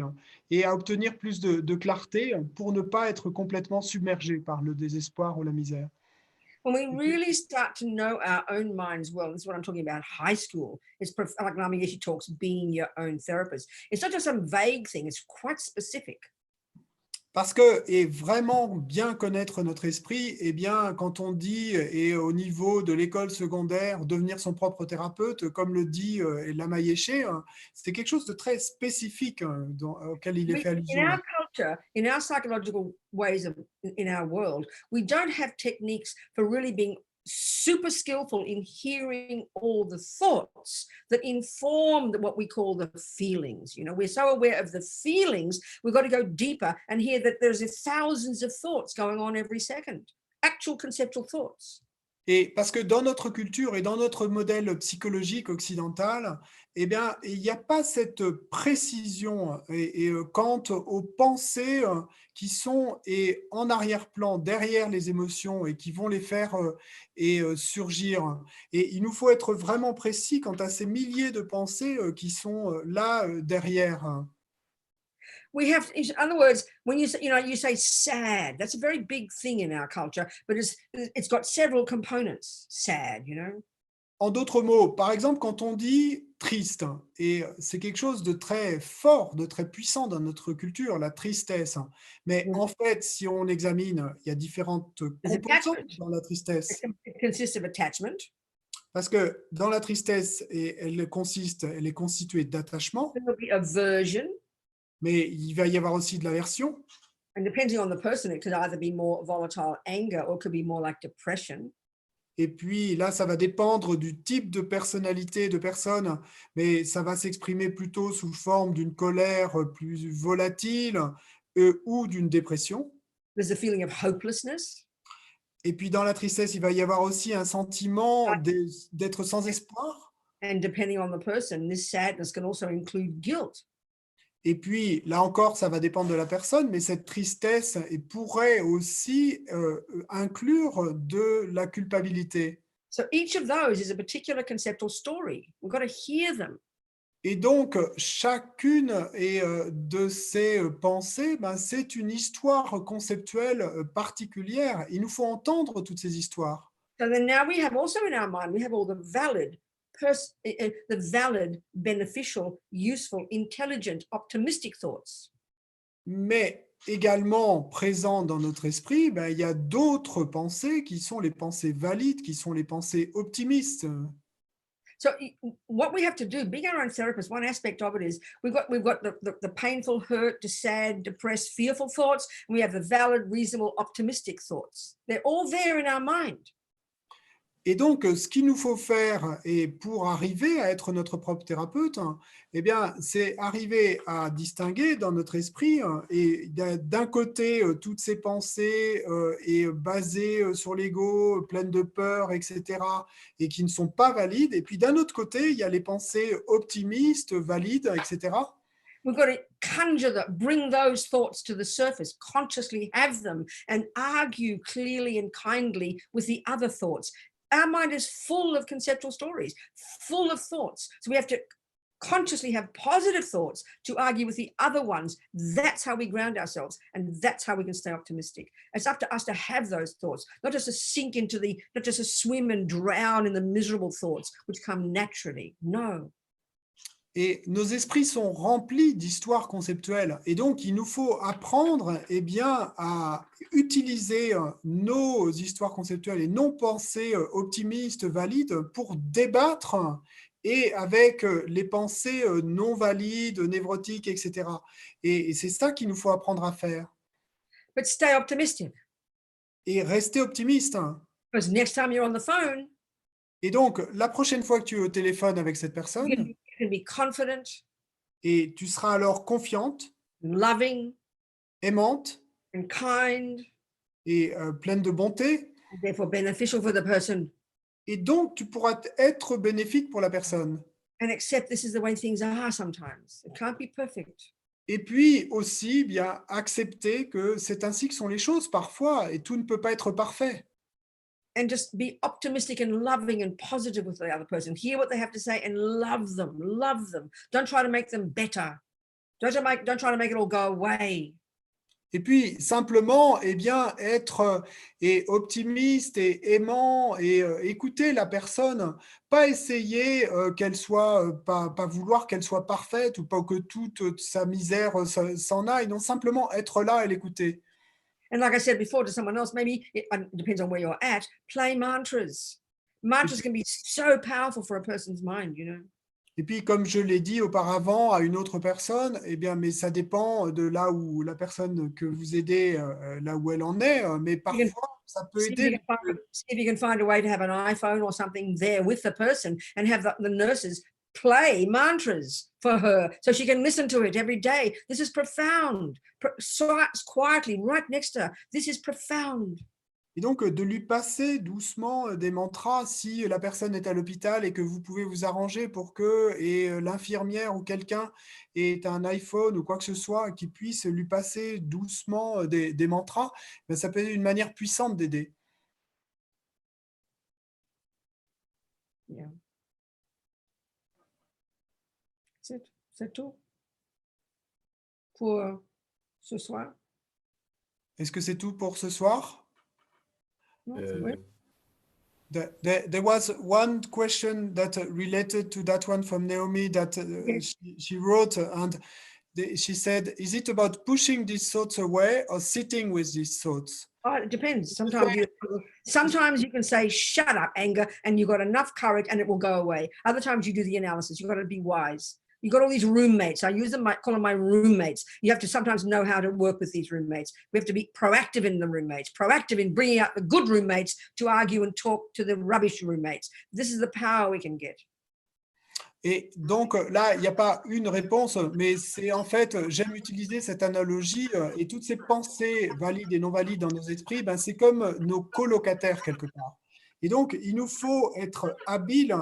et à obtenir plus de clarté pour ne pas être complètement submergé par le désespoir ou la misère. When we really start to know our own minds well, this is what I'm talking about, high school, it's like Lama Yeshe talks, being your own therapist. It's not just some vague thing, it's quite specific. Parce que, et vraiment bien connaître notre esprit, eh bien, quand on dit, et au niveau de l'école secondaire, devenir son propre thérapeute, comme le dit Lama Yeshe, c'est quelque chose de très spécifique auquel il est fait allusion. In our culture, in our psychological ways of in our world, we don't have techniques for really being super skillful in hearing all the thoughts that inform what we call the feelings. You know, we're so aware of the feelings, we've got to go deeper and hear that there's thousands of thoughts going on every second, actual conceptual thoughts. Et parce que dans notre culture et dans notre modèle psychologique occidental, eh bien, il n'y a pas cette précision quant aux pensées qui sont en arrière-plan, derrière les émotions et qui vont les faire surgir. Et il nous faut être vraiment précis quant à ces milliers de pensées qui sont là derrière. We have, in other words, when you say, you say sad, that's a very big thing in our culture, but it's got several components, sad, you know. En d'autres mots, par exemple, quand on dit triste, et c'est quelque chose de très fort, de très puissant dans notre culture, la tristesse. Mais en fait, si on examine, il y a différentes composantes dans la tristesse. It consists of attachment. Parce que dans la tristesse, elle est constituée d'attachement. Aversion. Mais il va y avoir aussi de l'aversion. And depending on the person, it could either be more volatile anger or it could be more like depression. Et puis là, ça va dépendre du type de personnalité de personne, mais ça va s'exprimer plutôt sous forme d'une colère plus volatile ou d'une dépression. There's a feeling of hopelessness. Et puis dans la tristesse, il va y avoir aussi un sentiment d'être sans espoir. And depending on the person, this sadness can also include guilt. Et puis, là encore, ça va dépendre de la personne, mais cette tristesse pourrait aussi inclure de la culpabilité. So each of those is a particular conceptual story. We've got to hear them. Et donc, chacune de ces pensées, c'est une histoire conceptuelle particulière. Il nous faut entendre toutes ces histoires. So then now we have also in our mind, we have all the valid, beneficial, useful, intelligent, optimistic thoughts. Mais également présent dans notre esprit, il y a d'autres pensées qui sont les pensées valides, qui sont les pensées optimistes. So what we have to do, being our own therapist, one aspect of it is we've got the painful, hurt, the sad, depressed, fearful thoughts, and we have the valid, reasonable, optimistic thoughts. They're all there in our mind. Et donc, ce qu'il nous faut faire, et pour arriver à être notre propre thérapeute, eh bien, c'est arriver à distinguer dans notre esprit, et d'un côté, toutes ces pensées basées sur l'ego, pleines de peur, etc., et qui ne sont pas valides. Et puis, d'un autre côté, il y a les pensées optimistes, valides, etc. We've got to conjure them, bring those thoughts to the surface, consciously have them, and argue clearly and kindly with the other thoughts. Our mind is full of conceptual stories, full of thoughts. So we have to consciously have positive thoughts to argue with the other ones. That's how we ground ourselves, and that's how we can stay optimistic. It's up to us to have those thoughts, not just to sink into not just to swim and drown in the miserable thoughts, which come naturally. No. Et nos esprits sont remplis d'histoires conceptuelles. Et donc, il nous faut apprendre à utiliser nos histoires conceptuelles et nos pensées optimistes, valides, pour débattre et avec les pensées non valides, névrotiques, etc. Et c'est ça qu'il nous faut apprendre à faire. But stay optimistic. Et rester optimiste. Because next time you're on the phone, et donc, la prochaine fois que tu es au téléphone avec cette personne, you can be confident, et tu seras alors confiante, loving, aimante, and kind, et pleine de bonté, and therefore beneficial for the person. Et donc, tu pourras être bénéfique pour la personne. And accept this is the way things are sometimes. It can't be perfect. Et puis aussi, bien accepter que c'est ainsi que sont les choses parfois, et tout ne peut pas être parfait. And just be optimistic and loving and positive with the other person. Hear what they have to say and love them. Love them. Don't try to make them better. Don't try to make it all go away. Et puis, simplement, eh bien, être optimiste et aimant et écouter la personne, pas essayer qu'elle soit, pas vouloir qu'elle soit parfaite ou pas que toute sa misère s'en aille, non, simplement être là et l'écouter. And like I said before to someone else, maybe it depends on where you're at, play mantras. Mantras can be so powerful for a person's mind, you know. Et puis, comme je l'ai dit auparavant à une autre personne, eh bien, mais ça dépend de là où la personne que vous aidez, là où elle en est, mais parfois, ça peut See aider. if you can find a way to have an iPhone or something there with the person and have the nurses play mantras for her so she can listen to it every day. This is profound. Quietly, right next to her. This is profound. Et donc, de lui passer doucement des mantras si la personne est à l'hôpital et que vous pouvez vous arranger pour que l'infirmière ou quelqu'un ait un iPhone ou quoi que ce soit qui puisse lui passer doucement des mantras, ben, ça peut être une manière puissante d'aider. Yeah. C'est tout pour ce soir. Est-ce que c'est tout pour ce soir? Oui. There was one question that related to that one from Naomi that she wrote, and she said, is it about pushing these thoughts away or sitting with these thoughts? Oh, it depends. Sometimes you can say, shut up, anger, and you've got enough courage and it will go away. Other times you do the analysis. You've got to be wise. You've got all these roommates. I use them, call them my roommates. You have to sometimes know how to work with these roommates. We have to be proactive in the roommates, proactive in bringing out the good roommates to argue and talk to the rubbish roommates. This is the power we can get. Et donc là, il n'y a pas une réponse, mais c'est en fait, j'aime utiliser cette analogie et toutes ces pensées valides et non valides dans nos esprits, ben, c'est comme nos colocataires quelque part. Et donc, il nous faut être habiles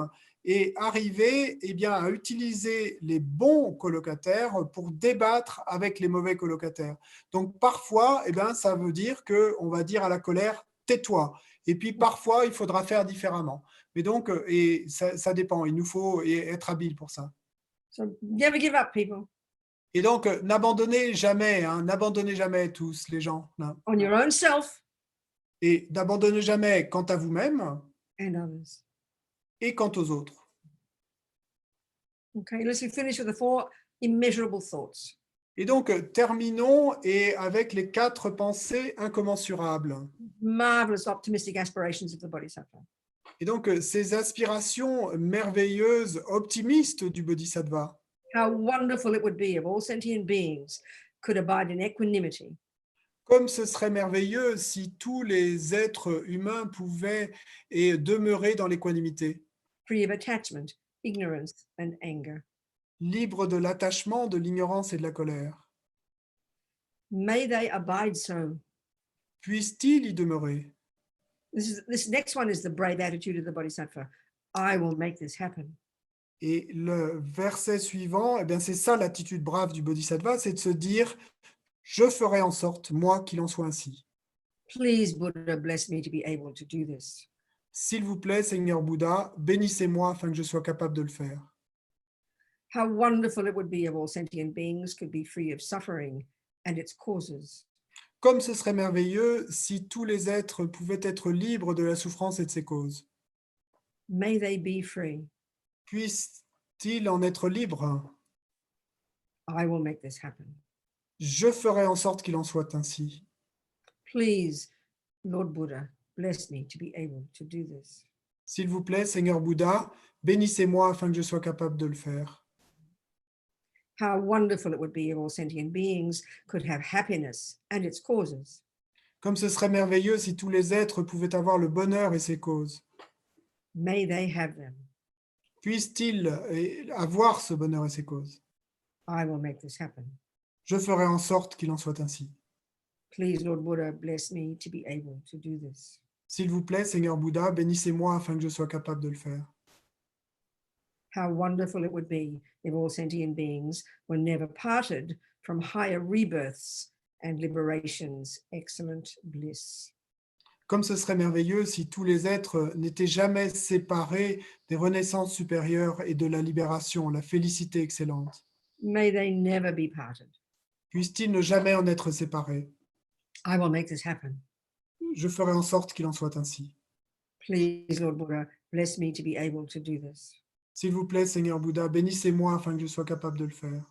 et arriver eh bien, à utiliser les bons colocataires pour débattre avec les mauvais colocataires. Donc, parfois, eh bien, ça veut dire qu'on va dire à la colère, tais-toi. Et puis, parfois, il faudra faire différemment. Mais donc, et ça dépend. Il nous faut être habile pour ça. So never give up, people. Et donc, n'abandonnez jamais, hein, n'abandonnez jamais tous les gens. Non. On your own self. Et n'abandonnez jamais quant à vous-même and others. Et quant aux autres. Okay, let's finish with the 4 immeasurable thoughts. Et donc, terminons avec les 4 pensées incommensurables. Marvelous optimistic aspirations of the Bodhisattva. Et donc, ces aspirations merveilleuses, optimistes du Bodhisattva. How wonderful it would be if all sentient beings could abide in equanimity. Comme ce serait merveilleux si tous les êtres humains pouvaient demeurer dans l'équanimité. Free of attachment, ignorance and anger. Libre de l'attachement, de l'ignorance et de la colère. May they abide so. Puisse-t-il y demeurer? This next one is the brave attitude of the Bodhisattva. I will make this happen. Et le verset suivant, eh bien, c'est ça l'attitude brave du Bodhisattva, c'est de se dire « Je ferai en sorte, moi, qu'il en soit ainsi. » Please, Buddha, bless me to be able to do this. S'il vous plaît, Seigneur Bouddha, bénissez-moi afin que je sois capable de le faire. How wonderful it would be if all sentient beings could be free of suffering and its causes. Comme ce serait merveilleux si tous les êtres pouvaient être libres de la souffrance et de ses causes. May they be free. Puisse-t-il en être libre? I will make this happen. Je ferai en sorte qu'il en soit ainsi. Please, Lord Buddha, bless me to be able to do this. S'il vous plaît, Seigneur Bouddha, bénissez-moi afin que je sois capable de le faire. How wonderful it would be if all sentient beings could have happiness and its causes. Comme ce serait merveilleux si tous les êtres pouvaient avoir le bonheur et ses causes. May they have them. Puisse-t-il avoir ce bonheur et ses causes? I will make this happen. Je ferai en sorte qu'il en soit ainsi. Please, Lord Buddha, bless me to be able to do this. S'il vous plaît, Seigneur Bouddha, bénissez-moi afin que je sois capable de le faire. How wonderful it would be if all sentient beings were never parted from higher rebirths and liberations, excellent bliss. Comme ce serait merveilleux si tous les êtres n'étaient jamais séparés des renaissances supérieures et de la libération, la félicité excellente. May they never be parted. Puisse-t-il ne jamais en être séparés. I will make this happen. Je ferai en sorte qu'il en soit ainsi. Please, Lord Buddha, bless me to be able to do this. S'il vous plaît, Seigneur Bouddha, bénissez-moi afin que je sois capable de le faire.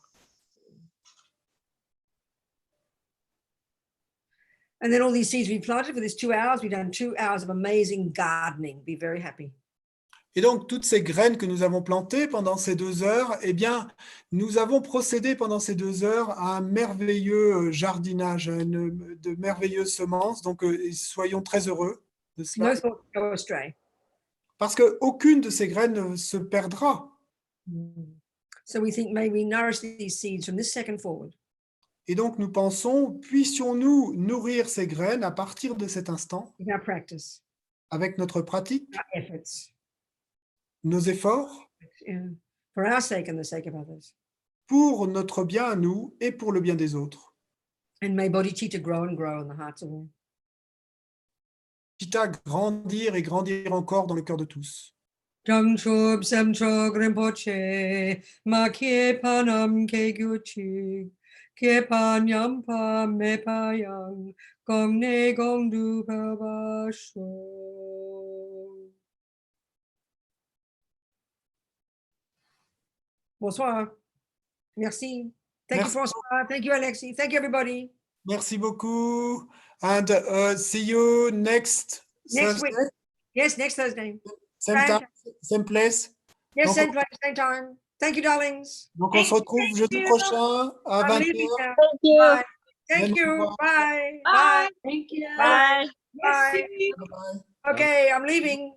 And then all these seeds we planted for this 2 hours, we've done 2 hours of amazing gardening. Be very happy. Et donc, toutes ces graines que nous avons plantées pendant ces 2 heures, eh bien, nous avons procédé pendant ces 2 heures à un merveilleux jardinage, de merveilleuses semences. Donc, soyons très heureux de cela. No thought go astray. Parce qu'aucune de ces graines ne se perdra. So we think, may we nourish these seeds from this second forward. Et donc, nous pensons, puissions-nous nourrir ces graines à partir de cet instant, With our practice, avec notre pratique, our efforts, nos efforts, for our sake and the sake of others. pour notre bien à nous et pour le bien des autres. And may bodhicitta grow and grow in the hearts of all. Chitta grandir et grandir encore dans le cœur de tous. Jangchob Samchog Rinpoche, Ma Kye Panam Ke Gyuchig, Kye Pan Yampa Me Payang, Gong Ne Gong Du Pabasho. Bonsoir. Merci. Thank you, François. Thank you, Alexis. Thank you, everybody. Merci beaucoup. And see you next Thursday. Week. Yes, next Thursday. Same time, same place. Yes, Donc, same place, same time. Thank you, darlings. Donc, on se retrouve jeudi prochain à 20h. Thank you. Bye. Thank you. Bye. Bye. Thank you. Bye. Bye. Bye. Okay, I'm leaving.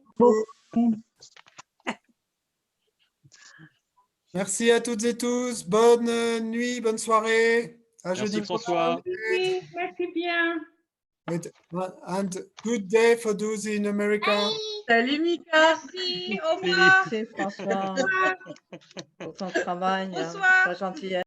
Merci à toutes et tous. Bonne nuit, bonne soirée. À jeudi François. Oui, merci bien. And good day for those in America. Salut Mika. Merci, au revoir. Merci François pour ton travail, Bonsoir. ta gentillesse.